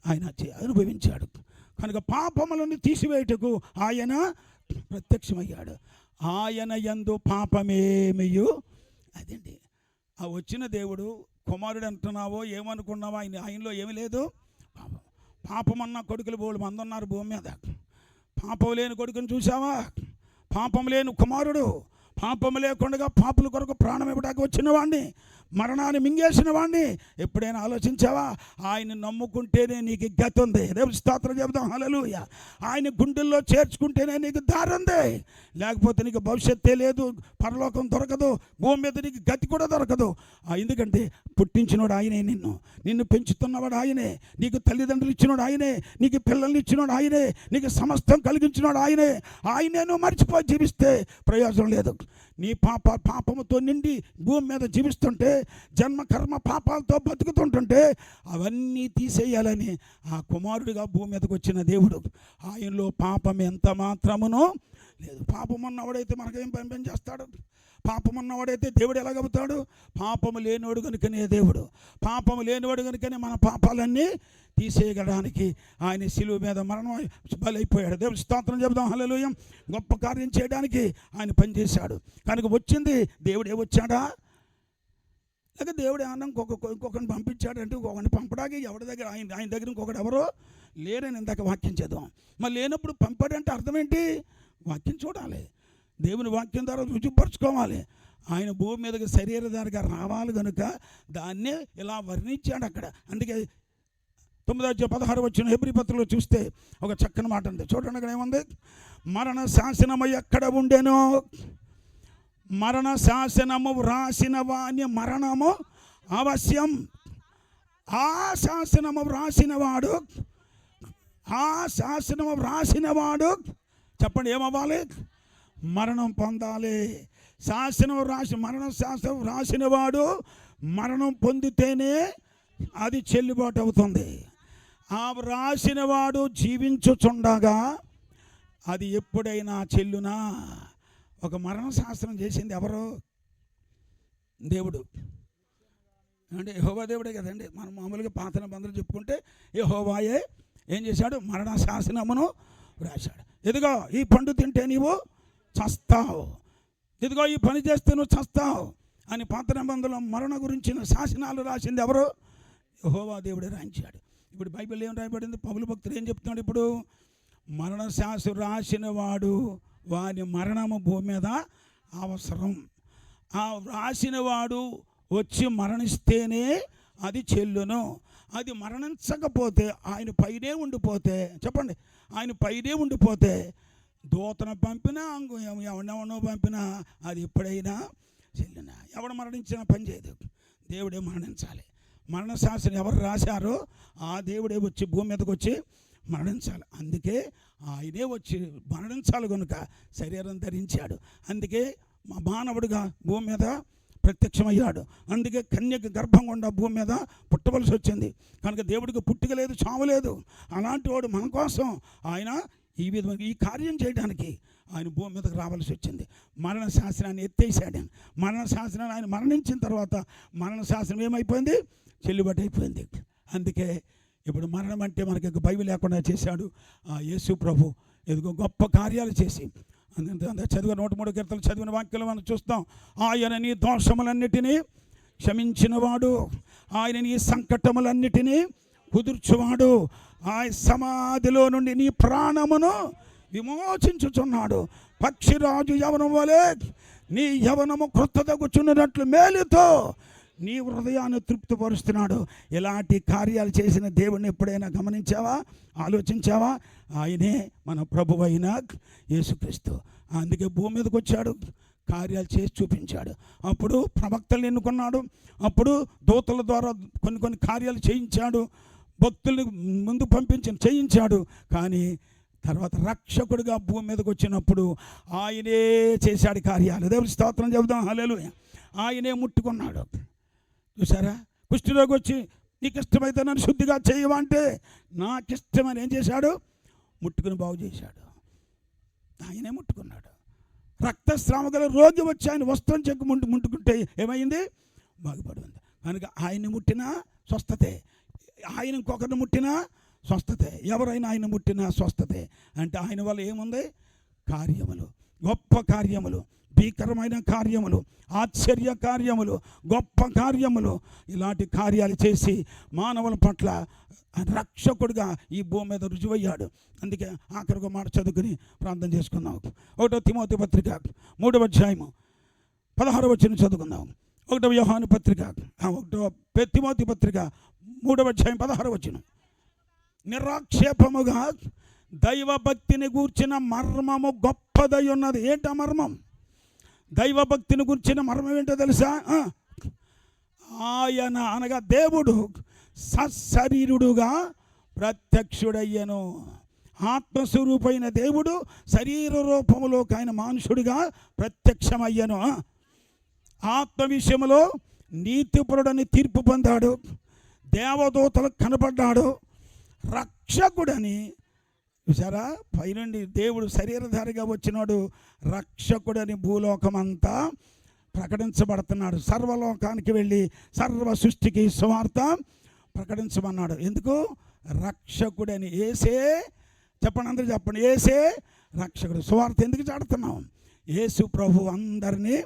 ఆయన అనుభవించాడు. కనుక పాపములను తీసివేయుటకు ఆయన ప్రత్యక్షమయ్యాడు. ఆయన యందు పాపమేమియు. అదండి ఆ వచ్చిన దేవుడు. కుమారుడు అంటున్నావో ఏమనుకున్నావో ఆయనలో ఏమి లేదు. పాపమన్న కొడుకులు బోళ్ళు మంది ఉన్నారు భూమి మీద. పాపం లేని కొడుకుని చూసావా? పాపం లేని కుమారుడు, పాపం లేకుండా పాపుల కొరకు ప్రాణం ఇవ్వడానికి వచ్చిన వాడిని, మరణాన్ని మింగేసిన వాడిని ఎప్పుడైనా ఆలోచించావా? ఆయన నమ్ముకుంటేనే నీకు గతి ఉంది. దేవుని స్తోత్రం చెబుదాం. హల్లెలూయా. ఆయన గుండెల్లో చేర్చుకుంటేనే నీకు దారి ఉంది. లేకపోతే నీకు భవిష్యత్తే లేదు, పరలోకం దొరకదు, భూమి మీద నీకు గతి కూడా దొరకదు. ఎందుకంటే పుట్టించినోడు ఆయనే, నిన్ను పెంచుతున్నవాడు ఆయనే, నీకు తల్లిదండ్రులు ఇచ్చినోడు ఆయనే, నీకు పిల్లల్ని ఇచ్చినోడు ఆయనే, నీకు సమస్తం కలిగించినోడు ఆయనే. ఆయనే నువ్వు మర్చిపోయి జీవిస్తే ప్రయోజనం లేదు. నీ పాపముతో నిండి భూమి మీద జీవిస్తుంటే, జన్మ కర్మ పాపాలతో బతుకుతుంటుంటే అవన్నీ తీసేయాలని ఆ కుమారుడిగా భూమి మీదకి వచ్చిన దేవుడు. ఆయనలో పాపం ఎంత మాత్రమునో లేదు. పాపం ఉన్నవాడైతే మనకేం పని చేస్తాడు? పాపం ఉన్నవాడైతే దేవుడు ఎలాగవుతాడు? పాపము లేనివాడు కనుకనే దేవుడు. పాపము లేనివాడు కనుకనే మన పాపాలన్నీ తీసేయడానికి ఆయన శిలువ మీద మరణం బలైపోయాడు. దేవుడు స్తోత్రం చెబుదాం. హల్లెలూయా. గొప్ప కార్యం చేయడానికి ఆయన పనిచేశాడు కనుక వచ్చింది. దేవుడే వచ్చాడా? లేక దేవుడు ఏమన్నా ఇంకొకరిని పంపించాడంటే ఇంకొకరిని పంపడానికి ఎవరి దగ్గర ఆయన దగ్గర ఇంకొకటి ఎవరో లేరని ఇందాక వాక్యం చేద్దాం. మరి లేనప్పుడు పంపాడంటే అర్థం ఏంటి? వాక్యం చూడాలి, దేవుని వాక్యం ద్వారా రుజుపరుచుకోవాలి. ఆయన భూమి మీదకి శరీరధారిగా రావాలి కనుక దాన్నే ఇలా వర్ణించాడు అక్కడ. అందుకే 9:16 హెబ్రీ పత్రికలో చూస్తే ఒక చక్కని మాట ఉంది. చూడండి అక్కడ ఏముంది? మరణ శాసనము ఎక్కడ ఉండేనో, మరణ శాసనము వ్రాసిన వాని మరణము అవశ్యం. ఆ శాసనము వ్రాసినవాడు చెప్పండి ఏమవ్వాలి? మరణం పొందాలి. మరణ శాసనం వ్రాసినవాడు మరణం పొందితేనే అది చెల్లుబాటు అవుతుంది. ఆ వ్రాసినవాడు జీవించుచుండగా అది ఎప్పుడైనా చెల్లునా? ఒక మరణ శాస్త్రం చేసింది ఎవరు? దేవుడు. అంటే యెహోవా దేవుడే కదండి. మనం మామూలుగా పాత నిబంధనలు చెప్పుకుంటే యెహోవాయే ఏం చేశాడు? మరణ శాసనమును రాశాడు. ఇదిగో ఈ పండు తింటే నీవు చస్తావు, ఇదిగో ఈ పని చేస్తే నువ్వు చస్తావు అని పాత నిబంధనలో మరణ గురించిన శాసనాలు రాసింది ఎవరు? యెహోవా దేవుడే రాయించాడు. ఇప్పుడు బైబిల్ ఏం రాయబడింది? పౌలు భక్తుడు ఏం చెప్తున్నాడు? ఇప్పుడు మరణ శాసనం రాసిన వాడు వాని మరణము భూమి మీద అవసరం. ఆ రాసినవాడు వచ్చి మరణిస్తేనే అది చెల్లును. అది మరణించకపోతే ఆయన పైనే ఉండిపోతే, చెప్పండి, ఆయన పైనే ఉండిపోతే దూతను పంపినా ఎవరినెవరినో పంపినా అది ఎప్పుడైనా చెల్లునా? ఎవడు మరణించినా పని చేయదు, దేవుడే మరణించాలి. మరణ శాసనం ఎవరు రాశారో ఆ దేవుడే వచ్చి భూమి మీదకి వచ్చి మరణించాలి. అందుకే ఆయనే వచ్చి మరణించాలి కనుక శరీరం ధరించాడు. అందుకే మానవుడిగా భూమి మీద ప్రత్యక్షమయ్యాడు. అందుకే కన్యక గర్భం గుండా భూమి మీద పుట్టవలసి వచ్చింది కనుక దేవుడికి పుట్టుక లేదు, చావు లేదు. అలాంటి వాడు మన కోసం ఆయన ఈ విధంగా ఈ కార్యం చేయడానికి ఆయన భూమి మీదకి రావాల్సి వచ్చింది. మరణ శాసనాన్ని ఎత్తేసాడు. మరణ శాసనాన్ని ఆయన మరణించిన తర్వాత మరణ శాసనం ఏమైపోయింది? చెల్లుబాటు అయిపోయింది. అందుకే ఇప్పుడు మరణం అంటే మనకి భయం లేకుండా చేశాడు ఆ యేసు ప్రభు. ఎదుగో గొప్ప కార్యాలు చేసి చదివిన 103 కీర్తనలు చదివిన వాక్యాలు మనం చూస్తాం. ఆయన నీ దోషములన్నిటినీ క్షమించినవాడు, ఆయన నీ సంకటములన్నిటినీ కుదుర్చువాడు, ఆయన సమాధిలో నుండి నీ ప్రాణమును విమోచించుచున్నాడు. పక్షిరాజు యవనం వలె నీ యవనము క్రొత్తదగుచున్నట్లు మేలుతో నీ హృదయాన్ని తృప్తిపరుస్తున్నాడు. ఇలాంటి కార్యాలు చేసిన దేవుడిని ఎప్పుడైనా గమనించావా, ఆలోచించావా? ఆయనే మన ప్రభువైన యేసుక్రీస్తు. అందుకే భూమి మీదకి వచ్చాడు, కార్యాలు చేసి చూపించాడు. అప్పుడు ప్రవక్తలను ఎన్నుకున్నాడు, అప్పుడు దూతల ద్వారా కొన్ని కార్యాలు చేయించాడు, భక్తుల్ని ముందు చేయించాడు. కానీ తర్వాత రక్షకుడిగా భూమి మీదకి వచ్చినప్పుడు ఆయనే చేశాడు కార్యాలు. దేవుడి స్తోత్రం చెబుదాం. హల్లెలూయా. ఆయనే ముట్టుకున్నాడు. చూసారా? కుష్ఠరోగి వచ్చి నీకు ఇష్టమైతే నన్ను శుద్ధిగా చేయవా అంటే నాకు ఇష్టమని ఏం చేశాడు? ముట్టుకుని బాగు చేశాడు. ఆయనే ముట్టుకున్నాడు. రక్తస్రావ గల రోగి వచ్చి ఆయన వస్త్రం చెక్కు ముట్టుకుంటే ఏమైంది? బాగుపడింది. కనుక ఆయన్ని ముట్టినా స్వస్థతే, ఆయన ఇంకొకరిని ముట్టినా స్వస్థతే. ఎవరైనా ఆయన ముట్టినా స్వస్థతే. అంటే ఆయన వల్ల ఏముంది? కార్యములు, గొప్ప కార్యములు, భీకరమైన కార్యములు, ఆశ్చర్య కార్యములు, గొప్ప కార్యములు, ఇలాంటి కార్యాలు చేసి మానవుల పట్ల రక్షకుడిగా ఈ భూమి మీద రుజువయ్యాడు. అందుకే ఆఖరికి మాట చదువుకుని ప్రార్థన చేసుకుందాం. 1 తిమోతి పత్రిక 3:16 చదువుకుందాం. 1 యోహాను పత్రిక 1 తిమోతి పత్రిక 3:16 నిరాక్షేపముగా దైవభక్తిని గూర్చిన మర్మము గొప్పదై ఉన్నది. ఏంటా మర్మం? దైవభక్తిని గురించిన మర్మం ఏంటో తెలుసా? ఆయన అనగా దేవుడు సశరీరుడుగా ప్రత్యక్షుడయ్యను. ఆత్మస్వరూపైన దేవుడు శరీర రూపములోకి ఆయన మానుషుడిగా ప్రత్యక్షమయ్యను. ఆత్మ విషయంలో నీతిపరుడని తీర్పు పొందాడు, దేవదూతలకు కనపడ్డాడు, రక్షకుడని. చూసారా? పైనుండి దేవుడు శరీరధారిగా వచ్చినాడు, రక్షకుడని భూలోకమంతా ప్రకటించబడుతున్నాడు. సర్వలోకానికి వెళ్ళి సర్వ సృష్టికి సువార్త ప్రకటించమన్నాడు. ఎందుకు? రక్షకుడని. యేసే, చెప్పండి అందరూ చెప్పండి, యేసే రక్షకుడు. సువార్త ఎందుకు చాడుతున్నాం? యేసు ప్రభు అందరినీ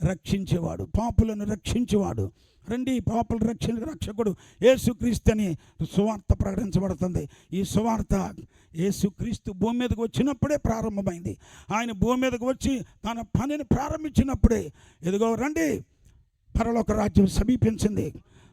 రక్షించేవాడు, పాపులను రక్షించేవాడు. రండి, పాపులు రక్షకుడు యేసుక్రీస్తు అని సువార్త ప్రకటించబడుతుంది. ఈ సువార్త యేసుక్రీస్తు భూమి మీదకి వచ్చినప్పుడే ప్రారంభమైంది. ఆయన భూమి మీదకి వచ్చి తన పనిని ప్రారంభించినప్పుడే, ఎదుగో రండి, పరలోక రాజ్యం సమీపించింది,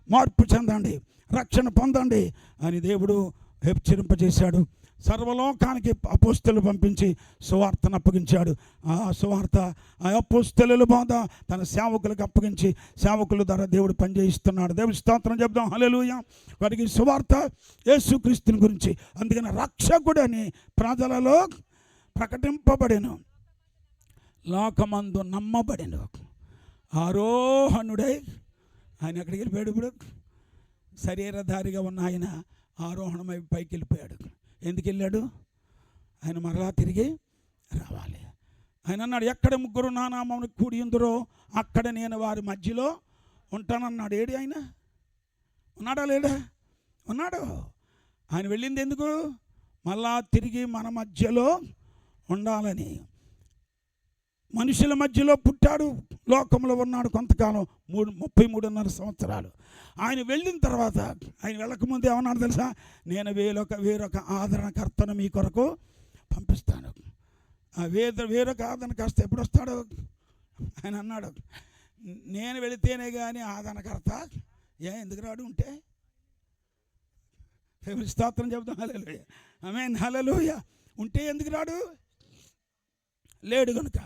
మార్పు చెందండి, రక్షణ పొందండి అని దేవుడు హెచ్చరింపజేశాడు. సర్వలోకానికి అపోస్తలు పంపించి సువార్తను అప్పగించాడు. ఆ సువార్త, ఆ అపోస్తలుల బోధ తన సేవకులకు అప్పగించి సేవకుల ద్వారా దేవుడు పనిచేయిస్తున్నాడు. దేవుడి స్తోత్రం చెప్దాం, హల్లెలూయా. వారికి సువార్త యేసుక్రీస్తుని గురించి, అందుకని రక్షకుడు అని ప్రజలలో ప్రకటింపబడెను, లోకమందు నమ్మబడెను. ఆరోహణుడై ఆయన ఎక్కడికి వెళ్ళిపోయాడు? ఇప్పుడు శరీరధారిగా ఉన్న ఆయన ఆరోహణమై పైకి వెళ్ళిపోయాడు. ఎందుకు వెళ్ళాడు? ఆయన మరలా తిరిగి రావాలి. ఆయన అన్నాడు, ఎక్కడ ముగ్గురు నా నామమున కూడి ఉందరో అక్కడ నేను వారి మధ్యలో ఉంటానన్నాడు. ఏడి ఆయన? ఉన్నాడా లేడా? ఉన్నాడు. ఆయన వెళ్ళింది ఎందుకు? మళ్ళా తిరిగి మన మధ్యలో ఉండాలని. మనుషుల మధ్యలో పుట్టాడు, లోకంలో ఉన్నాడు కొంతకాలం, 33.5 సంవత్సరాలు. ఆయన వెళ్ళిన తర్వాత, ఆయన వెళ్ళకముందు ఏమన్నాడు తెలుసా? నేను వేరొక ఆదరణకర్తను మీ కొరకు పంపిస్తాను. ఆ వేరొక ఆదరణకర్త ఎప్పుడు వస్తాడు? ఆయన అన్నాడు, నేను వెళితేనే కానీ ఆదరణకర్త ఎందుకు రాడు? ఉంటే స్తోత్రం చెబుతాం, హల్లెలూయా, ఆమేన్, హల్లెలూయా. ఉంటే ఎందుకు రాడు? లేడు కనుక.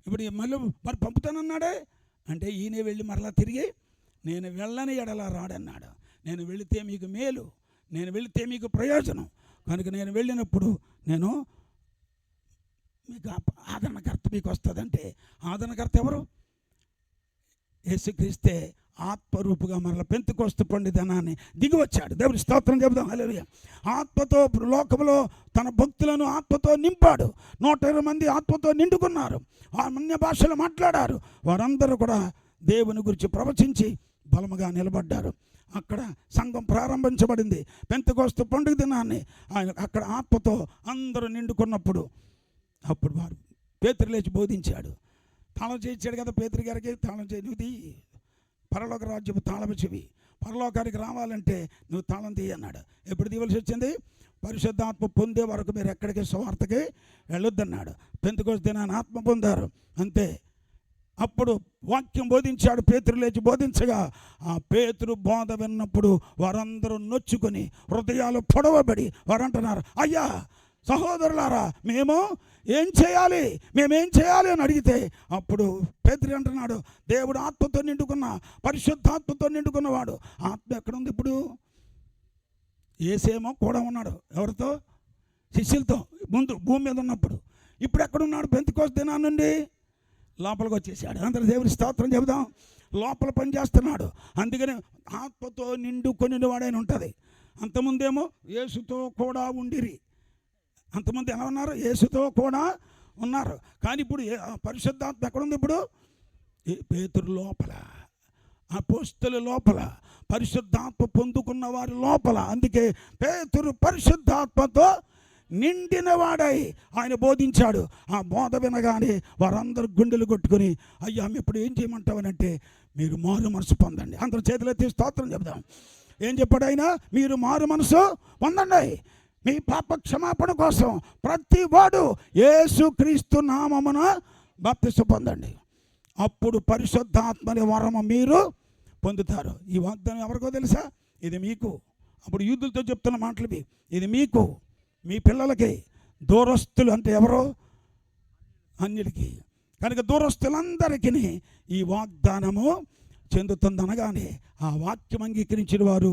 ఇప్పుడు మరి పంపుతానన్నాడే అంటే ఈయనే వెళ్ళి మరలా తిరిగి నేను వెళ్ళని ఎడలా రాడన్నాడు. నేను వెళితే మీకు మేలు, నేను వెళితే మీకు ప్రయోజనం కనుక నేను వెళ్ళినప్పుడు నేను మీకు ఆదరణకర్త మీకు వస్తుందంటే, ఆదరణకర్త ఎవరు? యేసుక్రీస్తే ఆత్మరూపుగా మరల పెంతెకొస్తు పండుదనాన్ని దిగి వచ్చాడు. దేవుడి స్తోత్రం చెబుదాం, హల్లెలూయా. ఆత్మతో లోకంలో తన భక్తులను ఆత్మతో నింపాడు. 120 మంది ఆత్మతో నిండుకున్నారు, అన్య భాషలు మాట్లాడారు. వారందరూ కూడా దేవుని గురించి ప్రవచించి బలముగా నిలబడ్డారు. అక్కడ సంఘం ప్రారంభించబడింది. పెంతెకొస్తు పండుగ దినాన్ని ఆయన అక్కడ ఆత్మతో అందరూ నిండుకున్నప్పుడు అప్పుడు వారు పేతురు లేచి బోధించాడు. తాళం చేయించాడు కదా పేతురు గారికి. తాళం చేయి, నువ్వు పరలోక రాజ్యపు తాళం చెవి, పరలోకానికి రావాలంటే నువ్వు తాళం తీయి అన్నాడు. ఎప్పుడు తీయవలసి వచ్చింది? పరిశుద్ధాత్మ పొందే వరకు మీరు ఎక్కడికి సువార్తకి వెళ్ళొద్దన్నాడు. పెంతెకొస్తు దినాన్ని ఆత్మ పొందారు, అంతే. అప్పుడు వాక్యం బోధించాడు. పేతురు లేచి బోధించగా ఆ పేతురు బోధ విన్నప్పుడు వారందరూ నొచ్చుకొని హృదయాలు పొడవబడి వారు అంటున్నారు, అయ్యా సహోదరులారా, మేము ఏం చేయాలి అని అడిగితే అప్పుడు పేతురు అంటున్నాడు, దేవుడు ఆత్మతో నిండుకున్న, పరిశుద్ధాత్మతో నిండుకున్నవాడు. ఆత్మ ఎక్కడుంది? ఇప్పుడు యేసేమో కూడా ఉన్నాడు. ఎవరితో? శిష్యులతో ముందు భూమి మీద ఉన్నప్పుడు. ఇప్పుడు ఎక్కడున్నాడు? పెంతెకొస్తు దినాన్ని నుండి లోపలికి వచ్చేసాడు. అందరూ దేవుని స్తోత్రం చెబుదాం. లోపల పని చేస్తున్నాడు. అందుకని ఆత్మతో నిండుకొని వాడైన ఉంటుంది. అంతకుముందేమో యేసుతో కూడా ఉండిరి. అంతమంది ఎలా ఉన్నారు? యేసుతో కూడా ఉన్నారు. కానీ ఇప్పుడు పరిశుద్ధాత్మ ఎక్కడుంది? ఇప్పుడు పేతురు లోపల, అపోస్తలుల లోపల, పరిశుద్ధాత్మ పొందుకున్న వారి లోపల. అందుకే పేతురు పరిశుద్ధాత్మతో నిండినవాడై ఆయన బోధించాడు. ఆ బోధ వినగానే వారందరూ గుండెలు కొట్టుకుని, అయ్యా ఇప్పుడు ఏం చేయమంటావనంటే, మీరు మారు మనసు పొందండి. అందరూ చేతులెత్తి స్తోత్రం చెప్దాం. ఏం చెప్పాడు ఆయన? మీరు మారు మనసు పొందండి. మీ పాప క్షమాపణ కోసం ప్రతి వాడు యేసుక్రీస్తు నామమున బాప్తిసం పొందండి. అప్పుడు పరిశుద్ధాత్మని వరము మీరు పొందుతారు. ఈ వాగ్దానం ఎవరికో తెలుసా? ఇది మీకు. అప్పుడు యూదులతో చెప్తున్న మాటలు ఇది మీకు, మీ పిల్లలకి. దూరస్తులు అంటే ఎవరో? అన్యుడికి. కనుక దూరస్తులందరికీ ఈ వాగ్దానము చెందుతుందనగానే ఆ వాక్యం అంగీకరించిన వారు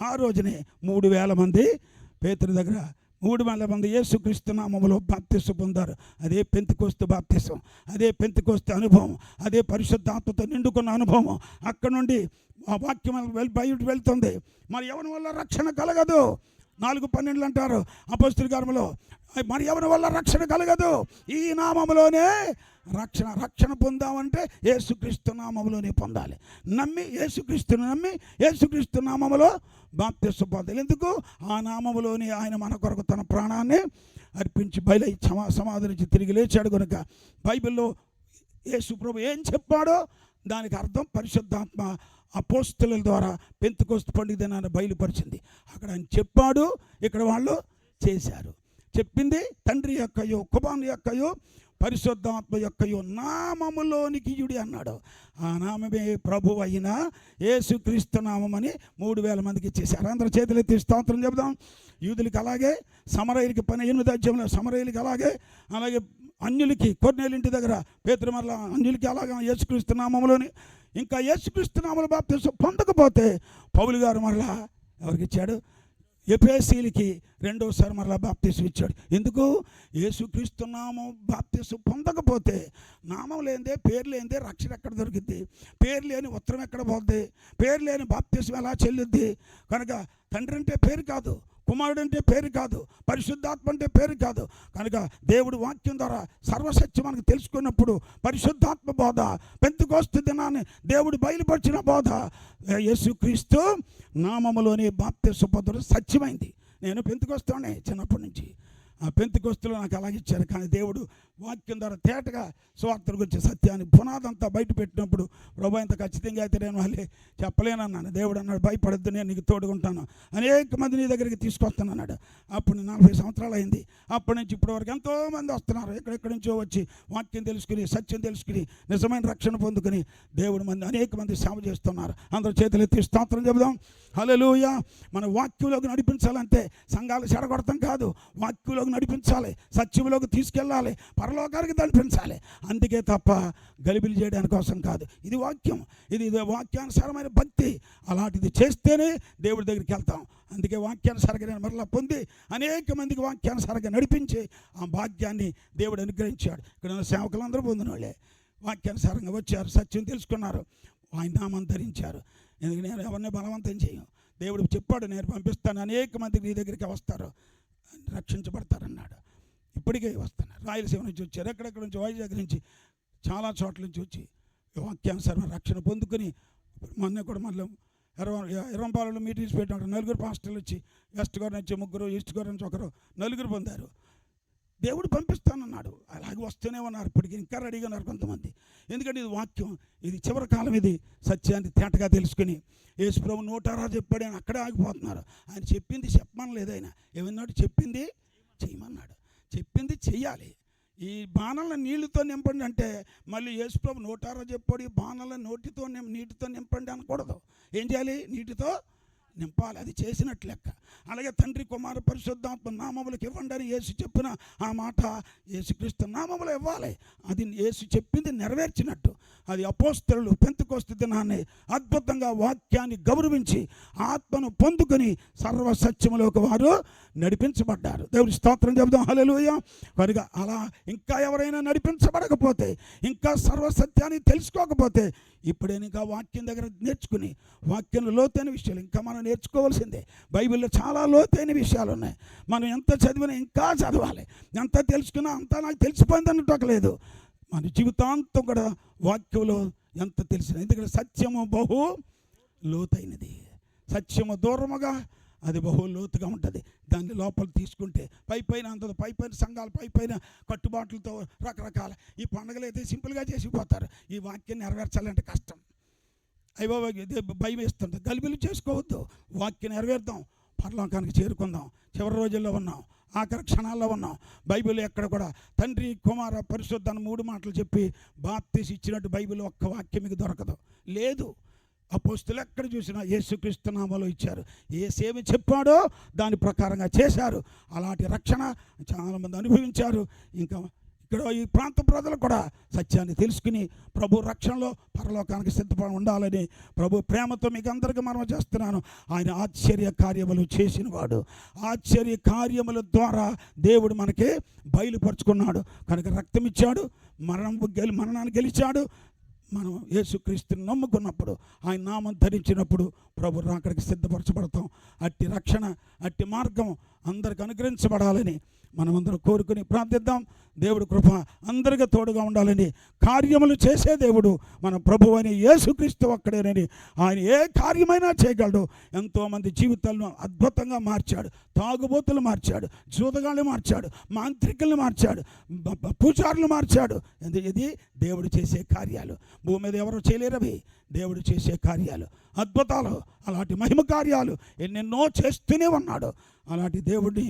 ఆ రోజునే 3,000 మంది పేతురు దగ్గర 3,000 మంది యేసుక్రీస్తు నామములో బాప్తిసం పొందారు. అదే పెంతెకొస్తు బాప్తిసం, అదే పెంతెకొస్తు అనుభవం, అదే పరిశుద్ధాత్మతో నిండుకున్న అనుభవం. అక్కడ నుండి ఆ వాక్యం బయట వెళ్తుంది. మరి ఎవరి వల్ల రక్షణ కలగదు? 4:12 అంటారు అపొస్తలుల కార్యములో, మరి ఎవరి వల్ల రక్షణ కలగదు, ఈ నామములోనే రక్షణ పొందామంటే యేసుక్రీస్తు నామములోనే పొందాలి. నమ్మి యేసుక్రీస్తుని నమ్మి యేసుక్రీస్తు నామములో బాప్తిస్మం పొందాలి. ఎందుకు? ఆ నామములోనే ఆయన మన కొరకు తన ప్రాణాన్ని అర్పించి బయలు సమాధి నుంచి తిరిగి లేచాడు కనుక బైబిల్లో యేసు ప్రభు ఏం చెప్పాడో దానికి అర్థం పరిశుద్ధాత్మ అపోస్తలుల ద్వారా పెంతెకొస్తు పండుగ దినాన్ని బయలుపరిచింది. అక్కడ ఆయన చెప్పాడు, ఇక్కడ వాళ్ళు చేశారు. చెప్పింది తండ్రి యొక్కయో కుమారుని యొక్కయో పరిశుద్ధాత్మ యొక్కయో నామములోనికి ఇయుడి అన్నాడు. ఆ నామమే ప్రభు అయిన యేసుక్రీస్తు నామమని 3000 మందికి ఇచ్చేశారు. అందరూ చేతులెత్తి స్తోత్రం చెబుదాం. యూదులకి అలాగే, సమరయులకి 8వ అధ్యాయంలో సమరయులకి అలాగే అన్యులకి కొర్నేలు ఇంటి దగ్గర పేతురు మరలా అన్యులకి అలాగే యేసుక్రీస్తు నామములోని. ఇంకా యేసుక్రీస్తు నామములో బాప్తిస్మం పొందకపోతే పౌలు గారు మరలా ఎవరికి ఇచ్చాడు? ఎఫెసీయులకి రెండోసారి మరలా బాప్తిస్మం ఇచ్చాడు. ఎందుకు? యేసుక్రీస్తు నామం బాప్తిస్మం పొందకపోతే నామం లేనిదే, పేరు లేనిదే రక్షణ ఎక్కడ దొరికిద్ది? పేరు లేని ఉత్తరం ఎక్కడ పోద్ది? పేరు లేని బాప్తిస్మం ఎలా చెల్లుద్ది? కనుక తండ్రి అంటే పేరు కాదు, కుమారుడు అంటే పేరు కాదు, పరిశుద్ధాత్మ అంటే పేరు కాదు. కనుక దేవుడు వాక్యం ద్వారా సర్వసత్యం మనకు తెలుసుకున్నప్పుడు పరిశుద్ధాత్మ బోధ, పెంతెకొస్తు దినాన్ని దేవుడు బయలుపరిచిన బోధ, యేసుక్రీస్తు నామములోని బాప్తిస్మం పొందడం సత్యమైంది. నేను పెంతెకొస్తునే చిన్నప్పటి నుంచి. ఆ పెంతెకొస్తులో నాకు అలాగిచ్చారు. కానీ దేవుడు వాక్యం ద్వారా తేటగా స్వార్థల గురించి సత్యాన్ని పునాదంతా బయట పెట్టినప్పుడు ప్రభు ఇంత ఖచ్చితంగా అయితే నేను మళ్ళీ చెప్పలేనన్నాను. దేవుడు అన్నాడు, భయపడద్దు, నేను నీకు తోడుకుంటాను, అనేక మంది నీ దగ్గరికి తీసుకొస్తాను అన్నాడు. అప్పుడు 40 సంవత్సరాలు అయింది. అప్పటి నుంచి ఇప్పటి వరకు ఎంతోమంది వస్తున్నారు, ఎక్కడెక్కడి నుంచో వచ్చి వాక్యం తెలుసుకుని, సత్యం తెలుసుకుని, నిజమైన రక్షణ పొందుకుని దేవుడు అనేక మంది సేవ చేస్తున్నారు. అందరూ చేతులెత్తి స్తోత్రం చెబుదాం. హల్లెలూయా. మన వాక్యంలోకి నడిపించాలంటే సంఘాలు చెడగొడతాం కాదు, వాక్యంలోకి నడిపించాలి, సత్యంలోకి తీసుకెళ్ళాలి, పరలోకానికి నడిపించాలి. అందుకే తప్ప గలిబిలి చేయడానికి కోసం కాదు. ఇది వాక్యం, ఇది వాక్యానుసారమైన భక్తి. అలాంటిది చేస్తేనే దేవుడి దగ్గరికి వెళ్తాం. అందుకే వాక్యానుసారంగా నేను మరలా పొంది అనేక మందికి వాక్యానుసారంగా నడిపించి ఆ భాగ్యాన్ని దేవుడు అనుగ్రహించాడు. ఇక్కడ ఉన్న సేవకులందరూ పొందిన వాళ్ళే వాక్యానుసారంగా వచ్చారు, సత్యం తెలుసుకున్నారు, ఆయన నామం ధరించారు. ఎందుకంటే నేను ఎవరిని బలవంతం చేయను. దేవుడు చెప్పాడు, నేను పంపిస్తాను, అనేక మందికి నీ దగ్గరికి వస్తారు, రక్షించబడతారన్నాడు. ఇప్పటికే వస్తున్నారు. రాయలసీమ నుంచి వచ్చారు, ఎక్కడెక్కడ నుంచి, వైజాగ్ నుంచి, చాలా చోట్ల నుంచి వచ్చి వాక్యానుసారం రక్షణ పొందుకొని మొన్న కూడా మళ్ళీ ఎర్రంపాలలో మీటింగ్స్ పెట్టినప్పుడు 4 పాస్టర్లు వచ్చి, వెస్ట్ గోదావరి నుంచి 3, ఈస్ట్ గోదావరి నుంచి 1, 4 పొందారు. దేవుడు పంపిస్తానన్నాడు. అలాగే వస్తూనే ఉన్నారు. ఇప్పటికీ ఇంకా రెడీగా ఉన్నారు కొంతమంది. ఎందుకంటే ఇది వాక్యం, ఇది చివరి కాలం, ఇది సత్యాన్ని తేటగా తెలుసుకుని యేసు ప్రభు 106 చెప్పాడు అని అక్కడే ఆగిపోతున్నారు. ఆయన చెప్పింది చెప్పమనలేదు, ఆయన ఏమన్నాడు? చెప్పింది చేయమన్నాడు. చెప్పింది చెయ్యాలి. ఈ బాణాలను నీళ్ళతో నింపండి అంటే మళ్ళీ యేసు ప్రభు 106 చెప్పాడు, ఈ బాణాలను నీటితో నింపండి అనకూడదు. ఏం చేయాలి? నీటితో నింపాలి. అది చేసినట్లు లెక్క. అలాగే తండ్రి కుమార పరిశుద్ధాత్మ నామములకు ఇవ్వండి అని యేసు చెప్పిన ఆ మాట యేసుక్రీస్తు నామములో ఇవ్వాలి. అది యేసు చెప్పింది నెరవేర్చినట్టు. అది అపోస్తలులు పెంతెకొస్తు దినాన్ని అద్భుతంగా వాక్యాన్ని గౌరవించి ఆత్మను పొందుకొని సర్వసత్యములోకి వారు నడిపించబడ్డారు. దేవుడి స్తోత్రం చెబుదాం. హల్లెలూయా. కనుక అలా ఇంకా ఎవరైనా నడిపించబడకపోతే, ఇంకా సర్వసత్యాన్ని తెలుసుకోకపోతే, ఇప్పుడే ఇంకా వాక్యం దగ్గర నేర్చుకుని, వాక్యంలో లోతైన విషయాలు ఇంకా మనం నేర్చుకోవాల్సిందే. బైబిల్లో చాలా లోతైన విషయాలు ఉన్నాయి. మనం ఎంత చదివినా ఇంకా చదవాలి. ఎంత తెలుసుకున్నా అంతా నాకు తెలిసిపోయింది అన్నట్టు మన జీవితాంతం కూడా వాక్యంలో ఎంత తెలిసిన. ఎందుకంటే సత్యము బహు లోతైనది, సత్యము దూరముగా అది బహు లోతుగా ఉంటుంది. దాన్ని లోపల తీసుకుంటే పైపైన అంత పైపైన సంఘాలు పైపైన కట్టుబాట్లతో రకరకాల ఈ పండుగలు అయితే సింపుల్గా చేసిపోతారు. ఈ వాక్యాన్ని నెరవేర్చాలంటే కష్టం. అయ్యో భయం వేస్తుంది. గలిబిలి చేసుకోవద్దు. వాక్యం నెరవేర్దాం, పరలోకానికి చేరుకుందాం. చివరి రోజుల్లో ఉన్నాం, ఆఖరి క్షణాల్లో ఉన్నాం. బైబిల్ ఎక్కడ కూడా తండ్రి కుమార పరిశుద్ధాన్ని 3 మాటలు చెప్పి బాప్తీసు ఇచ్చినట్టు బైబిల్ ఒక్క వాక్యం మీకు దొరకదు, లేదు. అపోస్తలులు ఎక్కడ చూసినా యేసుక్రీస్తు నామములో ఇచ్చారు. యేసేమి చెప్పాడో దాని ప్రకారంగా చేశారు. అలాంటి రక్షణ చాలామంది అనుభవించారు. ఇంకా ఇక్కడ ఈ ప్రాంత ప్రజలు కూడా సత్యాన్ని తెలుసుకుని ప్రభు రక్షణలో పరలోకానికి సిద్ధపడి ఉండాలని ప్రభు ప్రేమతో మీకు అందరికీ మనం చేస్తున్నాను. ఆయన ఆశ్చర్య కార్యములు చేసినవాడు. ఆశ్చర్య కార్యముల ద్వారా దేవుడు మనకి బయలుపరుచుకున్నాడు. కనుక రక్తం ఇచ్చాడు, మరణాన్ని గెలిచాడు, మనం యేసుక్రీస్తుని నమ్ముకున్నప్పుడు, ఆయన నామం ధరించినప్పుడు ప్రభు రాకడికి సిద్ధపరచబడతాం. అట్టి రక్షణ, అట్టి మార్గం అందరికి అనుగ్రహించబడాలని మనమందరం కోరుకుని ప్రార్థిద్దాం. దేవుడు కృప అందరికీ తోడుగా ఉండాలని, కార్యములు చేసే దేవుడు మన ప్రభు అని యేసుక్రీస్తు ఒక్కడేనని, ఆయన ఏ కార్యమైనా చేయగలడు. ఎంతోమంది జీవితాలను అద్భుతంగా మార్చాడు. తాగుబోతులు మార్చాడు, జూదగాళ్ళు మార్చాడు, మాంత్రికులను మార్చాడు, పూజారులు మార్చాడు. ఇది దేవుడు చేసే కార్యాలు. భూమి మీద ఎవరు చేయలేరవి దేవుడు చేసే కార్యాలు, అద్భుతాలు, అలాంటి మహిమ కార్యాలు ఎన్నెన్నో చేస్తూనే ఉన్నాడు. అలాంటి దేవుడిని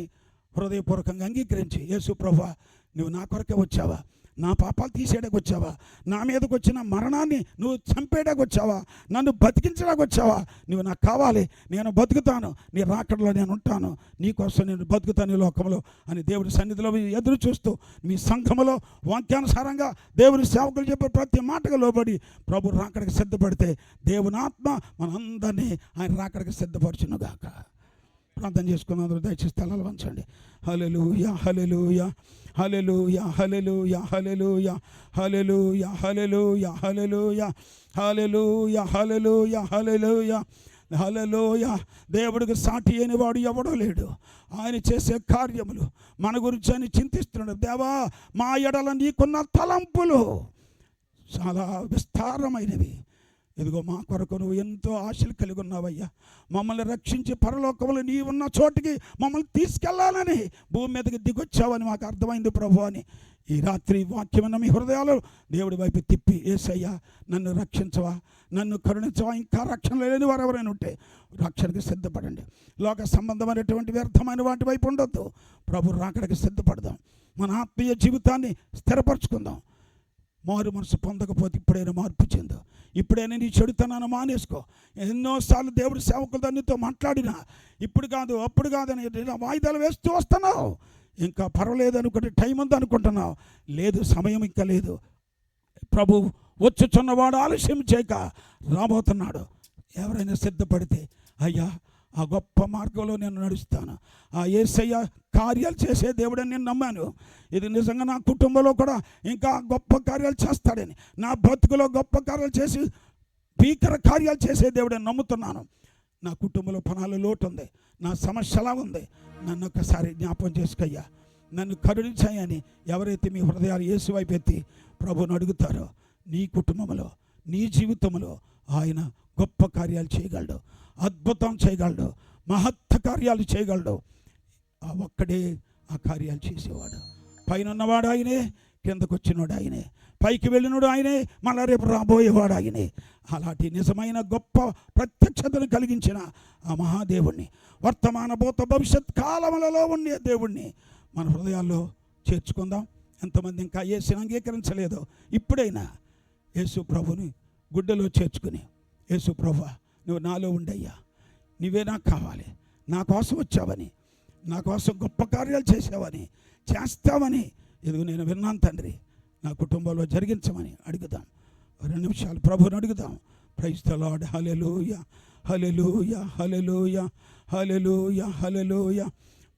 హృదయపూర్వకంగా అంగీకరించి, యేసు ప్రభువా, నువ్వు నా కొరకే వచ్చావా? నా పాపాలు తీసేయడానికి వచ్చావా? నా మీదకి వచ్చిన మరణాన్ని నువ్వు చంపేయడానికి వచ్చావా? నన్ను బతికించడానికి వచ్చావా? నువ్వు నాకు కావాలి, నేను బతుకుతాను, నీ రాకడలో నేను ఉంటాను, నీకోసం నేను బతుకుతాను ఈ లోకంలో అని దేవుడి సన్నిధిలో ఎదురు చూస్తూ, మీ సంఘములో వాక్యానుసారంగా దేవుని సేవకులు చెప్పే ప్రతి మాటకు లోబడి ప్రభు రాకడికి సిద్ధపడితే దేవుని ఆత్మ మనందరినీ ఆయన రాకడికి సిద్ధపరచునుగాక. ప్రార్థన చేసుకున్న అందరూ దయచేసి తలలు వంచండి. హల్లెలూయా, hallelujah, hallelujah, hallelujah, hallelujah, hallelujah, hallelujah, hallelujah, hallelujah, hallelujah, hallelujah, హల్లెలూయా. దేవుడికి సాటి అయిన వాడు ఎవడో లేడు. ఆయన చేసే కార్యములు మన గురించి ఆయన చింతిస్తున్నాడు. దేవా, మా ఎడల నీకున్న తలంపులు చాలా విస్తారమైనవి. ఇదిగో మా కొరకు నువ్వు ఎంతో ఆశలు కలిగి ఉన్నావయ్యా. మమ్మల్ని రక్షించి పరలోకములు నీ ఉన్న చోటికి మమ్మల్ని తీసుకెళ్లాలని భూమి మీదకి దిగొచ్చావని మాకు అర్థమైంది ప్రభు అని ఈ రాత్రి వాక్యమైన మీ హృదయాలు దేవుడి వైపు తిప్పి, యేసయ్యా నన్ను రక్షించవా, నన్ను కరుణించవా, ఇంకా రక్షణ లేని వారు ఎవరైనా ఉంటే రక్షణకి సిద్ధపడండి. లోక సంబంధమైనటువంటి వ్యర్థమైన వాటి వైపు ఉండొద్దు. ప్రభు రాకడికి సిద్ధపడదాం. మన ఆత్మీయ జీవితాన్ని స్థిరపరచుకుందాం. మారు మనసు పొందకపోతే ఇప్పుడైనా మార్పు చెందు. ఇప్పుడైనా నీ చెడుతనాన్ని మానేసుకో. ఎన్నోసార్లు దేవుడి సేవకులతో నీతో మాట్లాడినా ఇప్పుడు కాదు అప్పుడు కాదని వాయిదాలు వేస్తూ వస్తున్నావు. ఇంకా పర్వాలేదు అనుకుంటే టైం ఉంది అనుకుంటున్నావు. లేదు, సమయం ఇంకా లేదు. ప్రభు వచ్చుచున్నవాడు ఆలస్యం చేయక రాబోతున్నాడు. ఎవరైనా సిద్ధపడితే, అయ్యా ఆ గొప్ప మార్గంలో నేను నడుస్తాను, ఆ యేసయ్య కార్యాలు చేసే దేవుడని నేను నమ్మాను. ఇది నిజంగా నా కుటుంబంలో కూడా ఇంకా గొప్ప కార్యాలు చేస్తాడని, నా బ్రతుకులో గొప్ప కార్యాలు చేసి భీకర కార్యాలు చేసే దేవుడని నమ్ముతున్నాను. నా కుటుంబంలో పనాలు లోటు ఉంది, నా సమస్య ఎలా ఉంది, నన్ను ఒక్కసారి జ్ఞాపకం చేసుకోయ్యా, నన్ను కరుణించాయని ఎవరైతే మీ హృదయాలు యేసు వైపు ఎత్తి ప్రభువుని అడుగుతారో, నీ కుటుంబంలో నీ జీవితంలో ఆయన గొప్ప కార్యాలు చేయగలడు, అద్భుతం చేయగలడు, మహత్త కార్యాలు చేయగలడు. ఆ ఒక్కడే ఆ కార్యాలు చేసేవాడు. పైన ఉన్నవాడు ఆయనే, కిందకు వచ్చినవాడు ఆయనే, పైకి వెళ్ళినవాడు ఆయనే, మళ్ళా రేపు రాబోయేవాడు ఆయనే. అలాంటి నిజమైన గొప్ప ప్రత్యక్షతను కలిగించిన ఆ మహాదేవుణ్ణి, వర్తమాన భూత భవిష్యత్ కాలములలో ఉండే దేవుణ్ణి మన హృదయాల్లో చేర్చుకుందాం. ఎంతమంది ఇంకా యేసుని అంగీకరించలేదో ఇప్పుడైనా యేసు ప్రభుని గుడ్డలో చేర్చుకుని, యేసు ప్రభువా నువ్వు నాలో ఉండయ్యా, నువ్వే నాకు కావాలి, నా కోసం వచ్చావని, నా కోసం గొప్ప కార్యాలు చేసావని, చేస్తావని ఇదిగో నేను విన్నాను తండ్రి, నా కుటుంబంలో జరిగించమని అడుగుదాం. 2 నిమిషాలు ప్రభువుని అడుగుదాం. Praise the Lord. Hallelujah, hallelujah, hallelujah, hallelujah, hallelujah.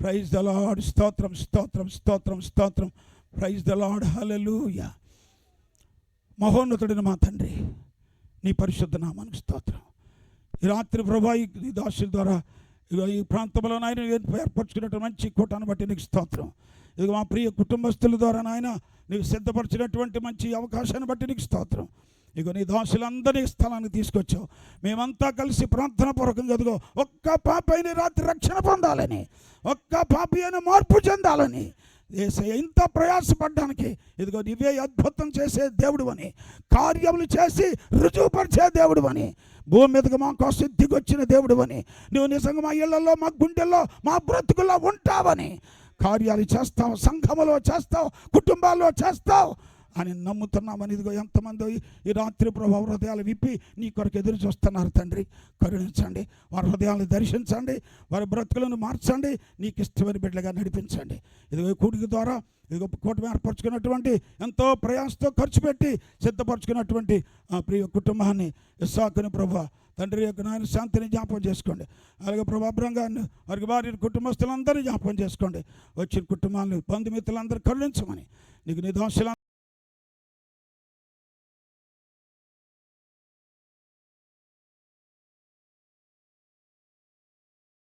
Praise the Lord. స్తోత్రం, స్తోత్రం, స్తోత్రం, స్తోత్రం. Praise the Lord. హల్లెలూయా. మహోన్నతుడిని మా తండ్రి, నీ పరిశుద్ధ నామానికి స్తోత్రం. ఈ రాత్రి ప్రభా ఈ దాసుల ద్వారా ఈ ప్రాంతంలో నాయన ఏర్పరచుకున్నట్టు మంచి కూటాన్ని బట్టి నీకు స్తోత్రం. ఇది మా ప్రియ కుటుంబస్తుల ద్వారా నాయన నీవు సిద్ధపరిచినటువంటి మంచి అవకాశాన్ని బట్టి నీకు స్తోత్రం. ఇక నీ దాసులందరినీ స్థలానికి తీసుకొచ్చావు. మేమంతా కలిసి ప్రార్థన పూర్వకంగా ఎదుగో ఒక్క పాప అయిన రాత్రి రక్షణ పొందాలని, ఒక్క పాపి అయిన మార్పు చెందాలని యేసయ్య ఇంత ప్రయాసపడ్డానికి ఇదిగో నీవే అద్భుతం చేసే దేవుడు అని, కార్యములు చేసి రుజువుపరిచే దేవుడు అని, భూమి మీదకి మా కోసం దిగొచ్చిన దేవుడు అని, నువ్వు నిజంగా మా ఇళ్లలో మా గుండెల్లో మా బ్రతుకుల్లో ఉంటావని, కార్యాలు చేస్తావు, సంఘములో చేస్తావు, కుటుంబాల్లో చేస్తావు అని నమ్ముతున్నామని ఇదిగో ఎంతమంది ఈ రాత్రి ప్రభు హృదయాలు విప్పి నీ కొరకు ఎదురు చూస్తున్నారు తండ్రి. కరుణించండి, వారి హృదయాలను దర్శించండి, వారి బ్రతుకులను మార్చండి, నీకు ఇష్టమైన బిడ్డలుగా నడిపించండి. ఇదిగో కూడిక ద్వారా ఇదిగో కూటమి ఏర్పరచుకున్నటువంటి ఎంతో ప్రయాసంతో ఖర్చు పెట్టి సిద్ధపరచుకున్నటువంటి ఆ ప్రియ కుటుంబాన్ని ఇస్సాకుని ప్రభు తండ్రి యొక్క నాయన శాంతిని జ్ఞాపకం చేసుకోండి. అలాగే ప్రభు అబ్రంగాన్ని వారికి వారి కుటుంబస్తులందరినీ జ్ఞాపకం చేసుకోండి. వచ్చిన కుటుంబాలను బంధుమిత్రులందరూ కరుణించమని నీకు నీ దోషాలను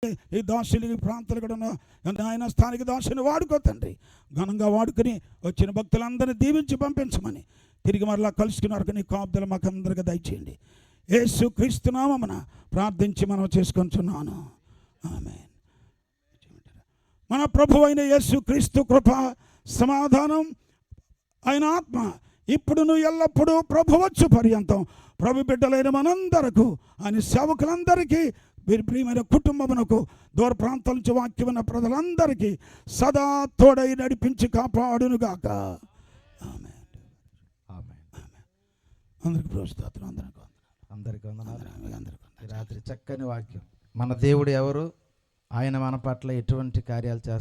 ఈ దాసుని ఈ ప్రాంతాలు కూడా ఉన్న ఆయన స్థానిక దాసుని వాడుకో తండ్రి, ఘనంగా వాడుకుని వచ్చిన భక్తులందరినీ దీవించి పంపించమని, తిరిగి మరలా కలుసుకున్న వరకు నీ కాపుదల మాకు అందరికీ దయచేయండి. యేసు క్రీస్తు నామమున ప్రార్థించి మనం చేసుకొంచున్నాను. ఆమేన్. మన ప్రభు అయిన యేసు క్రీస్తు కృప, సమాధానం, ఆయన ఆత్మ ఇప్పుడును ఎల్లప్పుడూ ప్రభు వచ్చు పర్యంతం ప్రభు బిడ్డలైన మనందరకు, ఆయన సేవకులందరికీ, వీరి ప్రియమైన కుటుంబమునకు, దూర ప్రాంతాల నుంచి వాక్యమైన ప్రజలందరికీ సదా తోడై నడిపించి కాపాడునుగాక. ఆమేన్. ఆమేన్. అందరికి ప్రోత్సాహం. అందరికీ వందనాలు. ఈ రాత్రి చక్కని వాక్యం. మన దేవుడు ఎవరు, ఆయన మన పట్ల ఎటువంటి కార్యాలు చేస్తారు.